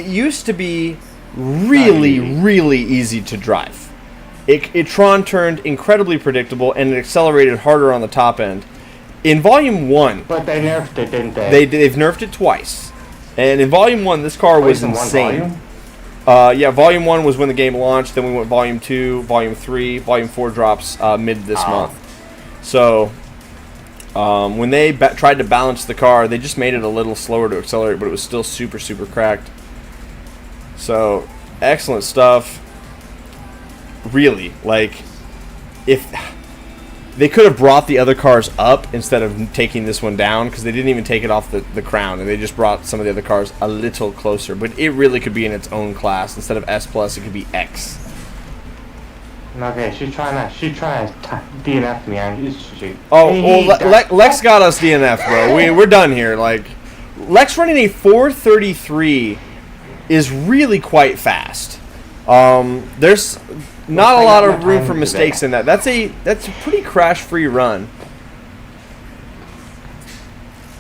[SPEAKER 1] used to be really easy to drive. Tron turned incredibly predictable and it accelerated harder on the top end. In Volume 1...
[SPEAKER 9] But they nerfed it, didn't they?
[SPEAKER 1] They've nerfed it twice. And in Volume 1, this car was insane.
[SPEAKER 9] Volume?
[SPEAKER 1] Yeah, Volume 1 was when the game launched. Then we went Volume 2, Volume 3. Volume 4 drops mid this month. So, when they tried to balance the car, they just made it a little slower to accelerate, but it was still super cracked. So, excellent stuff. Really, like, if they could have brought the other cars up instead of taking this one down, because they didn't even take it off the crown, and they just brought some of the other cars a little closer. But it really could be in its own class. Instead of S plus, it could be X.
[SPEAKER 9] Okay, she's trying to DNF me.
[SPEAKER 1] Lex got us DNF, bro. We're done here. Like, Lex running a 433 is really quite fast. There's not a lot of room for mistakes in that. That's a pretty crash-free run.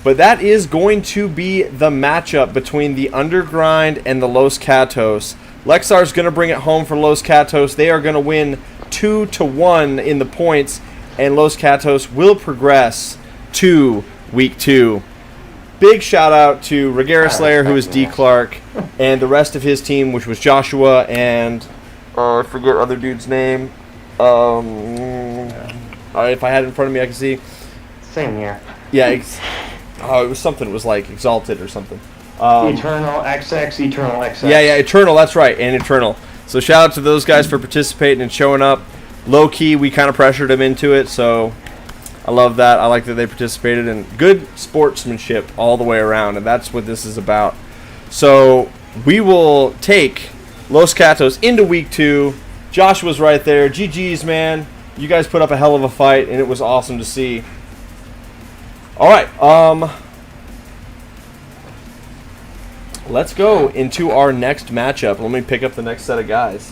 [SPEAKER 1] But that is going to be the matchup between the Undergrind and the Los Catos. Lexar's going to bring it home for Los Catos. They are going to win 2-1 in the points, and Los Catos will progress to Week 2. Big shout out to Regera Slayer, who is D. Clark, and the rest of his team, which was Joshua and I forget other dude's name. If I had it in front of me, I could see.
[SPEAKER 9] Same here.
[SPEAKER 1] Yeah, it was something. It was like Exalted or something.
[SPEAKER 9] Eternal XX, Eternal XX.
[SPEAKER 1] Yeah, Eternal. That's right, and Eternal. So shout out to those guys for participating and showing up. Low key, we kind of pressured them into it, so I love that. I like that they participated, and good sportsmanship all the way around, and that's what this is about. So we will take Los Catos into Week 2. Joshua's right there. GG's, man. You guys put up a hell of a fight, and it was awesome to see. All right, let's go into our next matchup. Let me pick up the next set of guys.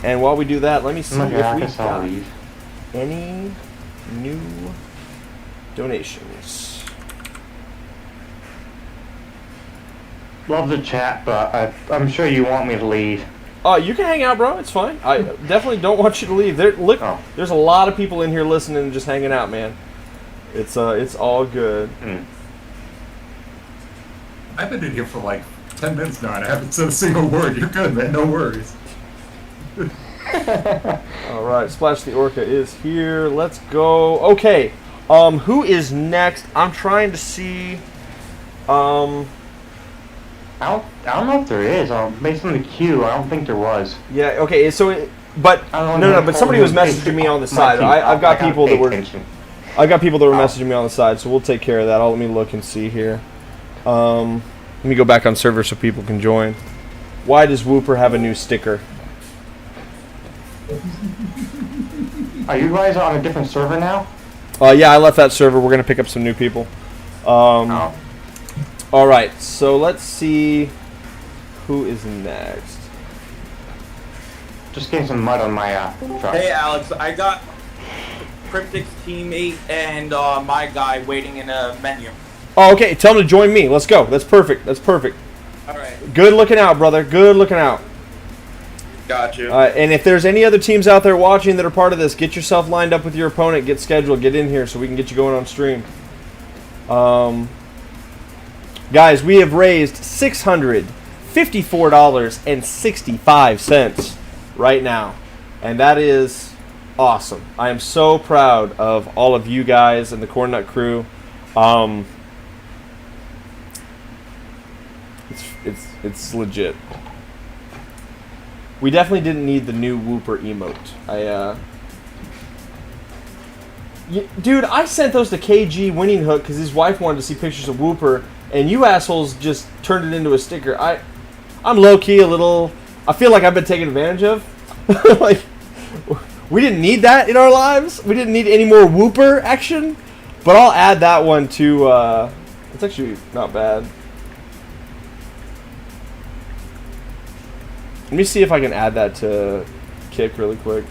[SPEAKER 1] And while we do that, let me see if we got any new donations.
[SPEAKER 9] Love the chat, but I'm sure you want me to leave.
[SPEAKER 1] You can hang out, bro. It's fine. I definitely don't want you to leave. There's a lot of people in here listening and just hanging out, man. It's all good.
[SPEAKER 11] I've been in here for like 10 minutes now and I haven't said a single word. You're good, man. No worries.
[SPEAKER 1] All right, Splash the Orca is here. Let's go. Okay, who is next? I'm trying to see.
[SPEAKER 9] I don't know if there is. Based on the queue, I don't think there was.
[SPEAKER 1] Yeah. Okay. So, but somebody was messaging me on the side. I've got people that were. I got people that were messaging me on the side, so we'll take care of that. Let me look and see here. Let me go back on server so people can join. Why does Whooper have a new sticker?
[SPEAKER 9] Are you guys on a different server now?
[SPEAKER 1] Yeah, I left that server. We're gonna pick up some new people. All right, so let's see who is next.
[SPEAKER 9] Just getting some mud on my truck.
[SPEAKER 6] Hey, Alex, I got Cryptic's teammate and my guy waiting in a menu.
[SPEAKER 1] Oh, okay. Tell him to join me. Let's go. That's perfect. That's perfect.
[SPEAKER 6] All right.
[SPEAKER 1] Good looking out, brother. Good looking out.
[SPEAKER 6] Got you.
[SPEAKER 1] And if there's any other teams out there watching that are part of this, get yourself lined up with your opponent, get scheduled, get in here so we can get you going on stream. Guys, we have raised $654.65 right now, and that is awesome. I am so proud of all of you guys and the Cornnut crew. It's legit. We definitely didn't need the new Whooper emote. Dude, I sent those to KG Winning Hook because his wife wanted to see pictures of Whooper, and you assholes just turned it into a sticker. I'm low-key a little... I feel like I've been taken advantage of. Like, we didn't need that in our lives. We didn't need any more Whooper action. But I'll add that one to... it's actually not bad. Let me see if I can add that to Kick really quick.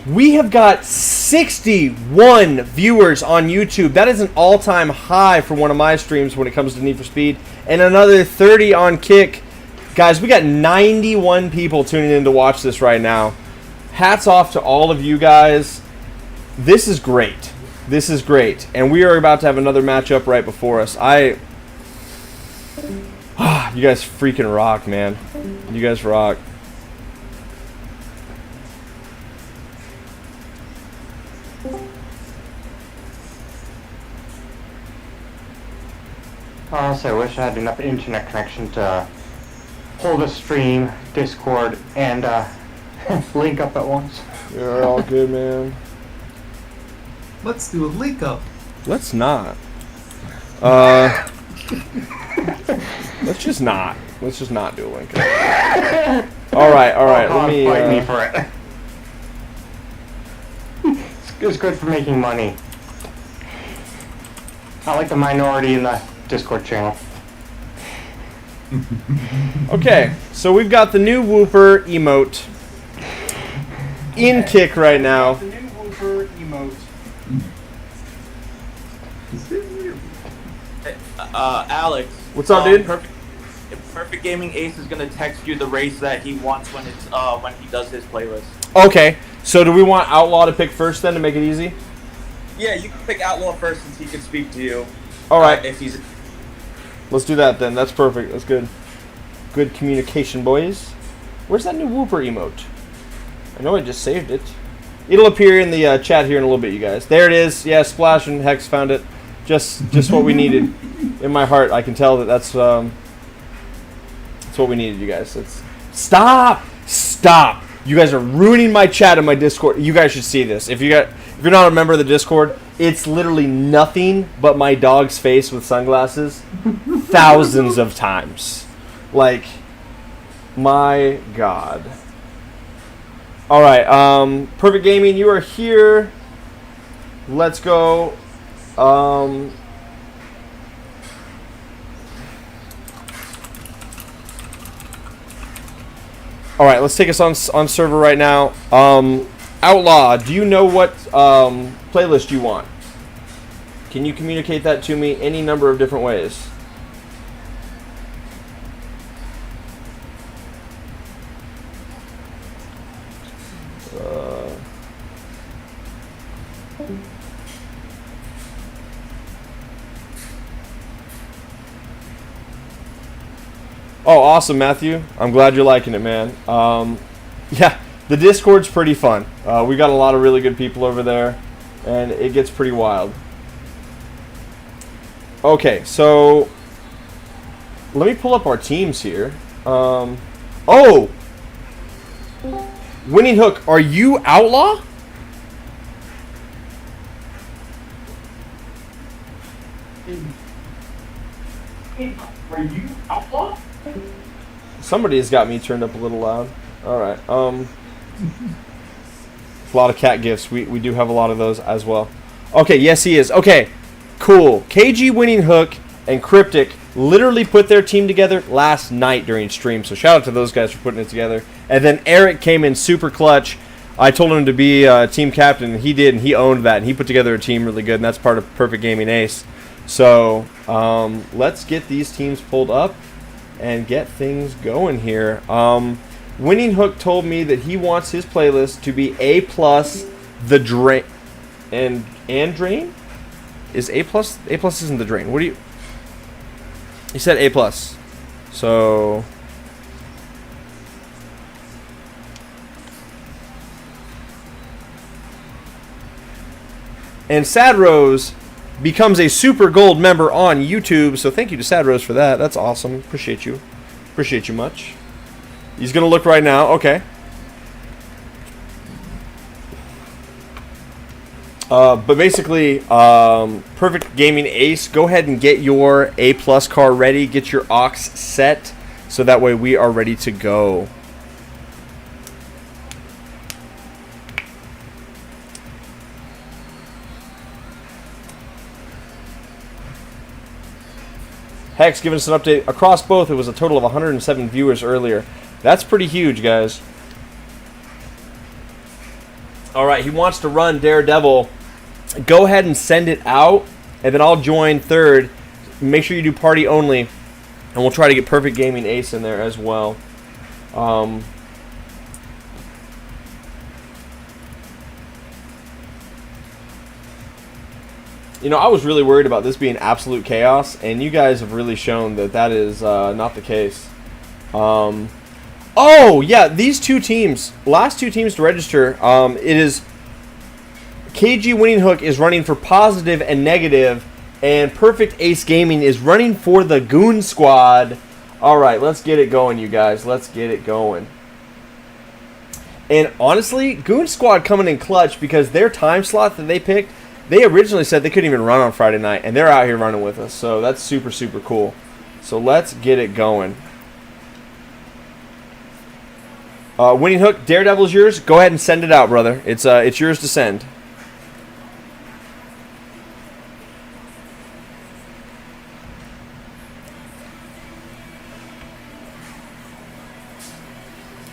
[SPEAKER 1] We have got 61 viewers on YouTube. That is an all-time high for one of my streams when it comes to Need for Speed. And another 30 on Kick. Guys, we got 91 people tuning in to watch this right now. Hats off to all of you guys. This is great. This is great. And we are about to have another matchup right before us. You guys freaking rock, man. You guys rock.
[SPEAKER 9] Honestly, I wish I had enough internet connection to hold a stream, Discord, and link up at once.
[SPEAKER 1] You're all good, man.
[SPEAKER 8] Let's do a link up.
[SPEAKER 1] Let's not. Let's just not. Let's just not do a link up. All right. Let me.
[SPEAKER 9] Fight me for it. It's good for making money. I like the minority in the Discord channel.
[SPEAKER 1] Okay, so we've got the new Whooper emote in Kick right now. The new Whooper emote.
[SPEAKER 6] Alex.
[SPEAKER 1] What's up, dude?
[SPEAKER 6] Perfect Gaming Ace is gonna text you the race that he wants when it's when he does his playlist.
[SPEAKER 1] Okay, so do we want Outlaw to pick first then to make it easy?
[SPEAKER 6] Yeah, you can pick Outlaw first since he can speak to you.
[SPEAKER 1] All right.
[SPEAKER 6] If he's.
[SPEAKER 1] Let's do that then. That's perfect. That's good. Good communication, boys. Where's that new Whooper emote? I know I just saved it. It'll appear in the chat here in a little bit, you guys. There it is. Yeah, Splash and Hex found it. Just what we needed. In my heart, I can tell that's what we needed, you guys. Stop! You guys are ruining my chat in my Discord. You guys should see this. If you're not a member of the Discord, it's literally nothing but my dog's face with sunglasses, thousands of times. Like, my God. All right, Perfect Gaming, you are here. Let's go. All right, let's take us on server right now. Outlaw, do you know what playlist you want? Can you communicate that to me any number of different ways? Oh, awesome, Matthew. I'm glad you're liking it, man. Yeah, the Discord's pretty fun. We got a lot of really good people over there, and it gets pretty wild. Okay, so let me pull up our teams here. Oh! Winning Hook, are you Outlaw?
[SPEAKER 6] Are you Outlaw?
[SPEAKER 1] Somebody has got me turned up a little loud. All right. A lot of cat gifts. We do have a lot of those as well. Okay, yes he is. Okay, cool. KG Winning Hook and Cryptic literally put their team together last night during stream. So shout out to those guys for putting it together. And then Eric came in super clutch. I told him to be team captain, and he did, and he owned that, and he put together a team really good, and that's part of Perfect Gaming Ace. So let's get these teams pulled up, and get things going here. Winning Hook told me that he wants his playlist to be A+, the drain, and drain? Is A+? A+ isn't the drain. What do you... He said A+. So... And Sad Rose becomes a Super Gold member on YouTube. So thank you to Sad Rose for that. That's awesome. Appreciate you. Appreciate you much. He's going to look right now. Okay. But basically, Perfect Gaming Ace, go ahead and get your A+ car ready. Get your aux set. So that way we are ready to go. Hex giving us an update. Across both, it was a total of 107 viewers earlier. That's pretty huge, guys. All right, he wants to run Daredevil. Go ahead and send it out, and then I'll join third. Make sure you do party only, and we'll try to get Perfect Gaming Ace in there as well. You know, I was really worried about this being absolute chaos, and you guys have really shown that that is not the case. Oh, yeah, these two teams, last two teams to register, it is KG Winning Hook is running for positive and negative, and Perfect Ace Gaming is running for the Goon Squad. All right, let's get it going, you guys. Let's get it going. And honestly, Goon Squad coming in clutch because their time slot that they picked, they originally said they couldn't even run on Friday night, and they're out here running with us. So that's super, super cool. So let's get it going. Winning Hook, Daredevil's yours. Go ahead and send it out, brother. It's yours to send.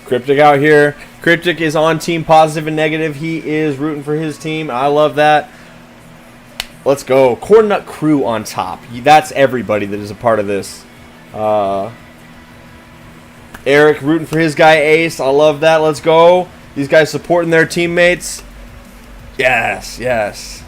[SPEAKER 1] Cryptic out here. Cryptic is on team positive and negative. He is rooting for his team. I love that. Let's go. CornnutCrew on top. That's everybody that is a part of this. Eric rooting for his guy Ace. I love that. Let's go. These guys supporting their teammates. Yes, yes.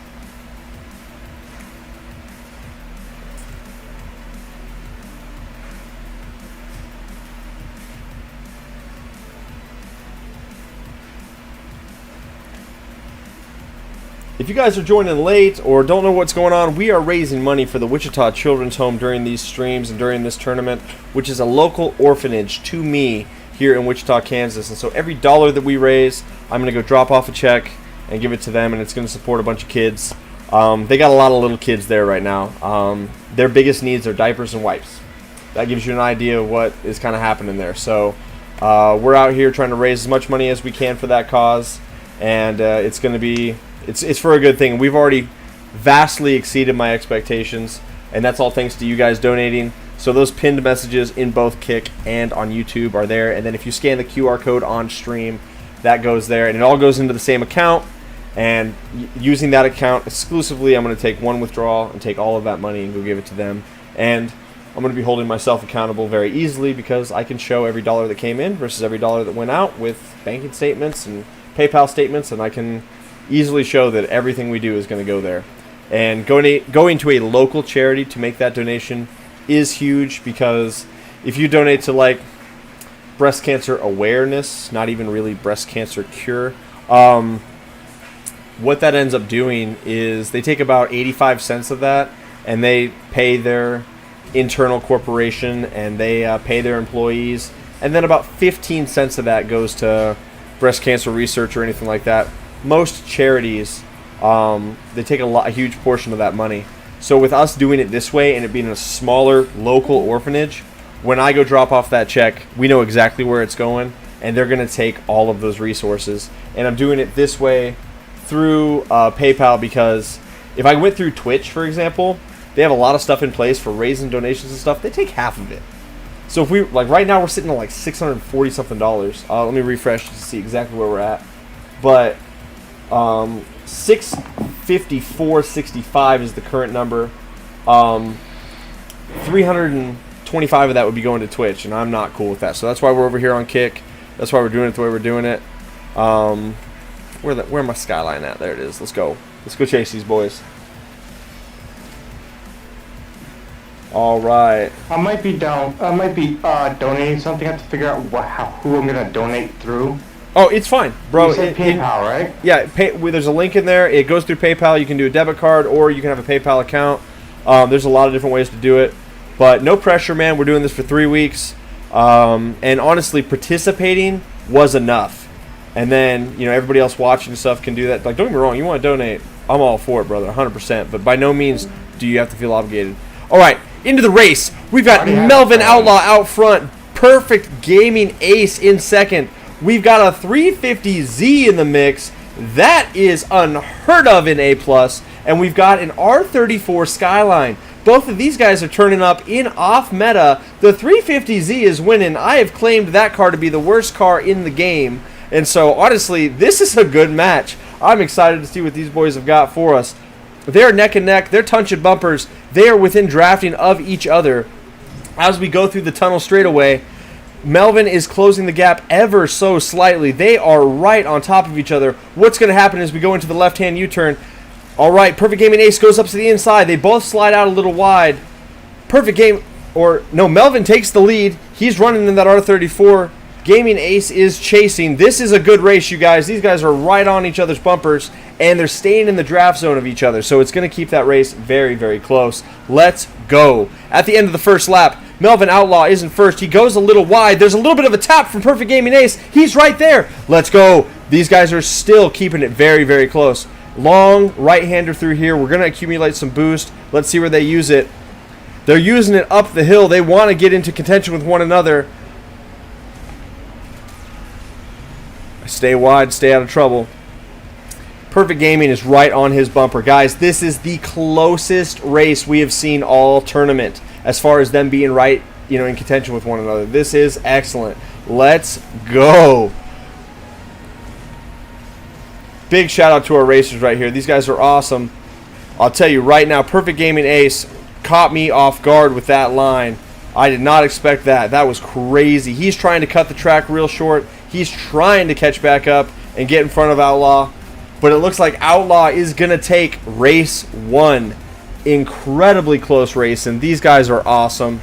[SPEAKER 1] If you guys are joining late or don't know what's going on, we are raising money for the Wichita Children's Home during these streams and during this tournament, which is a local orphanage to me here in Wichita, Kansas. And so every dollar that we raise, I'm going to go drop off a check and give it to them, and it's going to support a bunch of kids. They got a lot of little kids there right now. Their biggest needs are diapers and wipes. That gives you an idea of what is kind of happening there. So we're out here trying to raise as much money as we can for that cause, and it's going to be... It's for a good thing. We've already vastly exceeded my expectations, and that's all thanks to you guys donating. So those pinned messages in both Kick and on YouTube are there, and then if you scan the QR code on stream, that goes there, and it all goes into the same account. And using that account exclusively, I'm going to take one withdrawal and take all of that money and go give it to them. And I'm going to be holding myself accountable very easily because I can show every dollar that came in versus every dollar that went out with banking statements and PayPal statements, and I can easily show that everything we do is going to go there. And going to a local charity to make that donation is huge, because if you donate to like breast cancer awareness, not even really breast cancer cure, what that ends up doing is they take about 85 cents of that and they pay their internal corporation and they pay their employees, and then about 15 cents of that goes to breast cancer research or anything like that. Most charities, they take a huge portion of that money. So with us doing it this way and it being a smaller local orphanage, when I go drop off that check, we know exactly where it's going, and they're going to take all of those resources. And I'm doing it this way through PayPal, because if I went through Twitch, for example, they have a lot of stuff in place for raising donations and stuff. They take half of it. So if we, like right now, we're sitting at like $640 something. Let me refresh to see exactly where we're at. But 654.65 is the current number. $320 25 of that would be going to Twitch, and I'm not cool with that. So that's why we're over here on Kick. That's why we're doing it the way we're doing it. Where my skyline at? There it is. Let's go. Let's go chase these boys. All right.
[SPEAKER 9] I might be donating something. I have to figure out who I'm gonna donate through.
[SPEAKER 1] Oh, it's fine, bro.
[SPEAKER 9] You said PayPal, right?
[SPEAKER 1] Yeah, there's a link in there. It goes through PayPal. You can do a debit card, or you can have a PayPal account. There's a lot of different ways to do it, but no pressure, man. We're doing this for 3 weeks, and honestly, participating was enough. And then everybody else watching and stuff can do that. Like, don't get me wrong, you want to donate, I'm all for it, brother, 100%. But by no means do you have to feel obligated. All right, into the race. We've got Melvin Outlaw out front. Perfect Gaming Ace in second. We've got a 350Z in the mix. That is unheard of in A+. And we've got an R34 Skyline. Both of these guys are turning up in off meta. The 350Z is winning. I have claimed that car to be the worst car in the game. And so, honestly, this is a good match. I'm excited to see what these boys have got for us. They're neck and neck. They're touching bumpers. They are within drafting of each other. As we go through the tunnel straightaway, Melvin is closing the gap ever so slightly. They are right on top of each other. What's going to happen as we go into the left-hand U-turn? All right, Perfect Gaming Ace goes up to the inside. They both slide out a little wide. Melvin takes the lead. He's running in that R34. Gaming Ace is chasing. This is a good race, you guys. These guys are right on each other's bumpers, and they're staying in the draft zone of each other. So it's going to keep that race very, very close. Let's go. At the end of the first lap, Melvin Outlaw isn't first. He goes a little wide. There's a little bit of a tap from Perfect Gaming Ace. He's right there. Let's go. These guys are still keeping it very, very close. Long right-hander through here. We're going to accumulate some boost. Let's see where they use it. They're using it up the hill. They want to get into contention with one another. Stay wide, stay out of trouble. Perfect Gaming is right on his bumper. Guys, this is the closest race we have seen all tournament as far as them being right, in contention with one another. This is excellent. Let's go. Big shout out to our racers right here. These guys are awesome. I'll tell you right now, Perfect Gaming Ace caught me off guard with that line. I did not expect that. That was crazy. He's trying to cut the track real short. He's trying to catch back up and get in front of Outlaw. But it looks like Outlaw is going to take race 1. Incredibly close race, and these guys are awesome.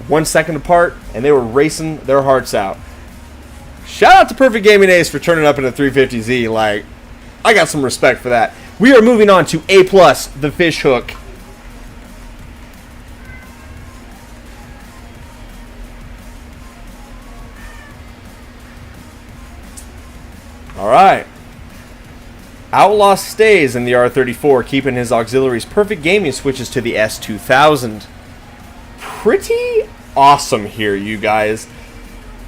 [SPEAKER 1] 1 second apart, and they were racing their hearts out. Shout out to Perfect Gaming Ace for turning up in a 350Z. Like, I got some respect for that. We are moving on to A+, the fish hook. All right. Outlaw stays in the R34, keeping his auxiliaries. Perfect Gaming switches to the S2000. Pretty awesome here, you guys.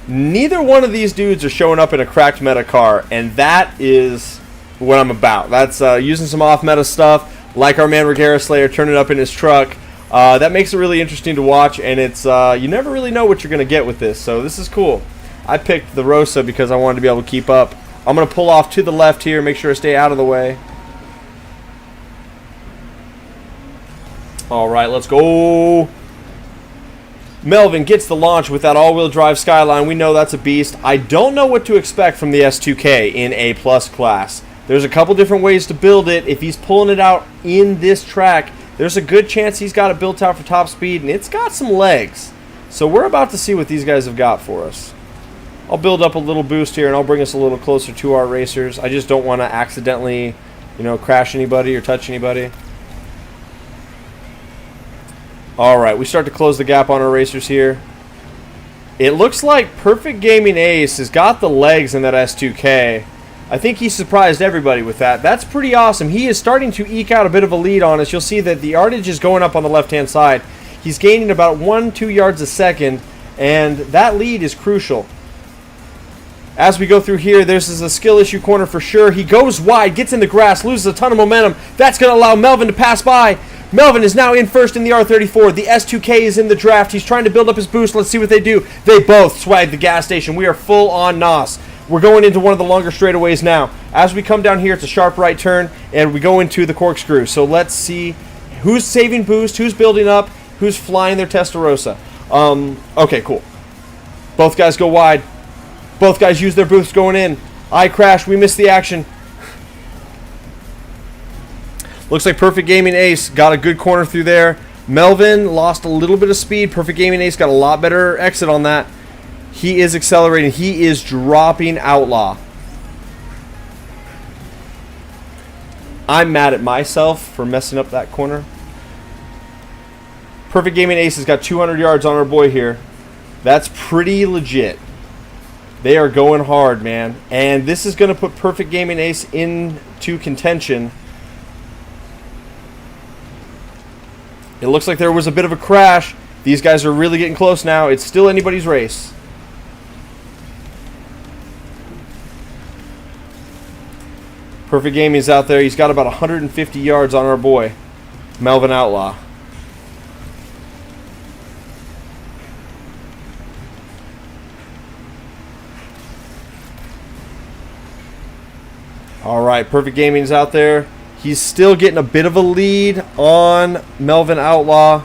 [SPEAKER 1] Neither one of these dudes are showing up in a cracked meta car, and that is what I'm about. That's using some off-meta stuff, like our man Regera Slayer turning up in his truck. That makes it really interesting to watch, and it's you never really know what you're going to get with this, so this is cool. I picked the Rosa because I wanted to be able to keep up. I'm going to pull off to the left here, make sure I stay out of the way. All right, let's go. Melvin gets the launch with that all-wheel drive Skyline. We know that's a beast. I don't know what to expect from the S2K in A+ class. There's a couple different ways to build it. If he's pulling it out in this track, there's a good chance he's got it built out for top speed, and it's got some legs. So we're about to see what these guys have got for us. I'll build up a little boost here, and I'll bring us a little closer to our racers. I just don't want to accidentally, crash anybody or touch anybody. All right, we start to close the gap on our racers here. It looks like Perfect Gaming Ace has got the legs in that S2K. I think he surprised everybody with that. That's pretty awesome. He is starting to eke out a bit of a lead on us. You'll see that the yardage is going up on the left-hand side. He's gaining about 1-2 yards a second, and that lead is crucial. As we go through here, this is a skill issue corner for sure. He goes wide, gets in the grass, loses a ton of momentum. That's going to allow Melvin to pass by. Melvin is now in first in the R34. The S2K is in the draft. He's trying to build up his boost. Let's see what they do. They both swag the gas station. We are full on NOS. We're going into one of the longer straightaways now. As we come down here, it's a sharp right turn, and we go into the corkscrew. So let's see who's saving boost, who's building up. Who's flying their Testarossa? Okay, cool. Both guys go wide. Both guys use their boosts going in. I crash. We missed the action. Looks like Perfect Gaming Ace got a good corner through there. Melvin lost a little bit of speed. Perfect Gaming Ace got a lot better exit on that. He is accelerating. He is dropping Outlaw. I'm mad at myself for messing up that corner. Perfect Gaming Ace has got 200 yards on our boy here. That's pretty legit. They are going hard, man. And this is going to put Perfect Gaming Ace into contention. It looks like there was a bit of a crash. These guys are really getting close now. It's still anybody's race. Perfect Gaming's out there. He's got about 150 yards on our boy, Melvin Outlaw. All right, Perfect Gaming's out there. He's still getting a bit of a lead on Melvin Outlaw.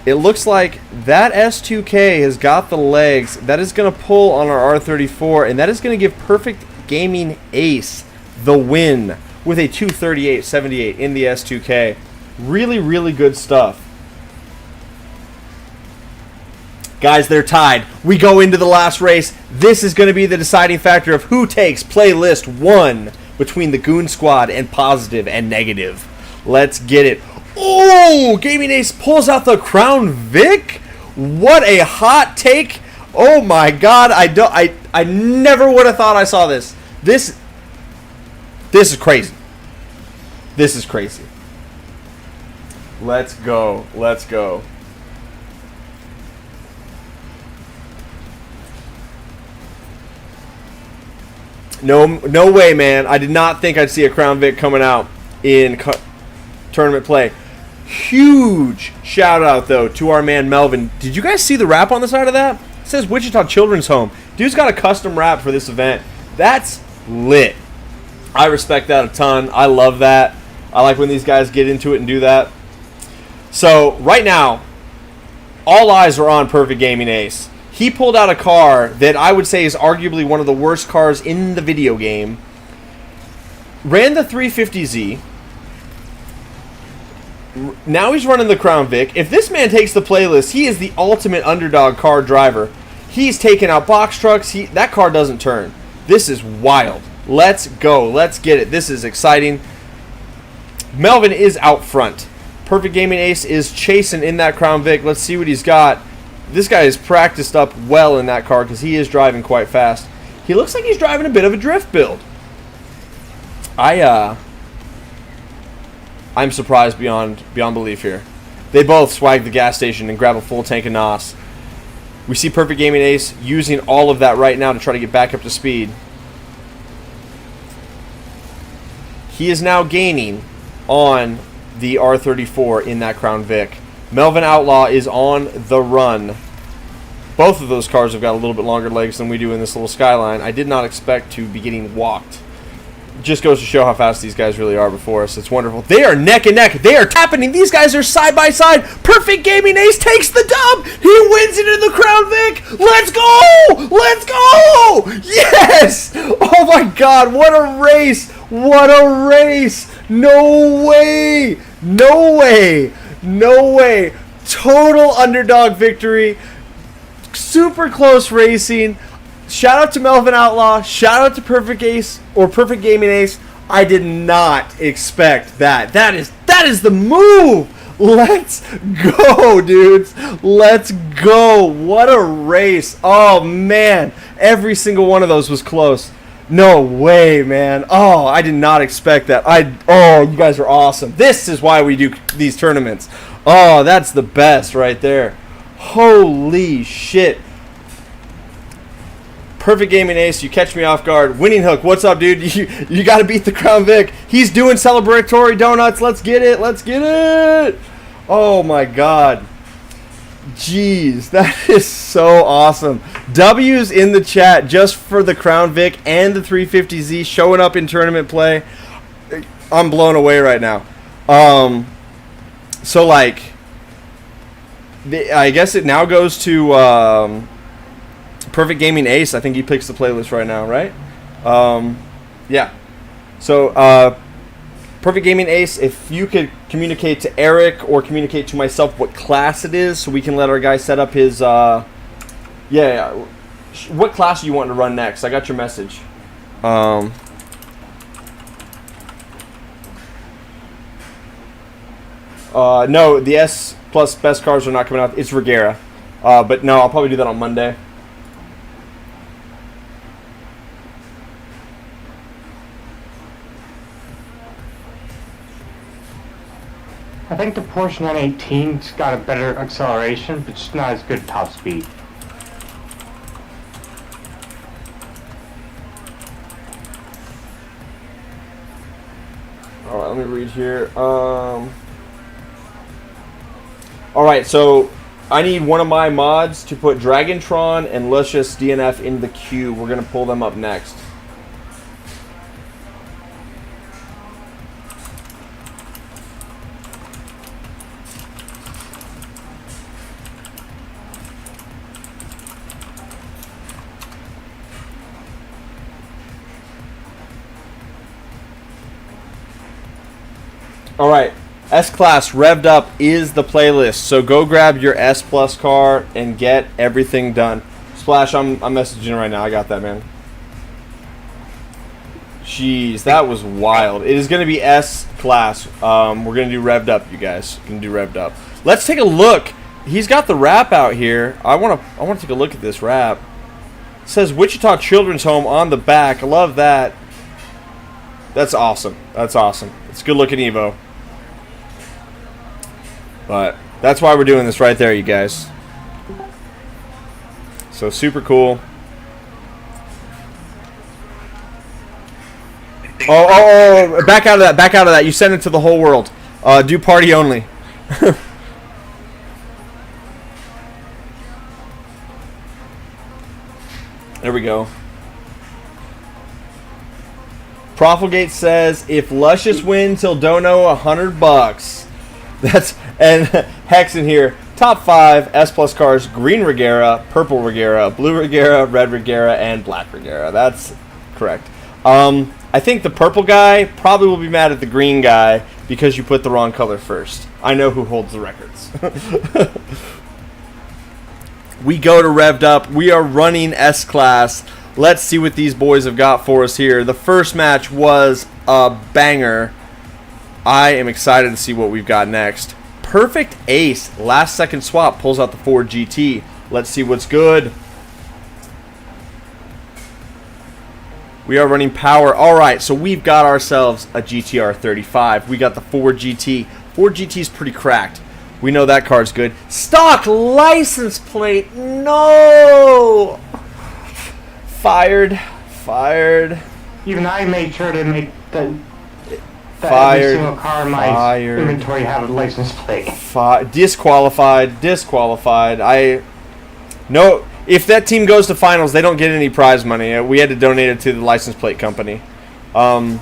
[SPEAKER 1] It looks like that S2K has got the legs. That is going to pull on our R34, and that is going to give Perfect Gaming Ace the win with a 238.78 in the S2K. Really, really good stuff. Guys, they're tied. We go into the last race. This is going to be the deciding factor of who takes playlist 1 between the Goon Squad and Positive and Negative. Let's get it. Oh, Gaming Ace pulls out the Crown Vic. What a hot take. Oh my god, I never would have thought I saw this. This is crazy. This is crazy. Let's go. Let's go. No way, man. I did not think I'd see a Crown Vic coming out in tournament play. Huge shout out, though, to our man Melvin. Did you guys see the wrap on the side of that? It says Wichita Children's Home. Dude's got a custom wrap for this event. That's lit. I respect that a ton. I love that. I like when these guys get into it and do that. So, right now, all eyes are on Perfect Gaming Ace. He pulled out a car that I would say is arguably one of the worst cars in the video game. Ran the 350Z. Now he's running the Crown Vic. If this man takes the playlist, he is the ultimate underdog car driver. He's taking out box trucks. That car doesn't turn. This is wild. Let's go. Let's get it. This is exciting. Melvin is out front. Perfect Gaming Ace is chasing in that Crown Vic. Let's see what he's got. This guy is practiced up well in that car because he is driving quite fast. He looks like he's driving a bit of a drift build. I'm surprised beyond belief here. They both swag the gas station and grab a full tank of NOS. We see Perfect Gaming Ace using all of that right now to try to get back up to speed. He is now gaining on the R34 in that Crown Vic. Melvin Outlaw is on the run. Both of those cars have got a little bit longer legs than we do in this little Skyline. I did not expect to be getting walked. Just goes to show how fast these guys really are before us. It's wonderful. They are neck and neck. They are happening. These guys are side by side. Perfect Gaming Ace takes the dub. He wins it in the Crown Vic. Let's go. Let's go. Yes. Oh my God. What a race. What a race. No way. No way. No way. Total underdog victory. Super close racing. Shout out to Melvin Outlaw. Shout out to Perfect Ace or Perfect Gaming Ace. I did not expect that. That is the move. Let's go, dudes. Let's go. What a race. Oh man. Every single one of those was close. No way, man. Oh, I did not expect that. You guys are awesome. This is why we do these tournaments. Oh, that's the best right there. Holy shit. Perfect Gaming Ace, you catch me off guard. Winning Hook, what's up, dude? You got to beat the Crown Vic. He's doing celebratory donuts. Let's get it. Let's get it. Oh, my God. Jeez, that is so awesome. W's in the chat just for the Crown Vic and the 350Z showing up in tournament play. I'm blown away right now. So, like, I guess it now goes to Perfect Gaming Ace. I think he picks the playlist right now, right? Yeah. So, Perfect Gaming Ace, if you could communicate to Eric or communicate to myself what class it is so we can let our guy set up his, what class do you want to run next? I got your message. No, the S plus best cars are not coming out. It's Regera. But no, I'll probably do that on Monday.
[SPEAKER 9] I think the Porsche 918's got a better acceleration, but it's not as good top speed.
[SPEAKER 1] All right, let me read here. All right, so I need one of my mods to put Dragontron and Luscious DNF in the queue. We're gonna pull them up next. All right, S-Class revved up is the playlist, so go grab your S Plus car and get everything done. Splash, I'm messaging right now. I got that, man. Jeez, that was wild. It is going to be S-Class. We're going to do revved up, you guys. We're going to do revved up. Let's take a look. He's got the wrap out here. I want to take a look at this wrap. It says Wichita Children's Home on the back. I love that. That's awesome. That's awesome. It's a good looking Evo. But that's why we're doing this right there, you guys. So super cool. Oh, back out of that. Back out of that. You send it to the whole world. Do party only. There we go. Profligate says, if Luscious wins, he'll dono $100. That's, and Hex in here. Top 5 S Plus cars: green Regera, purple Regera, blue Regera, red Regera, and black Regera. That's correct. I think the purple guy probably will be mad at the green guy because you put the wrong color first. I know who holds the records. We go to revved up. We are running S-Class. Let's see what these boys have got for us here. The first match was a banger. I am excited to see what we've got next. Perfect Ace, last second swap, pulls out the Ford GT. Let's see what's good. We are running power. All right, so we've got ourselves a GTR 35. We got the Ford GT. Ford GT is pretty cracked. We know that car's good. Stock license plate. No. Fired.
[SPEAKER 9] Even I made sure to make that
[SPEAKER 1] fired.
[SPEAKER 9] Every single car in my inventory have a license plate.
[SPEAKER 1] Disqualified. No. If that team goes to finals, they don't get any prize money. We had to donate it to the license plate company. All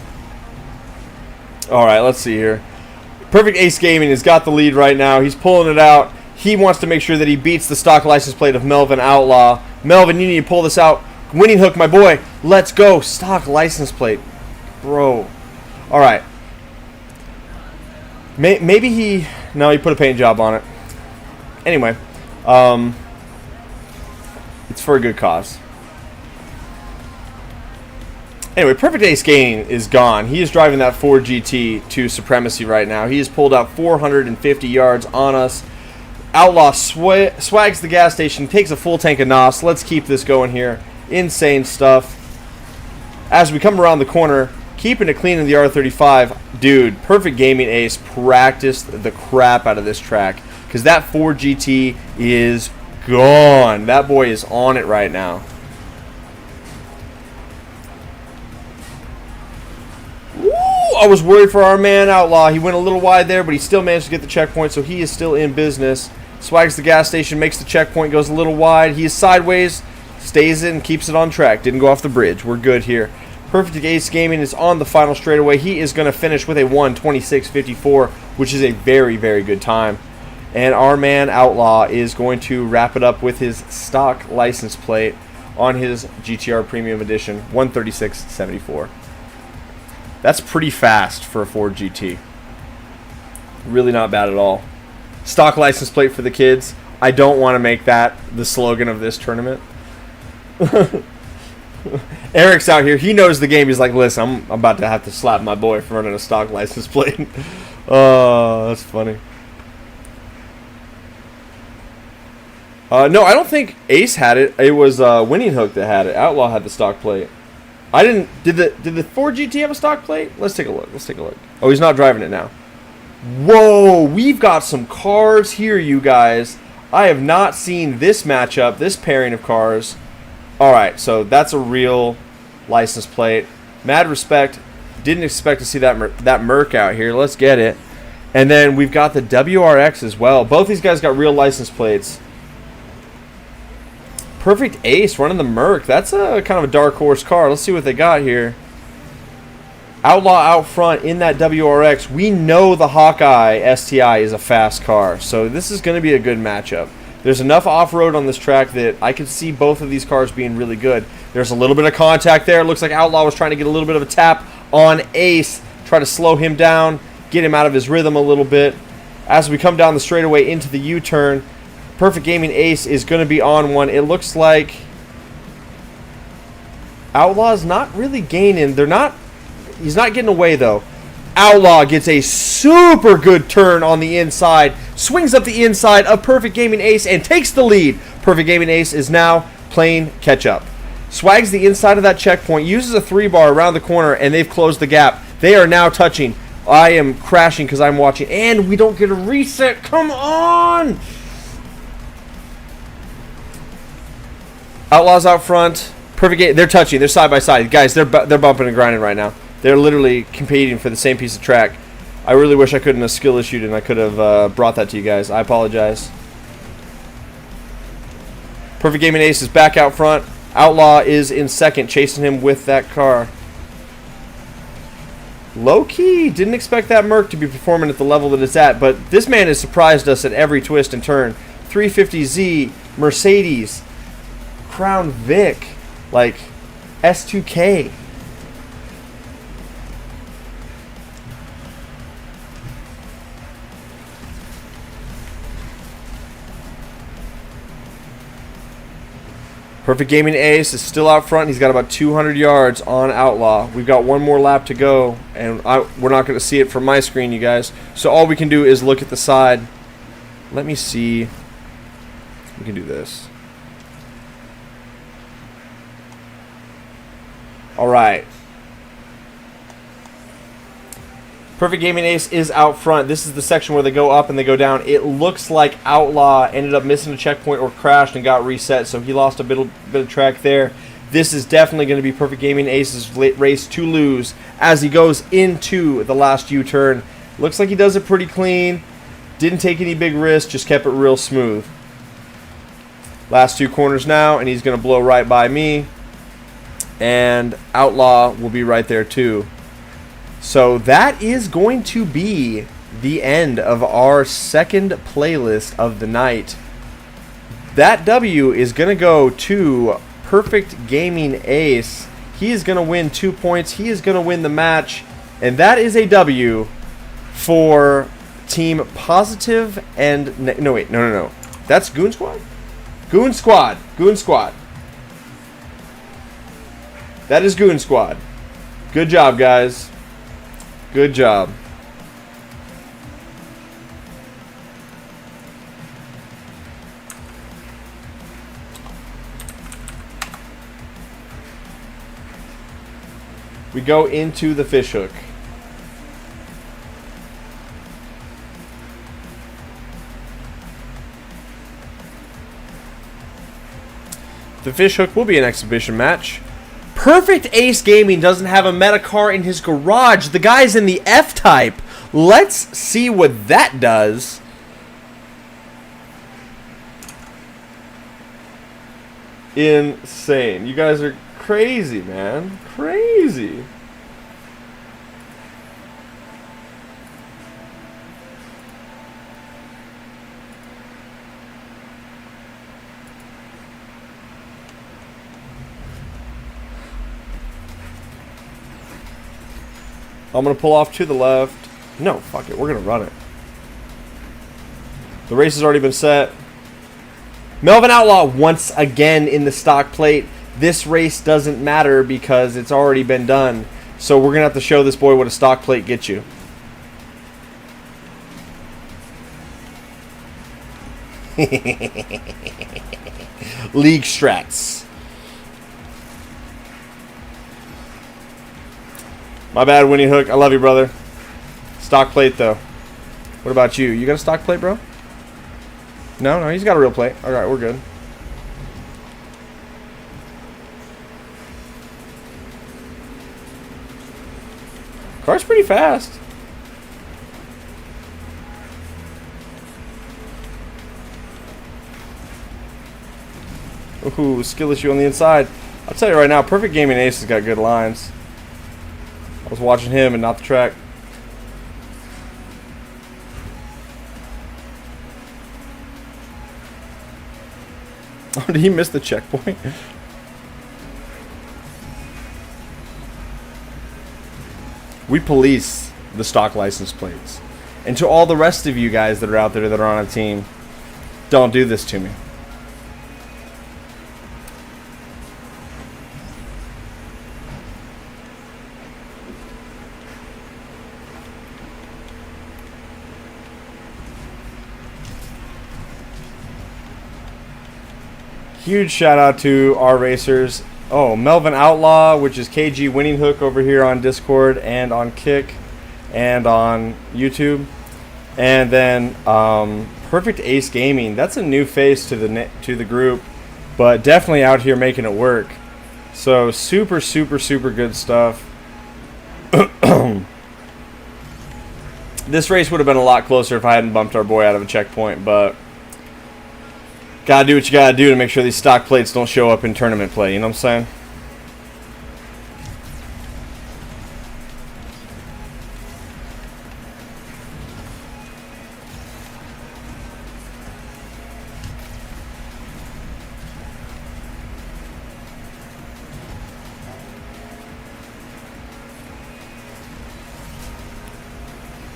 [SPEAKER 1] right, let's see here. Perfect Ace Gaming has got the lead right now. He's pulling it out. He wants to make sure that he beats the stock license plate of Melvin Outlaw. Melvin, you need to pull this out. Winning hook, my boy. Let's go. Stock license plate. Bro. All right. Maybe he... No, he put a paint job on it. Anyway. It's for a good cause. Anyway, Perfect Ace Gaming is gone. He is driving that Ford GT to supremacy right now. He has pulled out 450 yards on us. Outlaw swags the gas station, takes a full tank of NOS. Let's keep this going here. Insane stuff. As we come around the corner, keeping it clean in the R35. Dude, Perfect Gaming Ace practiced the crap out of this track because that Ford GT is gone. That boy is on it right now. I was worried for our man Outlaw. He went a little wide there, but he still managed to get the checkpoint, so he is still in business. Swags the gas station, makes the checkpoint, goes a little wide. He is sideways, stays in, keeps it on track. Didn't go off the bridge. We're good here. Perfect Ace Gaming is on the final straightaway. He is going to finish with a 1:26.54, which is a very, very good time. And our man Outlaw is going to wrap it up with his stock license plate on his GTR Premium Edition 136.74. That's pretty fast for a Ford GT. Really not bad at all. Stock license plate for the kids. I don't want to make that the slogan of this tournament. Eric's out here. He knows the game. He's like, listen, I'm about to have to slap my boy for running a stock license plate. Oh, that's funny. No, I don't think Ace had it. It was Winning Hook that had it. Outlaw had the stock plate. I didn't. Did the Ford GT have a stock plate? Let's take a look. Oh, he's not driving it now. Whoa, we've got some cars here, you guys. I have not seen this matchup, this pairing of cars. All right, so that's a real license plate. Mad respect. Didn't expect to see that Merc out here. Let's get it. And then we've got the WRX as well. Both these guys got real license plates. Perfect Ace running the Merc. That's a kind of a dark horse car. Let's see what they got here. Outlaw out front in that WRX. We know the Hawkeye STI is a fast car, so this is going to be a good matchup. There's enough off-road on this track that I could see both of these cars being really good. There's a little bit of contact there. It looks like Outlaw was trying to get a little bit of a tap on Ace, try to slow him down, get him out of his rhythm a little bit. As we come down the straightaway into the U-turn, Perfect Gaming Ace is going to be on one. It looks like Outlaw's not really gaining. He's not getting away, though. Outlaw gets a super good turn on the inside, swings up the inside of Perfect Gaming Ace, and takes the lead. Perfect Gaming Ace is now playing catch-up. Swags the inside of that checkpoint, uses a 3-bar around the corner, and they've closed the gap. They are now touching. I am crashing because I'm watching, and we don't get a reset. Come on! Outlaw's out front. Perfect Game. They're touching. They're side by side. Guys, they're bumping and grinding right now. They're literally competing for the same piece of track. I really wish I couldn't have skill issued and I could have brought that to you guys. I apologize. Perfect Gaming Ace is back out front. Outlaw is in second, chasing him with that car. Low-key, didn't expect that Merc to be performing at the level that it's at, but this man has surprised us at every twist and turn. 350Z, Mercedes, Crown Vic, like S2K. Perfect Gaming Ace is still out front. He's got about 200 yards on Outlaw. We've got one more lap to go, and we're not going to see it from my screen, you guys. So all we can do is look at the side. Let me see. We can do this. All right. Perfect Gaming Ace is out front. This is the section where they go up and they go down. It looks like Outlaw ended up missing a checkpoint or crashed and got reset, so he lost a bit of track there. This is definitely going to be Perfect Gaming Ace's race to lose as he goes into the last U-turn. Looks like he does it pretty clean. Didn't take any big risks, just kept it real smooth. Last two corners now, and he's going to blow right by me. And Outlaw will be right there too. So that is going to be the end of our second playlist of the night. That W is going to go to Perfect Gaming Ace. He is going to win 2 points. He is going to win the match. And that is a W for Team Positive and... No. That's Goon Squad? Goon Squad. That is Goon Squad. Good job, guys. Good job. We go into the fishhook. The fishhook will be an exhibition match. Perfect Ace Gaming doesn't have a meta car in his garage. The guy's in the F-Type. Let's see what that does. Insane. You guys are crazy, man. Crazy. I'm going to pull off to the left. No, fuck it. We're going to run it. The race has already been set. Melvin Outlaw once again in the stock plate. This race doesn't matter because it's already been done. So we're going to have to show this boy what a stock plate gets you. League strats. My bad, Winnie Hook. I love you, brother. Stock plate, though. What about you? You got a stock plate, bro? No, he's got a real plate. All right, we're good. Car's pretty fast. Ooh, skill issue on the inside. I'll tell you right now, Perfect Gaming Ace has got good lines. I was watching him and not the track. Oh, did he miss the checkpoint? We police the stock license plates. And to all the rest of you guys that are out there that are on a team, don't do this to me. Huge shout out to our racers. Oh, Melvin Outlaw, which is KG Winning Hook over here on Discord and on Kick and on YouTube. And then Perfect Ace Gaming. That's a new face to the group, but definitely out here making it work. So super, super, super good stuff. This race would have been a lot closer if I hadn't bumped our boy out of a checkpoint, but gotta do what you gotta do to make sure these stock plates don't show up in tournament play, you know what I'm saying?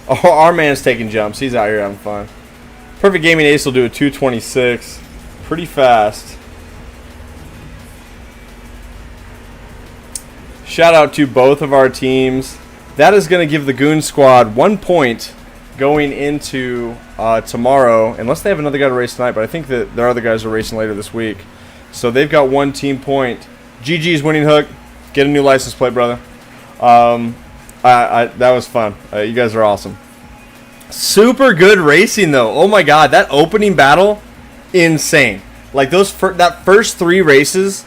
[SPEAKER 1] Oh, our man's taking jumps. He's out here having fun. Perfect Gaming Ace will do a 226. Pretty fast. Shout out to both of our teams. That is going to give the Goon Squad 1 point going into tomorrow. Unless they have another guy to race tonight, but I think that their other guys are racing later this week. So they've got 1 team point. GG's Winning Hook. Get a new license plate, brother. That was fun. You guys are awesome. Super good racing, though. Oh my god, that opening battle, insane. Like that first 3 races,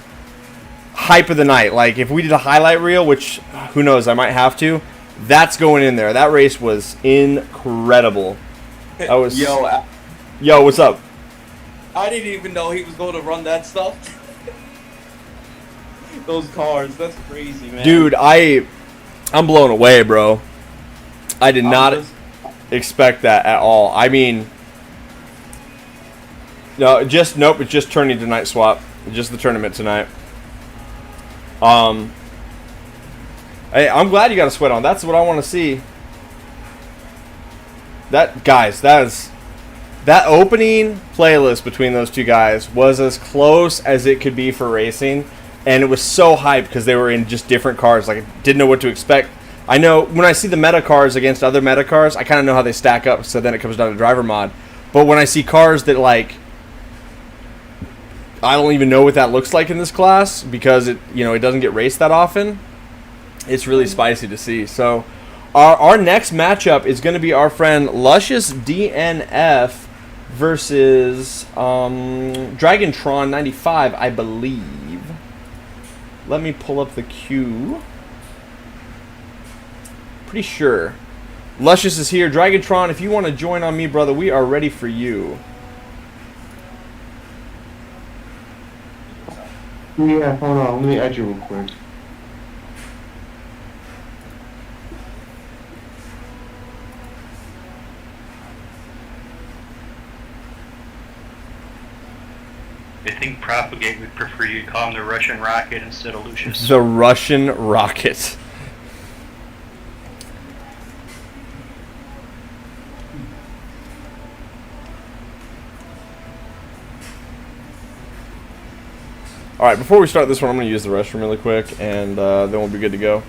[SPEAKER 1] hype of the night. Like if we did a highlight reel, which who knows, I might have to. That's going in there. That race was incredible. That was yo, what's up?
[SPEAKER 6] I didn't even know he was going to run that stuff. Those cars, that's crazy, man.
[SPEAKER 1] Dude, I'm blown away, bro. I did not expect that at all. I mean, no, nope. It's just turning tonight swap. Just the tournament tonight. Hey, I'm glad you got a sweat on. That's what I want to see. That opening playlist between those two guys was as close as it could be for racing, and it was so hyped because they were in just different cars. Like I didn't know what to expect. I know when I see the meta cars against other meta cars, I kind of know how they stack up, so then it comes down to driver mod. But when I see cars that, like, I don't even know what that looks like in this class because it doesn't get raced that often, it's really spicy to see. So our next matchup is going to be our friend Luscious DNF versus Dragantron 95, I believe. Let me pull up the queue. Pretty sure. Luscious is here. Dragantron, if you want to join on me, brother, we are ready for you.
[SPEAKER 9] Yeah, hold on. Let me add you real quick.
[SPEAKER 10] I think Propagate would prefer you to call him the Russian Rocket instead of Lucius.
[SPEAKER 1] The Russian Rocket. All right, before we start this one, I'm going to use the restroom really quick, and then we'll be good to go.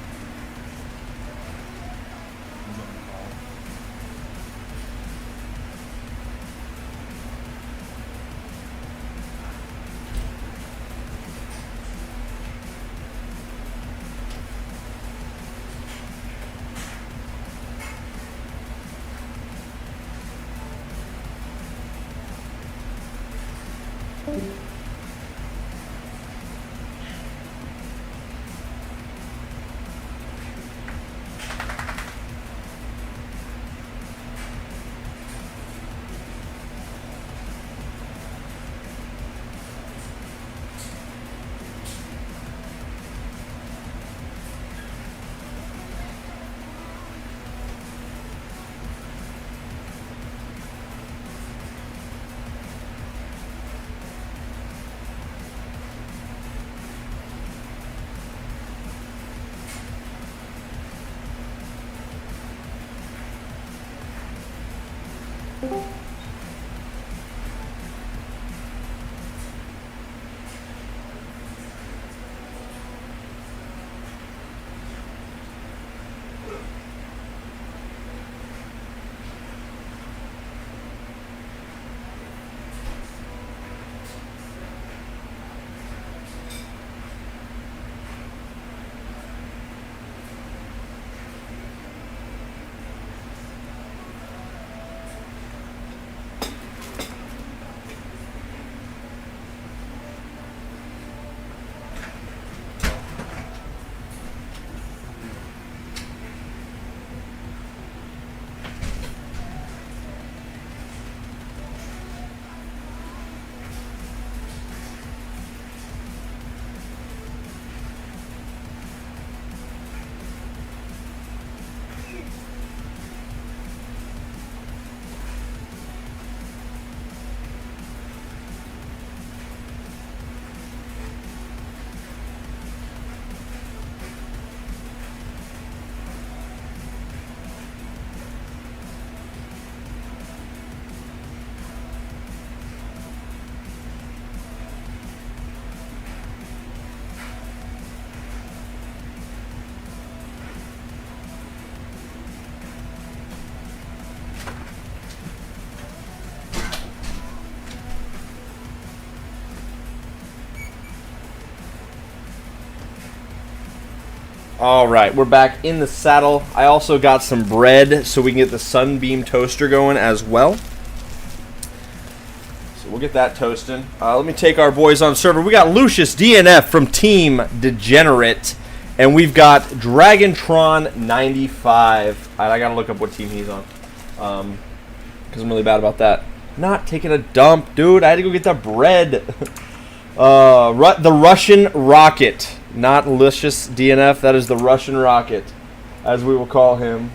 [SPEAKER 1] All right, we're back in the saddle. I also got some bread so we can get the Sunbeam toaster going as well. So we'll get that toasting. Let me take our boys on server. We got Lucius DNF from Team Degenerate, and we've got Dragantron 95. I gotta look up what team he's on, because I'm really bad about that. Not taking a dump, dude. I had to go get that bread. The Russian Rocket. Not Lucius DNF, that is the Russian Rocket, as we will call him.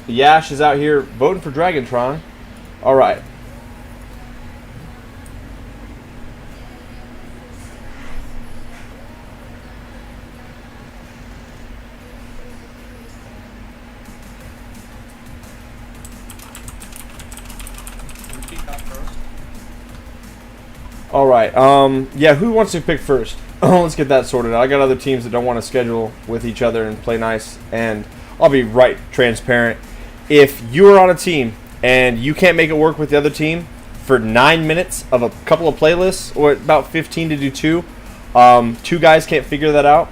[SPEAKER 1] Yash is out here voting for Dragantron. All right. All right. Yeah, who wants to pick first? Let's get that sorted out. I got other teams that don't want to schedule with each other and play nice, and I'll be right transparent. If you are on a team and you can't make it work with the other team for 9 minutes of a couple of playlists, or about 15 to do two guys can't figure that out,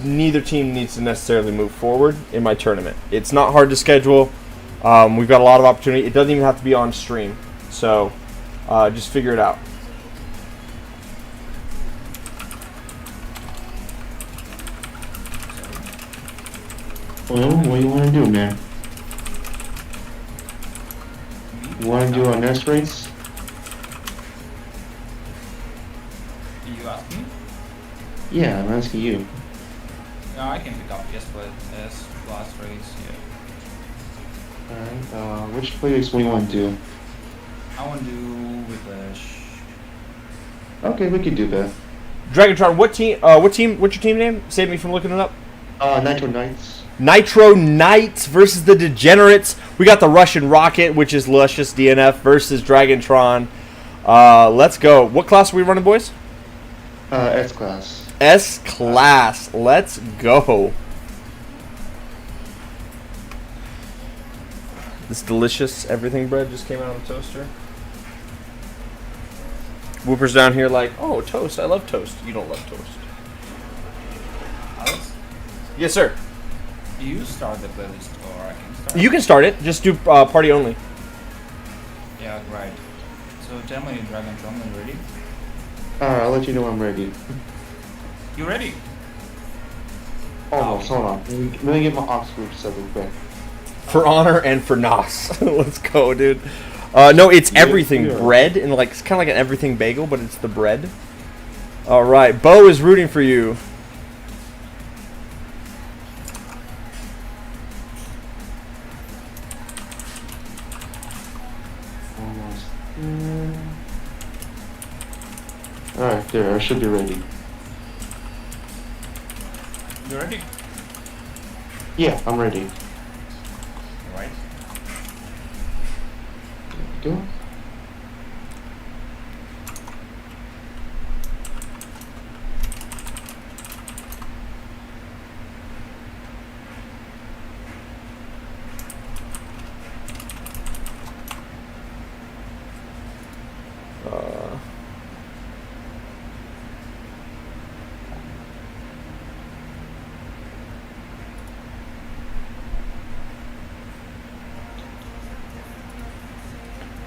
[SPEAKER 1] neither team needs to necessarily move forward in my tournament. It's not hard to schedule. We've got a lot of opportunity. It doesn't even have to be on stream. So just figure it out.
[SPEAKER 9] Well, what do you want to do, man? You want to do a nurse race?
[SPEAKER 3] Yeah, I'm asking you.
[SPEAKER 12] No, I can pick up yes, but as last race, yeah.
[SPEAKER 3] Alright, which playlist we want to do?
[SPEAKER 12] I want to do with
[SPEAKER 3] Okay, we could do that.
[SPEAKER 1] Dragantron, what team? What's your team name? Save me from looking it up.
[SPEAKER 3] Nitro Knights.
[SPEAKER 1] Nitro Knights versus the Degenerates. We got the Russian Rocket, which is Luscious DNF, versus Dragantron. Let's go. What class are we running, boys?
[SPEAKER 3] S class.
[SPEAKER 1] S class. Let's go. This delicious everything bread just came out of the toaster. Whooper's down here like, oh, toast. I love toast. You don't love toast.
[SPEAKER 12] Alex,
[SPEAKER 1] Yes, sir.
[SPEAKER 12] you start the playlist or I can start?
[SPEAKER 1] You can start it. Just do party only.
[SPEAKER 12] Yeah, right. So tell me, Dragantron, are you ready?
[SPEAKER 3] I'll let you know I'm ready.
[SPEAKER 12] You ready?
[SPEAKER 3] Almost, hold on. Let me get my Oxford set real quick.
[SPEAKER 1] For honor and for nos. Let's go, dude. No, it's everything
[SPEAKER 3] yeah.
[SPEAKER 1] bread, and like it's kind of like an everything bagel, but it's the bread. All right, Bo is rooting for you.
[SPEAKER 3] Almost. Alright, there, I should be ready.
[SPEAKER 12] You ready?
[SPEAKER 3] Yeah, I'm ready.
[SPEAKER 12] Alright.
[SPEAKER 3] Go.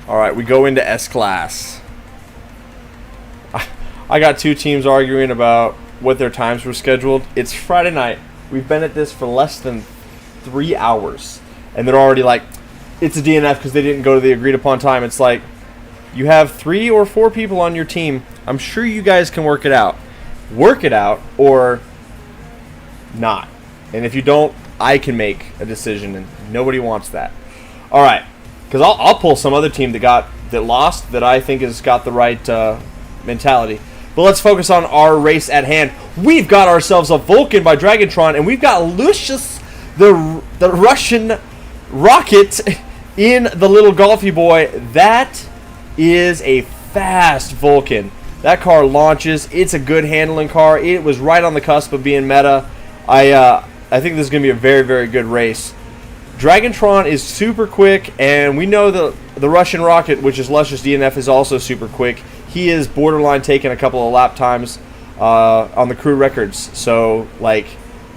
[SPEAKER 1] All right, we go into S class. I got two teams arguing about what their times were scheduled. It's Friday night. We've been at this for less than 3 hours, and they're already like, it's a DNF because they didn't go to the agreed upon time. It's like, you have 3 or 4 people on your team. I'm sure you guys can work it out. Work it out or not. And if you don't, I can make a decision, and nobody wants that. All right. Because I'll pull some other team that lost that I think has got the right mentality. But let's focus on our race at hand. We've got ourselves a Vulcan by Dragantron, and we've got Lucius, the Russian Rocket, in the little golfy boy. That is a fast Vulcan. That car launches. It's a good handling car. It was right on the cusp of being meta. I think this is going to be a very, very good race. Dragantron is super quick, and we know the Russian Rocket, which is Luscious DNF, is also super quick. He is borderline taking a couple of lap times on the crew records. So, like,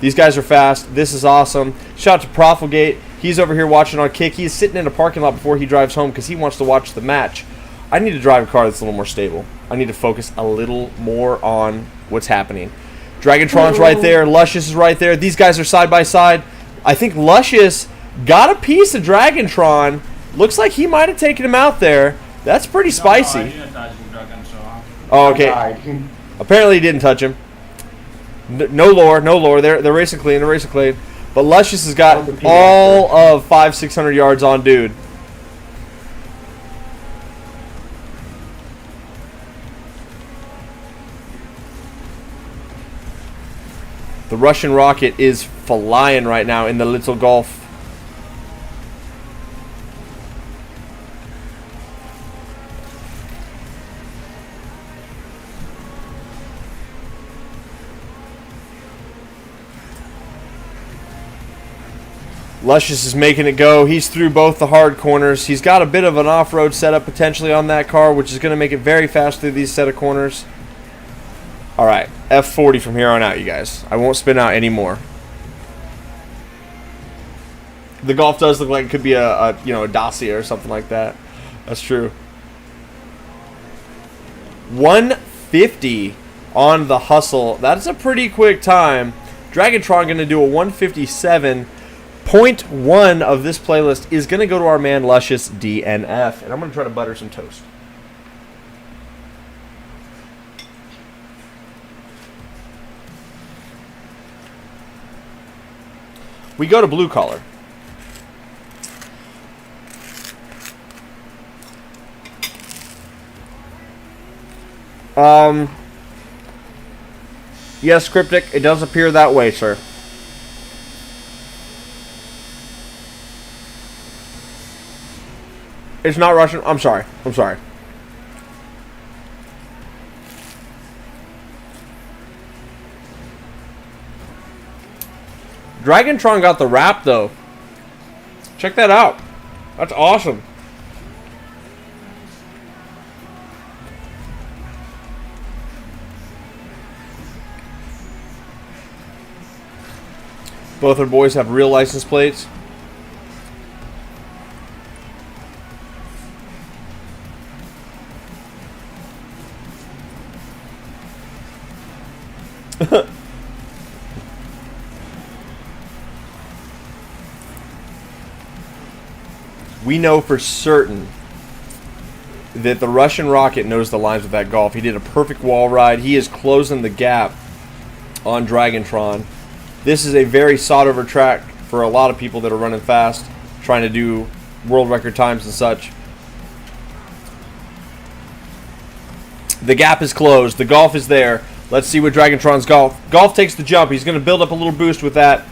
[SPEAKER 1] these guys are fast. This is awesome. Shout out to Profligate. He's over here watching on Kick. He's sitting in a parking lot before he drives home because he wants to watch the match. I need to drive a car that's a little more stable. I need to focus a little more on what's happening. Dragantron's right there. Luscious is right there. These guys are side by side. I think Luscious got a piece of Dragantron. Looks like he might have taken him out there. That's pretty spicy.
[SPEAKER 12] No, I didn't touch Dragantron.
[SPEAKER 1] Oh, okay. Apparently he didn't touch him. No lore, no lore. They're racing clean. They're racing clean. But Luscious has got all of 500-600 yards on dude. The Russian Rocket is flying right now in the little Golf. Luscious is making it go. He's through both the hard corners. He's got a bit of an off-road setup potentially on that car, which is going to make it very fast through these set of corners. All right, F40 from here on out, you guys. I won't spin out anymore. The Golf does look like it could be a Dacia or something like that. That's true. 150 on the hustle. That's a pretty quick time. Dragantron going to do a 157. Point 1 of this playlist is going to go to our man Luscious DNF. And I'm going to try to butter some toast. We go to blue color. Yes, Cryptic, it does appear that way, sir. It's not Russian. I'm sorry. I'm sorry. Dragontron got the wrap, though. Check that out. That's awesome. Both our boys have real license plates. We know for certain that the Russian Rocket knows the lines with that golf. He did a perfect wall ride. He is closing the gap on Dragontron. This is a very sought-over track for a lot of people that are running fast, trying to do world record times and such. The gap is closed. The golf is there. Let's see what Dragontron's golf. Golf takes the jump. He's going to build up a little boost with that.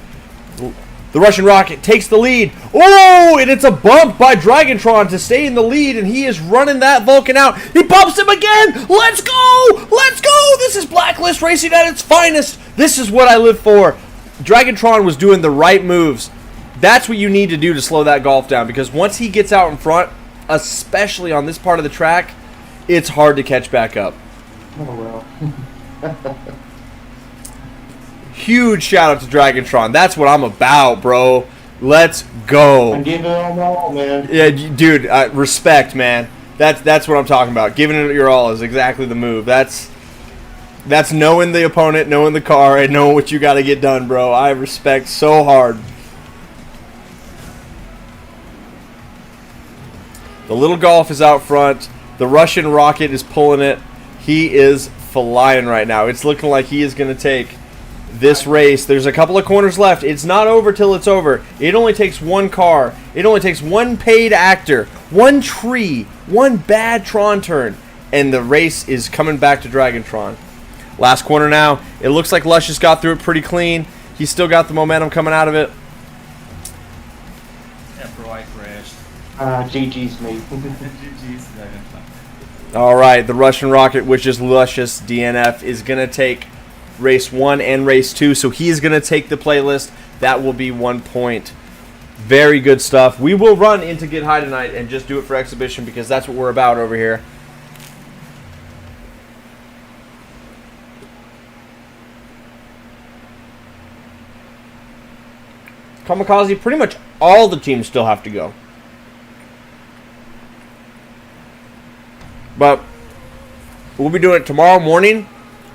[SPEAKER 1] The Russian Rocket takes the lead. Oh, and it's a bump by Dragontron to stay in the lead, and he is running that Vulcan out. He bumps him again. Let's go. Let's go. This is Blacklist Racing at its finest. This is what I live for. Dragontron was doing the right moves. That's what you need to do to slow that golf down, because once he gets out in front, especially on this part of the track, it's hard to catch back up.
[SPEAKER 9] Oh, well.
[SPEAKER 1] Huge shout out to Dragontron. That's what I'm about, bro. Let's go.
[SPEAKER 9] I'm giving it all, man.
[SPEAKER 1] Yeah, dude, respect, man. That's what I'm talking about. Giving it your all is exactly the move. That's knowing the opponent, knowing the car, and knowing what you got to get done, bro. I respect so hard. The little golf is out front. The Russian Rocket is pulling it. He is flying right now. It's looking like he is going to take this race. There's a couple of corners left. It's not over till it's over. It only takes one car. It only takes one paid actor, one tree, one bad Tron turn, and the race is coming back to Dragontron. Last corner now. It looks like Luscious got through it pretty clean. He's still got the momentum coming out of it.
[SPEAKER 12] Yeah, bro, I crashed.
[SPEAKER 9] GG's, mate.
[SPEAKER 12] GG's, Dragontron.
[SPEAKER 1] All right, the Russian Rocket, which is Luscious DNF, is going to take race 1 and race 2, so he's going to take the playlist. That will be 1 point. Very good stuff. We will run into Get High tonight and just do it for exhibition, because that's what we're about over here. Kamikaze, pretty much all the teams still have to go. But we'll be doing it tomorrow morning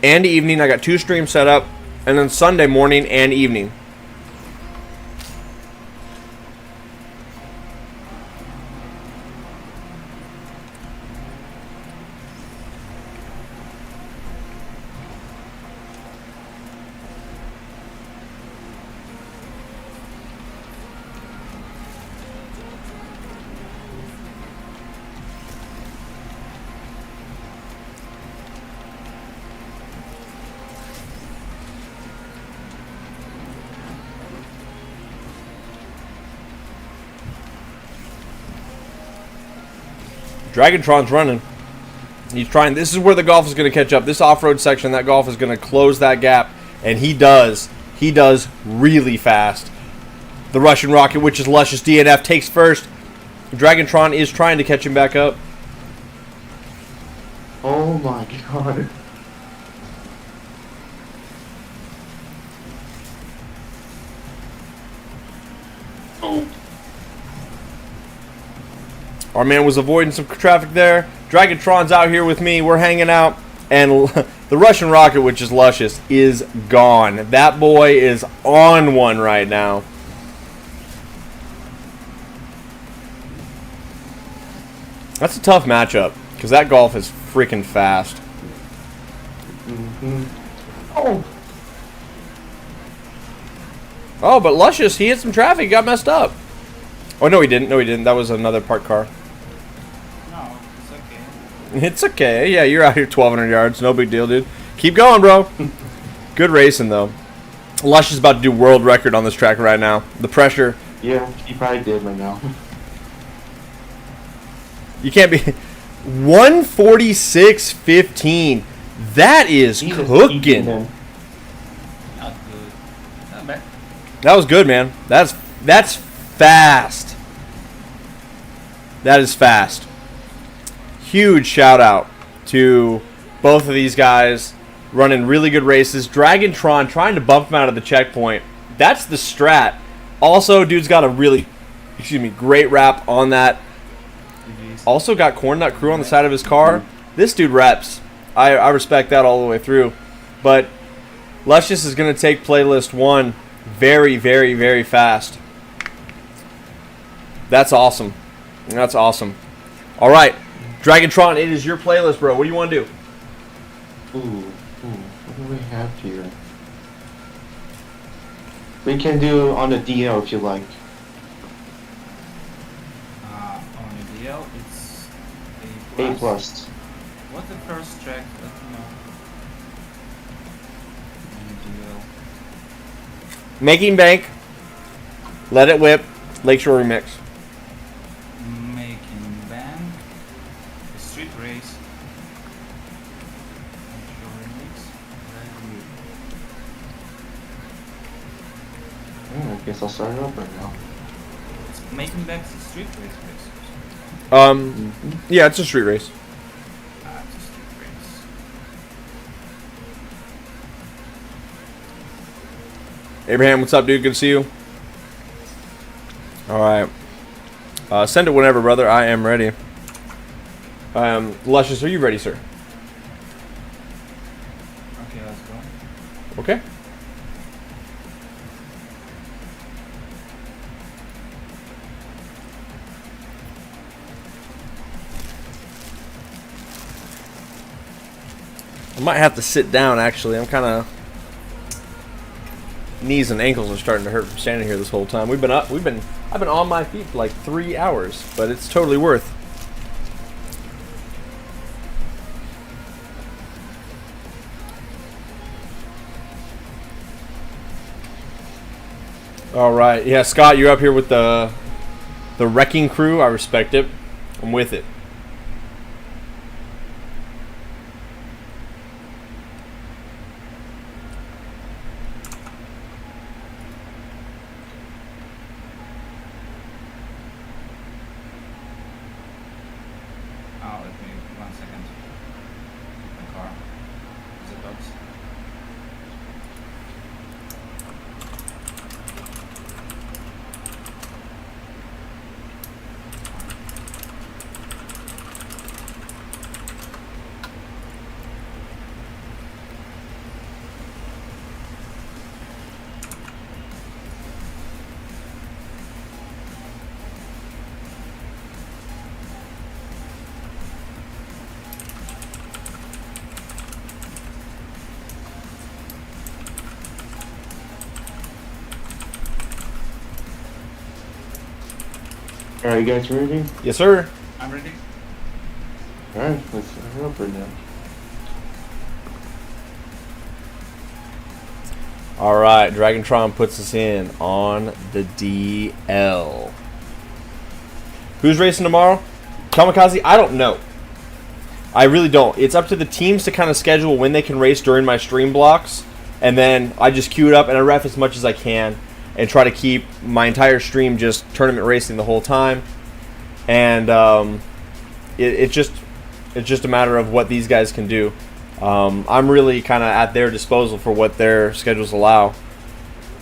[SPEAKER 1] and evening. I got 2 streams set up, and then Sunday morning and evening. Dragontron's running. He's trying. This is where the golf is going to catch up. This off-road section, that golf is going to close that gap, and he does. He does really fast. The Russian Rocket, which is Luscious DNF, takes first. Dragontron is trying to catch him back up.
[SPEAKER 9] Oh my god.
[SPEAKER 1] Our man was avoiding some traffic there. Dragontron's out here with me. We're hanging out. And the Russian Rocket, which is Luscious, is gone. That boy is on one right now. That's a tough matchup, because that golf is freaking fast.
[SPEAKER 9] Mm-hmm. Oh.
[SPEAKER 1] Oh, but Luscious, he hit some traffic. He got messed up. Oh, no, he didn't. No, he didn't. That was another parked car.
[SPEAKER 12] No, it's okay.
[SPEAKER 1] It's okay. Yeah, you're out here 1,200 yards. No big deal, dude. Keep going, bro. Good racing, though. Lush is about to do world record on this track right now. The pressure.
[SPEAKER 3] Yeah, he probably did right now.
[SPEAKER 1] You can't be 146.15. That is cooking.
[SPEAKER 12] Not good. Not bad.
[SPEAKER 1] That was good, man. That's fast. That is fast. Huge shout out to both of these guys running really good races. Dragontron trying to bump him out of the checkpoint. That's the strat. Also, dude's got a really, great wrap on that. Also got cornnutCrew on the side of his car. This dude reps. I respect that all the way through. But Luscious is going to take playlist 1 very, very, very fast. That's awesome. That's awesome. All right, Dragontron, it is your playlist, bro. What do you want to do?
[SPEAKER 3] What do we have here? We can do on the DL if you like.
[SPEAKER 12] On the DL, it's
[SPEAKER 3] A plus.
[SPEAKER 12] What's the first track? Let me know. On the DL.
[SPEAKER 1] Making Bank, Let It Whip, Lakeshore Remix.
[SPEAKER 12] Making Bank. Street Race. Lakeshore Remix.
[SPEAKER 3] I guess I'll start it up right now.
[SPEAKER 12] It's Making Bank is a street race.
[SPEAKER 1] Yeah, it's a street race.
[SPEAKER 12] It's a street race.
[SPEAKER 1] Abraham, what's up, dude? Good to see you. All right. Send it whenever, brother. I am ready. Luscious, are you ready, sir?
[SPEAKER 12] Okay, let's go.
[SPEAKER 1] Okay. I might have to sit down, actually. I'm kind of... Knees and ankles are starting to hurt from standing here this whole time. I've been on my feet for like 3 hours, but it's totally worth. All right. Yeah, Scott, you're up here with the wrecking crew. I respect it. I'm with it.
[SPEAKER 12] Oh, let me 1 second. My car. Is it dogs?
[SPEAKER 3] Alright, you guys ready?
[SPEAKER 1] Yes, sir.
[SPEAKER 12] I'm ready.
[SPEAKER 3] Alright, let's start it up right now.
[SPEAKER 1] All right, Dragontron puts us in on the DL. Who's racing tomorrow? Kamikaze? I don't know. I really don't. It's up to the teams to kind of schedule when they can race during my stream blocks, and then I just queue it up and I ref as much as I can and try to keep my entire stream just tournament racing the whole time. And it's just a matter of what these guys can do. I'm really kind of at their disposal for what their schedules allow.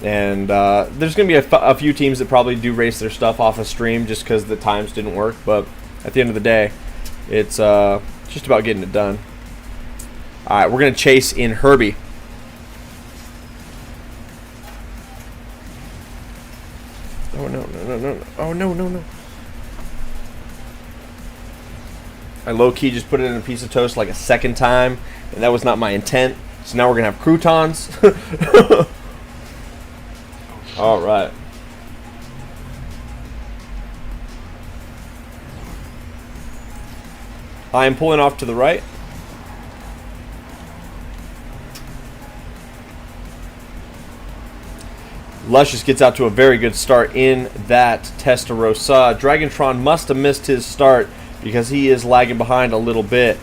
[SPEAKER 1] And there's going to be a few teams that probably do race their stuff off a stream just because the times didn't work. But at the end of the day, it's just about getting it done. All right, we're going to chase in Herbie. Oh, no. Oh, no. I low-key just put it in a piece of toast like a second time, and that was not my intent. So now we're going to have croutons. All right. I am pulling off to the right. Luscious gets out to a very good start in that Testarossa. Dragantron must have missed his start because he is lagging behind a little bit.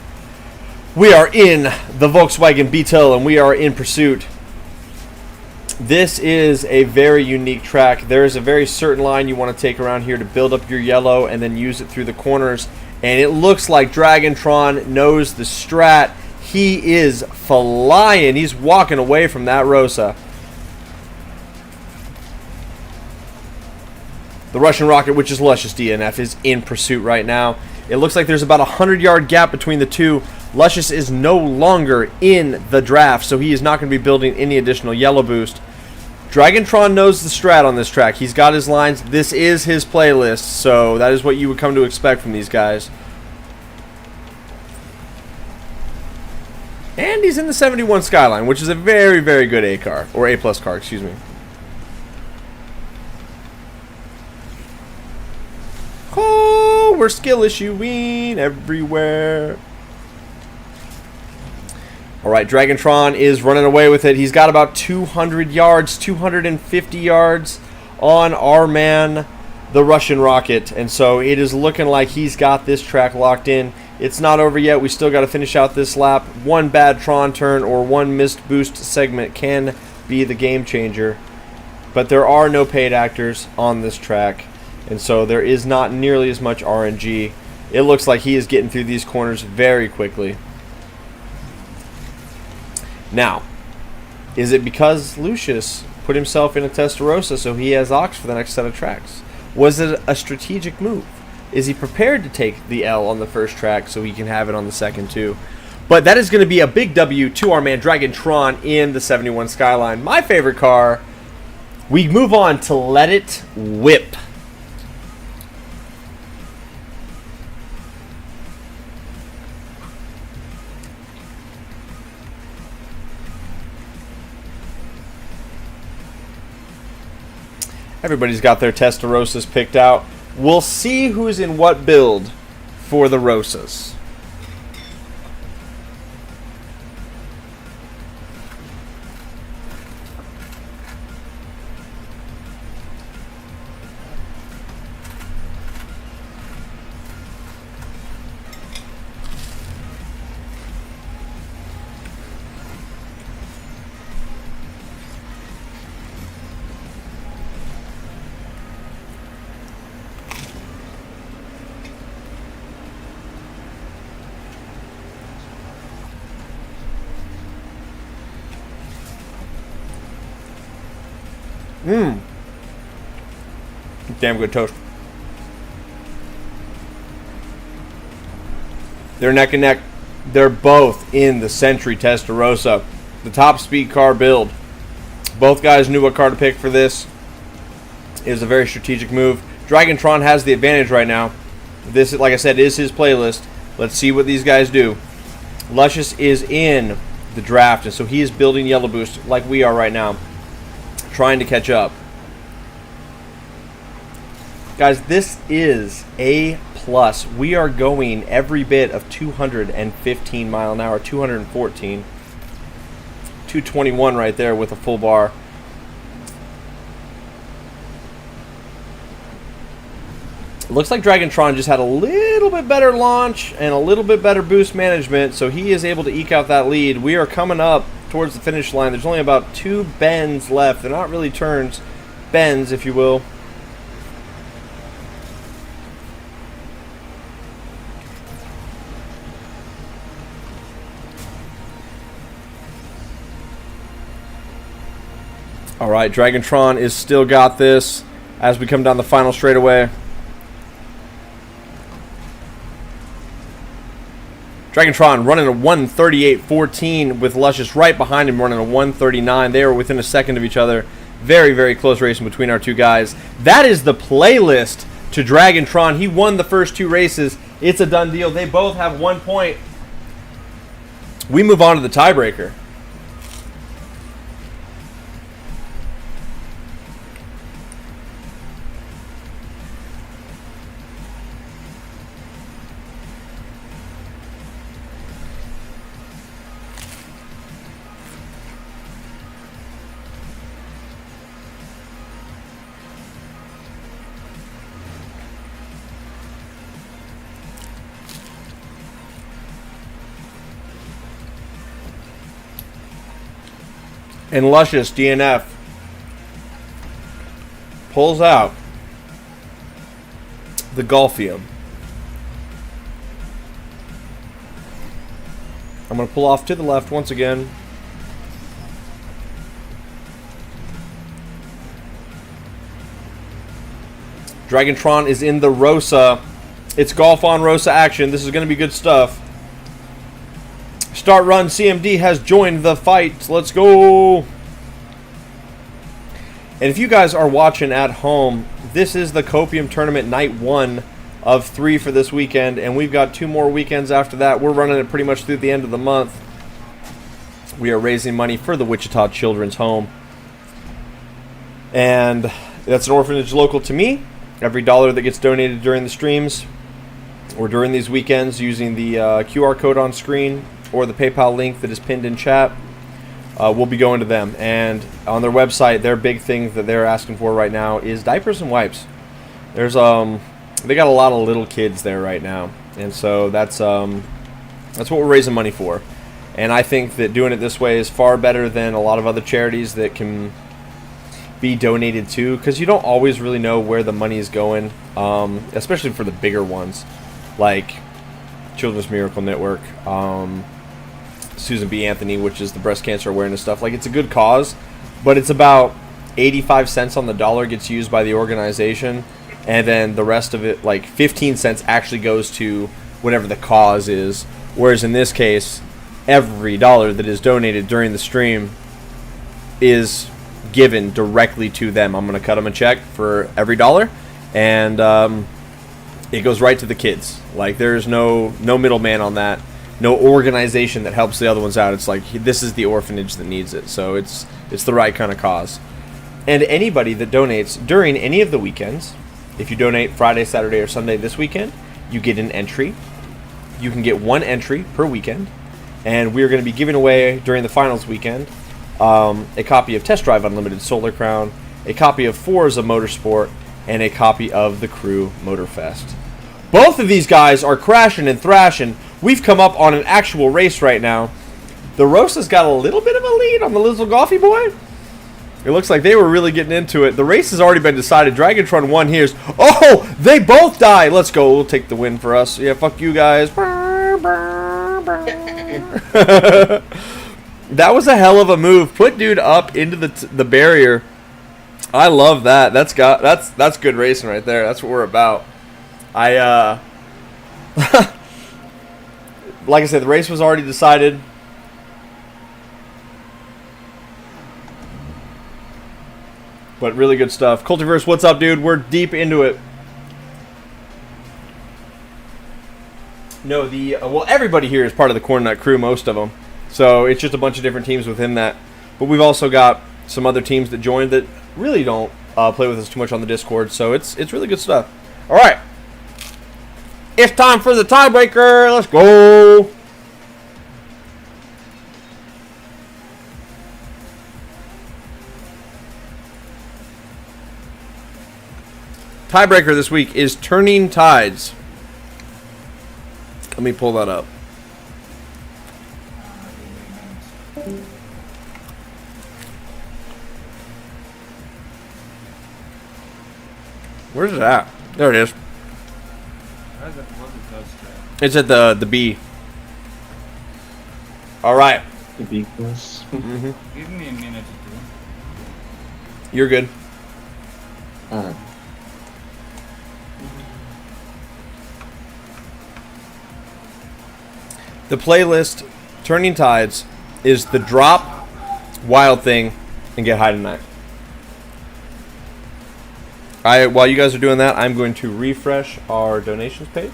[SPEAKER 1] We are in the Volkswagen Beetle and we are in pursuit. This is a very unique track. There is a very certain line you want to take around here to build up your yellow and then use it through the corners. And it looks like Dragantron knows the strat. He is flying. He's walking away from that Rosa. The Russian Rocket, which is Luscious DNF, is in pursuit right now. It looks like there's about a 100-yard gap between the two. Luscious is no longer in the draft, so he is not going to be building any additional yellow boost. Dragantron knows the strat on this track. He's got his lines. This is his playlist, so that is what you would come to expect from these guys. And he's in the 71 Skyline, which is a very, very good A car, or A+ car, excuse me. Oh, we're skill issuing everywhere. All right, Dragantron is running away with it. He's got about 200 yards, 250 yards on our man, the Russian Rocket. And so it is looking like he's got this track locked in. It's not over yet. We still got to finish out this lap. One bad Tron turn or one missed boost segment can be the game changer. But there are no paid actors on this track. And so there is not nearly as much RNG. It looks like he is getting through these corners very quickly. Now, is it because Lucius put himself in a Testarossa so he has Ox for the next set of tracks? Was it a strategic move? Is he prepared to take the L on the first track so he can have it on the second too? But that is going to be a big W to our man Dragantron in the 71 Skyline. My favorite car. We move on to Let It Whip. Everybody's got their Testarossas picked out. We'll see who's in what build for the Rosas. Damn good toast. They're neck and neck. They're both in the Century Testarossa. The top speed car build. Both guys knew what car to pick for this. It was a very strategic move. Dragantron has the advantage right now. This, like I said, is his playlist. Let's see what these guys do. Luscious is in the draft, and so he is building yellow boost like we are right now. Trying to catch up. Guys, this is A+. We are going every bit of 215 mile an hour, 214. 221 right there with a full bar. Looks like Dragantron just had a little bit better launch and a little bit better boost management, so he is able to eke out that lead. We are coming up towards the finish line. There's only about 2 bends left. They're not really turns, bends, if you will. All right, Dragantron is still got this as we come down the final straightaway. Dragantron running a 1:38.14 with Luscious right behind him running a 1:39. They are within a second of each other. Very, very close racing between our two guys. That is the playlist to Dragantron. He won the first 2 races. It's a done deal. They both have 1 point. We move on to the tiebreaker. And Luscious DNF pulls out the Golfium. I'm going to pull off to the left once again. Dragontron is in the Rosa. It's Golf on Rosa action. This is going to be good stuff. Start Run CMD has joined the fight. Let's go. And if you guys are watching at home, this is the Copium Tournament night 1 of 3 for this weekend, and we've got 2 more weekends after that. We're running it pretty much through the end of the month. We are raising money for the Wichita Children's Home, and that's an orphanage local to me. Every dollar that gets donated during the streams or during these weekends using the QR code on screen or the PayPal link that is pinned in chat will be going to them. And on their website, their big thing that they're asking for right now is diapers and wipes. There's they got a lot of little kids there right now, and so that's what we're raising money for. And I think that doing it this way is far better than a lot of other charities that can be donated to, because you don't always really know where the money is going, especially for the bigger ones like Children's Miracle Network, Susan B. Anthony, which is the breast cancer awareness stuff. Like, it's a good cause, but it's about 85 cents on the dollar gets used by the organization, and then the rest of it, like 15 cents, actually goes to whatever the cause is. Whereas in this case, every dollar that is donated during the stream is given directly to them. I'm going to cut them a check for every dollar, and it goes right to the kids. Like, there's no middleman on that, no organization that helps the other ones out. It's like, this is the orphanage that needs it, so it's the right kind of cause. And anybody that donates during any of the weekends, if you donate Friday, Saturday, or Sunday this weekend, you get an entry. You can get 1 entry per weekend, and we're going to be giving away during the finals weekend a copy of Test Drive Unlimited Solar Crown, a copy of Forza Motorsport, and a copy of the Crew Motorfest. Both of these guys are crashing and thrashing. We've come up on an actual race right now. The Rosa's got a little bit of a lead on the little Golfy boy. It looks like they were really getting into it. The race has already been decided. Dragontron won here. Oh, they both died. Let's go. We'll take the win for us. Yeah, fuck you guys. That was a hell of a move. Put dude up into the barrier. I love that. That's good racing right there. That's what we're about. Like I said, the race was already decided. But really good stuff. Cultiverse, what's up, dude? We're deep into it. No, well, everybody here is part of the Cornnut crew, most of them. So it's just a bunch of different teams within that. But we've also got some other teams that joined that really don't play with us too much on the Discord. So it's really good stuff. All right. It's time for the tiebreaker. Let's go. Tiebreaker this week is Turning Tides. Let me pull that up. Where's it at? There it is. It's at the B. All right.
[SPEAKER 3] The B plus.
[SPEAKER 12] Give me a minute or 2.
[SPEAKER 1] You're good.
[SPEAKER 3] Alright.
[SPEAKER 1] The playlist, Turning Tides, is the Drop, Wild Thing, and Get High Tonight. While you guys are doing that, I'm going to refresh our donations page.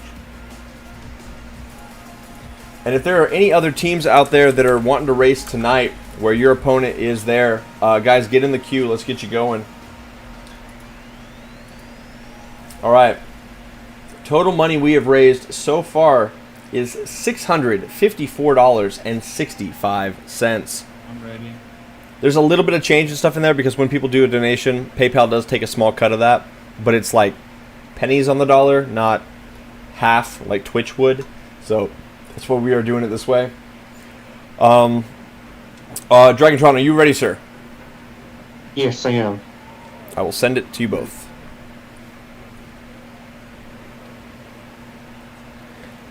[SPEAKER 1] And if there are any other teams out there that are wanting to race tonight where your opponent is there, guys, get in the queue. Let's get you going. All right. Total money we have raised so far is $654.65.
[SPEAKER 12] I'm ready.
[SPEAKER 1] There's a little bit of change and stuff in there because when people do a donation, PayPal does take a small cut of that, but it's like pennies on the dollar, not half like Twitch would. So that's why we are doing it this way. Dragontron, are you ready, sir?
[SPEAKER 9] Yes, I am.
[SPEAKER 1] I will send it to you both.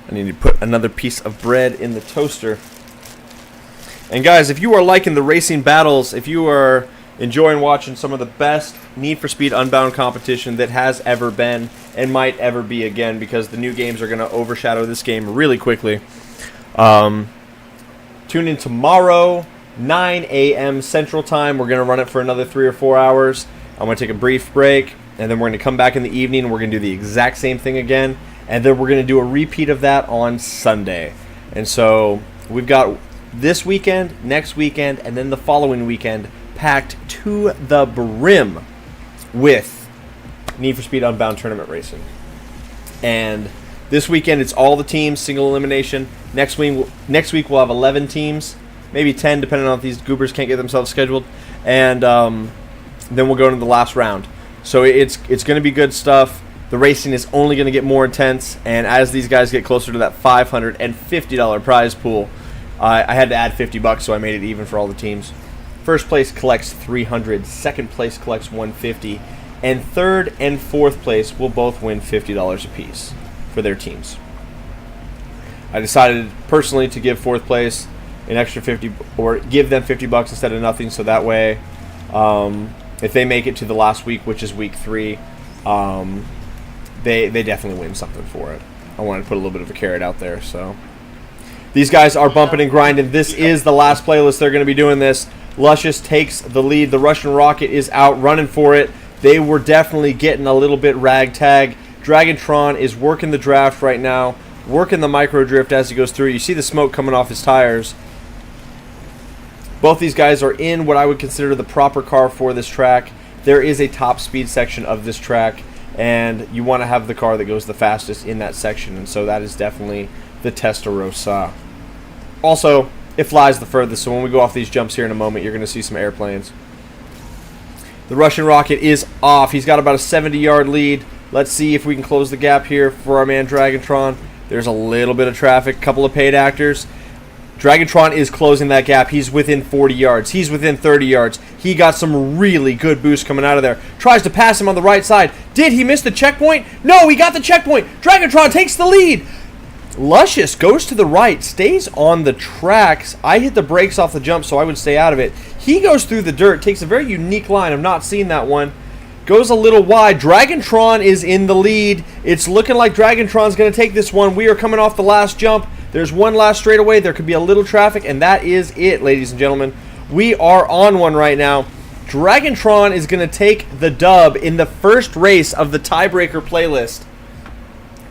[SPEAKER 1] I need to put another piece of bread in the toaster. And guys, if you are liking the racing battles, if you are enjoying watching some of the best Need for Speed Unbound competition that has ever been and might ever be again, because the new games are going to overshadow this game really quickly, tune in tomorrow, 9 a.m. Central Time. We're going to run it for another 3 or 4 hours. I'm going to take a brief break, and then we're going to come back in the evening, and we're going to do the exact same thing again, and then we're going to do a repeat of that on Sunday. And so we've got this weekend, next weekend, and then the following weekend packed to the brim with Need for Speed Unbound tournament racing. And this weekend it's all the teams, single elimination. Next week we'll have 11 teams, maybe 10 depending on if these goobers can't get themselves scheduled. And then we'll go into the last round. So it's going to be good stuff. The racing is only going to get more intense, and as these guys get closer to that $550 prize pool, I had to add $50, so I made it even for all the teams. First place collects $300, second place collects $150, and third and fourth place will both win $50 apiece for their teams. I decided personally to give fourth place an extra 50, or give them $50 instead of nothing, so that way, if they make it to the last week, which is week 3, they definitely win something for it. I wanted to put a little bit of a carrot out there, so. These guys are bumping and grinding. This is the last playlist they're going to be doing this. Luscious takes the lead. The Russian Rocket is out running for it. They were definitely getting a little bit ragtag. Dragontron is working the draft right now, working the micro drift as he goes through. You see the smoke coming off his tires. Both these guys are in what I would consider the proper car for this track. There is a top speed section of this track, and you want to have the car that goes the fastest in that section, and so that is definitely the Testarossa. Also, it flies the furthest, so when we go off these jumps here in a moment, you're going to see some airplanes. The Russian Rocket is off. He's got about a 70-yard lead. Let's see if we can close the gap here for our man Dragontron. There's a little bit of traffic, a couple of paid actors. Dragontron is closing that gap. He's within 40 yards. He's within 30 yards. He got some really good boost coming out of there. Tries to pass him on the right side. Did he miss the checkpoint? No, he got the checkpoint. Dragontron takes the lead. Luscious goes to the right, stays on the tracks. I hit the brakes off the jump, so I would stay out of it. He goes through the dirt, takes a very unique line. I've not seen that one. Goes a little wide. Dragontron is in the lead. It's looking like Dragontron's going to take this one. We are coming off the last jump. There's one last straightaway. There could be a little traffic, and that is it, ladies and gentlemen. We are on one right now. Dragontron is going to take the dub in the first race of the tiebreaker playlist.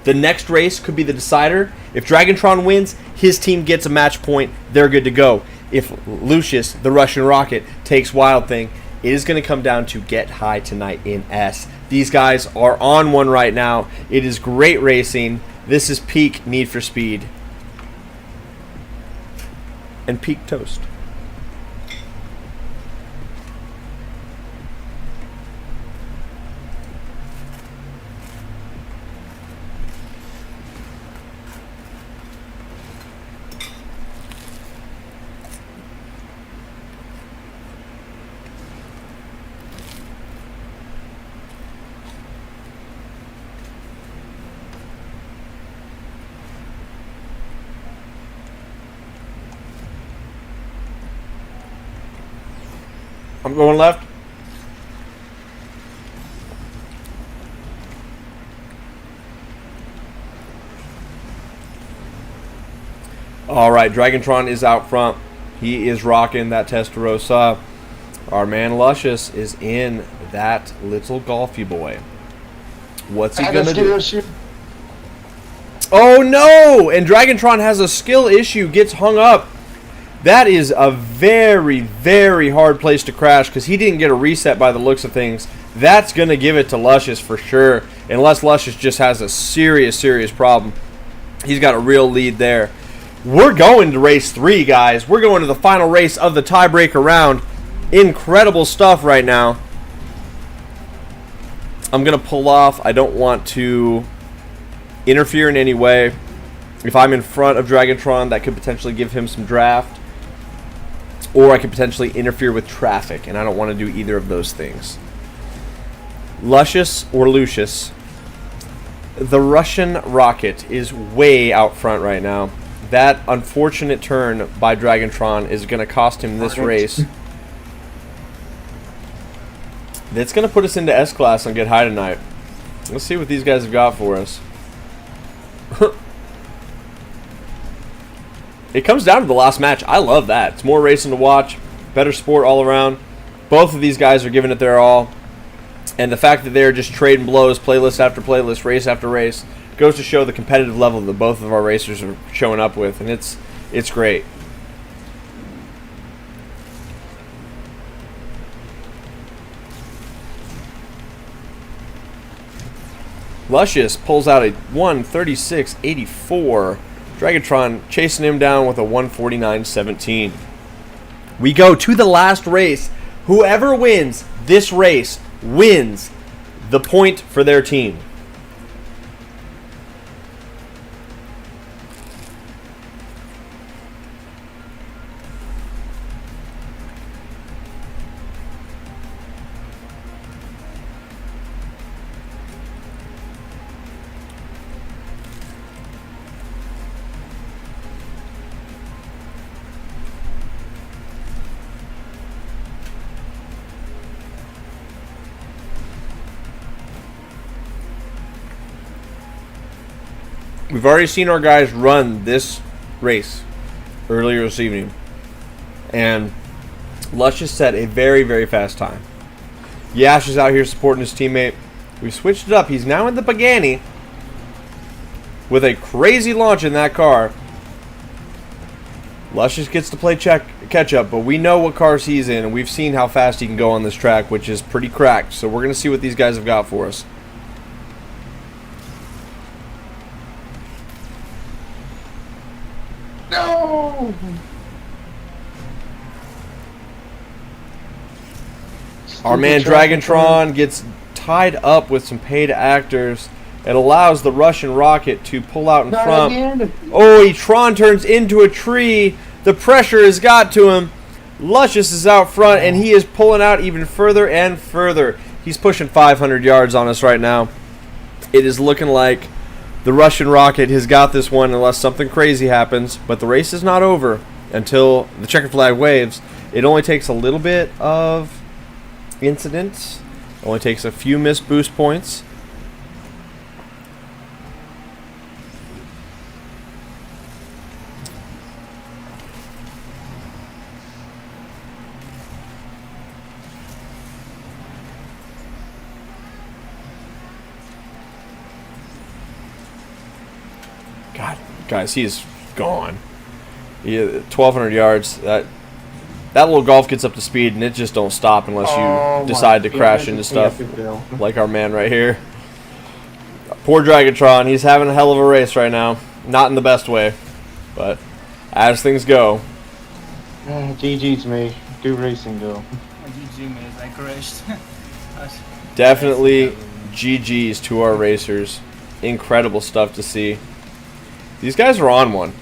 [SPEAKER 1] The next race could be the decider. If Dragontron wins, his team gets a match point. They're good to go. If Lucius, the Russian Rocket, takes Wild Thing, it is going to come down to get high tonight in S. These guys are on one right now. It is great racing. This is peak Need for Speed. And peak toast. I'm going left. All right, Dragontron is out front. He is rocking that Testarossa. Our man Luscious is in that little golfy boy. What's he gonna do? Oh no! And Dragontron has a skill issue, gets hung up. That is a very, very hard place to crash because he didn't get a reset by the looks of things. That's going to give it to Luscious for sure, unless Luscious just has a serious, serious problem. He's got a real lead there. We're going to race 3, guys. We're going to the final race of the tiebreaker round. Incredible stuff right now. I'm going to pull off. I don't want to interfere in any way. If I'm in front of Dragontron, that could potentially give him some draft. or I could potentially interfere with traffic, and I don't want to do either of those things. Luscious or Lucius, the Russian rocket is way out front right now. That unfortunate turn by Dragontron is going to cost him this race. That's going to put us into S-Class on Get High tonight. Let's see what these guys have got for us. It comes down to the last match. I love that. It's more racing to watch, better sport all around. Both of these guys are giving it their all. And the fact that they're just trading blows, playlist after playlist, race after race, goes to show the competitive level that both of our racers are showing up with. And it's great. Luscious pulls out a 1:36.84. Dragontron chasing him down with a 1:49.17. We go to the last race. Whoever wins this race wins the point for their team. We've already seen our guys run this race earlier this evening. And Luscious set a very, very fast time. Yash is out here supporting his teammate. We switched it up. He's now in the Pagani with a crazy launch in that car. Luscious gets to play catch up, but we know what cars he's in, and we've seen how fast he can go on this track, which is pretty cracked. So we're going to see what these guys have got for us.
[SPEAKER 3] No!
[SPEAKER 1] Our man Dragontron gets tied up with some paid actors. It allows the Russian rocket to pull out in front. Oh, Tron turns into a tree. The pressure has got to him. Luscious is out front, and he is pulling out even further and further. He's pushing 500 yards on us right now. It is looking like the Russian rocket has got this one unless something crazy happens. But the race is not over until the checkered flag waves. It only takes a little bit of incidents. It only takes a few missed boost points. God, guys, he is gone. 1,200 yards. That little golf gets up to speed, and it just don't stop unless you decide to crash into stuff, like our man right here. Poor Dragontron. He's having a hell of a race right now. Not in the best way, but as things go.
[SPEAKER 9] GG's me. Good racing, though.
[SPEAKER 12] GG, man. I crashed.
[SPEAKER 1] Definitely GG's to our racers. Incredible stuff to see. These guys are on one.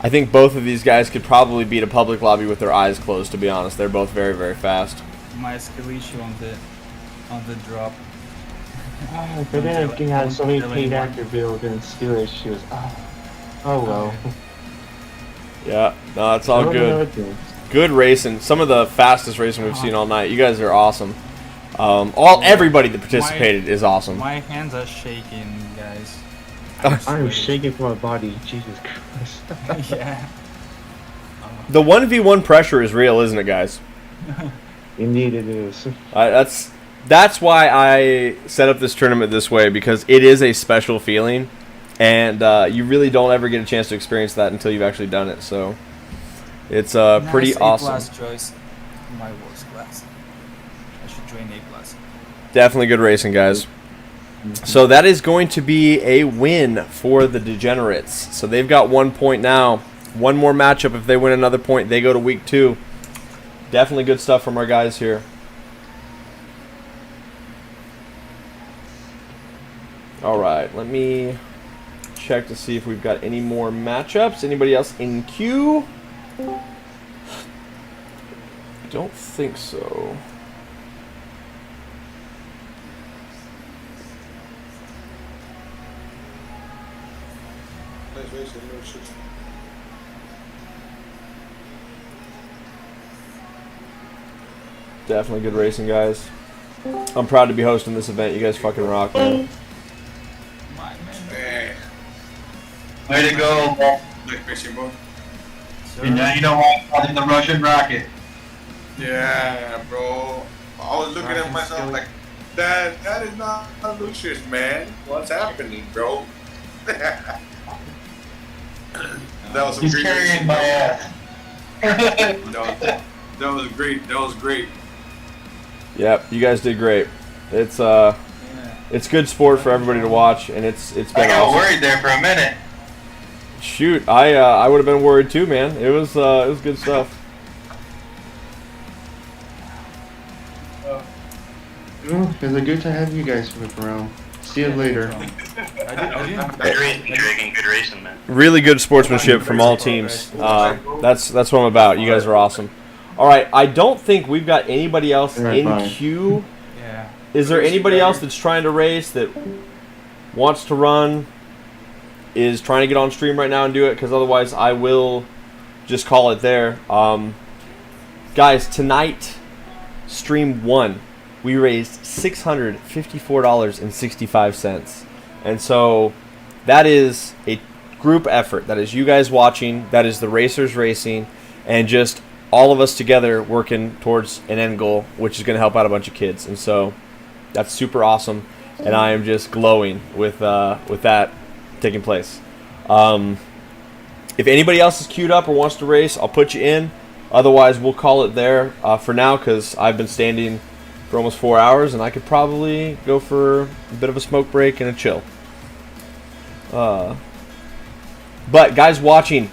[SPEAKER 1] I think both of these guys could probably beat a public lobby with their eyes closed, to be honest. They're both very, very fast.
[SPEAKER 12] My skill issue on the drop.
[SPEAKER 9] But then I had so many paid actor build and skill issues. Oh well.
[SPEAKER 1] Yeah, no, it's all good. Good racing. Some of the fastest racing we've seen all night. You guys are awesome. Everybody that participated is awesome.
[SPEAKER 12] My hands are shaking, guys.
[SPEAKER 9] I'm shaking from my body. Jesus Christ.
[SPEAKER 12] Yeah.
[SPEAKER 1] The 1v1 pressure is real, isn't it, guys?
[SPEAKER 9] Indeed it is.
[SPEAKER 1] That's why I set up this tournament this way, because it is a special feeling, and you really don't ever get a chance to experience that until you've actually done it. So it's pretty awesome.
[SPEAKER 12] A+ choice. My worst class. I should join A+.
[SPEAKER 1] Definitely good racing, guys. So that is going to be a win for the Degenerates. So they've got 1 point now. One more matchup. If they win another point, they go to week 2. Definitely good stuff from our guys here. All right, let me check to see if we've got any more matchups. Anybody else in queue? Don't think so. Definitely good racing, guys. I'm proud to be hosting this event. You guys fucking rock, man.
[SPEAKER 13] Way to go, Paul. And now you know why I called him the Russian rocket.
[SPEAKER 14] Yeah, bro. I was looking at myself like, that is not Lucius, man. What's happening, bro? That was some
[SPEAKER 13] He's
[SPEAKER 14] great
[SPEAKER 13] carrying my ass.
[SPEAKER 14] that was great. That was great.
[SPEAKER 1] Yep, you guys did great. It's good sport for everybody to watch, and it's been
[SPEAKER 13] I got
[SPEAKER 1] awesome.
[SPEAKER 13] worried there for a minute.
[SPEAKER 1] Shoot, I would have been worried too, man. It was good stuff.
[SPEAKER 9] Well, it was a good to have you guys whip around. See you later.
[SPEAKER 10] Good racing, Dragon. Good racing, man.
[SPEAKER 1] Really good sportsmanship from all teams. That's what I'm about. You guys are awesome. All right, I don't think we've got anybody else in queue.
[SPEAKER 12] Yeah.
[SPEAKER 1] Is there anybody else that's trying to race that wants to run, is trying to get on stream right now and do it? Because otherwise I will just call it there. Guys, tonight, stream 1, we raised $654.65. And so that is a group effort. That is you guys watching. That is the racers racing. And just all of us together working towards an end goal, which is going to help out a bunch of kids. And so that's super awesome. And I am just glowing with that taking place. If anybody else is queued up or wants to race, I'll put you in. Otherwise, we'll call it there for now, because I've been standing for almost 4 hours, and I could probably go for a bit of a smoke break and a chill. But guys watching,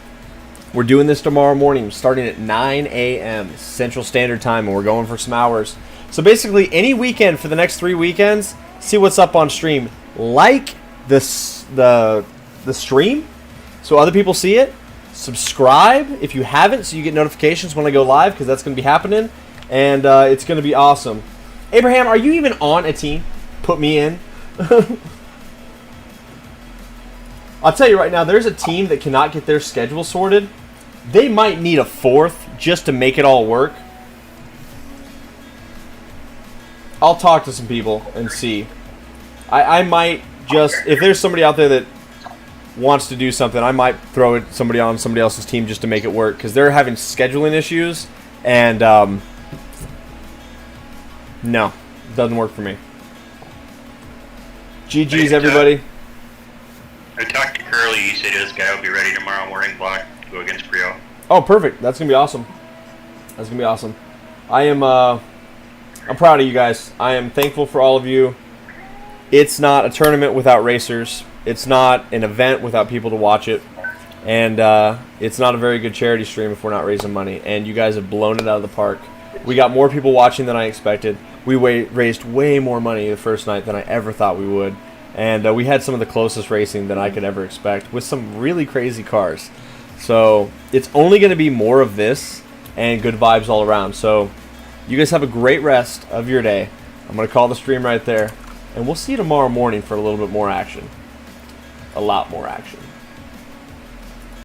[SPEAKER 1] we're doing this tomorrow morning, starting at 9 a.m. Central Standard Time, and we're going for some hours. So basically, any weekend for the next 3 weekends, see what's up on stream. Like the stream, so other people see it. Subscribe if you haven't, so you get notifications when I go live, because that's going to be happening, and it's going to be awesome. Abraham, are you even on a team? Put me in. I'll tell you right now, there's a team that cannot get their schedule sorted. They might need a 4th just to make it all work. I'll talk to some people and see. I might just, if there's somebody out there that wants to do something, I might throw it somebody on somebody else's team just to make it work, because they're having scheduling issues, and no, doesn't work for me. GG's, everybody.
[SPEAKER 10] I talked to Curly. He said this guy will be ready tomorrow morning block to go against Brio.
[SPEAKER 1] Oh, perfect. That's gonna be awesome. That's gonna be awesome. I'm proud of you guys. I am thankful for all of you. It's not a tournament without racers. It's not an event without people to watch it. And it's not a very good charity stream if we're not raising money. And you guys have blown it out of the park. We got more people watching than I expected. We raised way more money the first night than I ever thought we would. And we had some of the closest racing than I could ever expect, with some really crazy cars. So it's only going to be more of this and good vibes all around. So you guys have a great rest of your day. I'm going to call the stream right there. And we'll see you tomorrow morning for a little bit more action. A lot more action.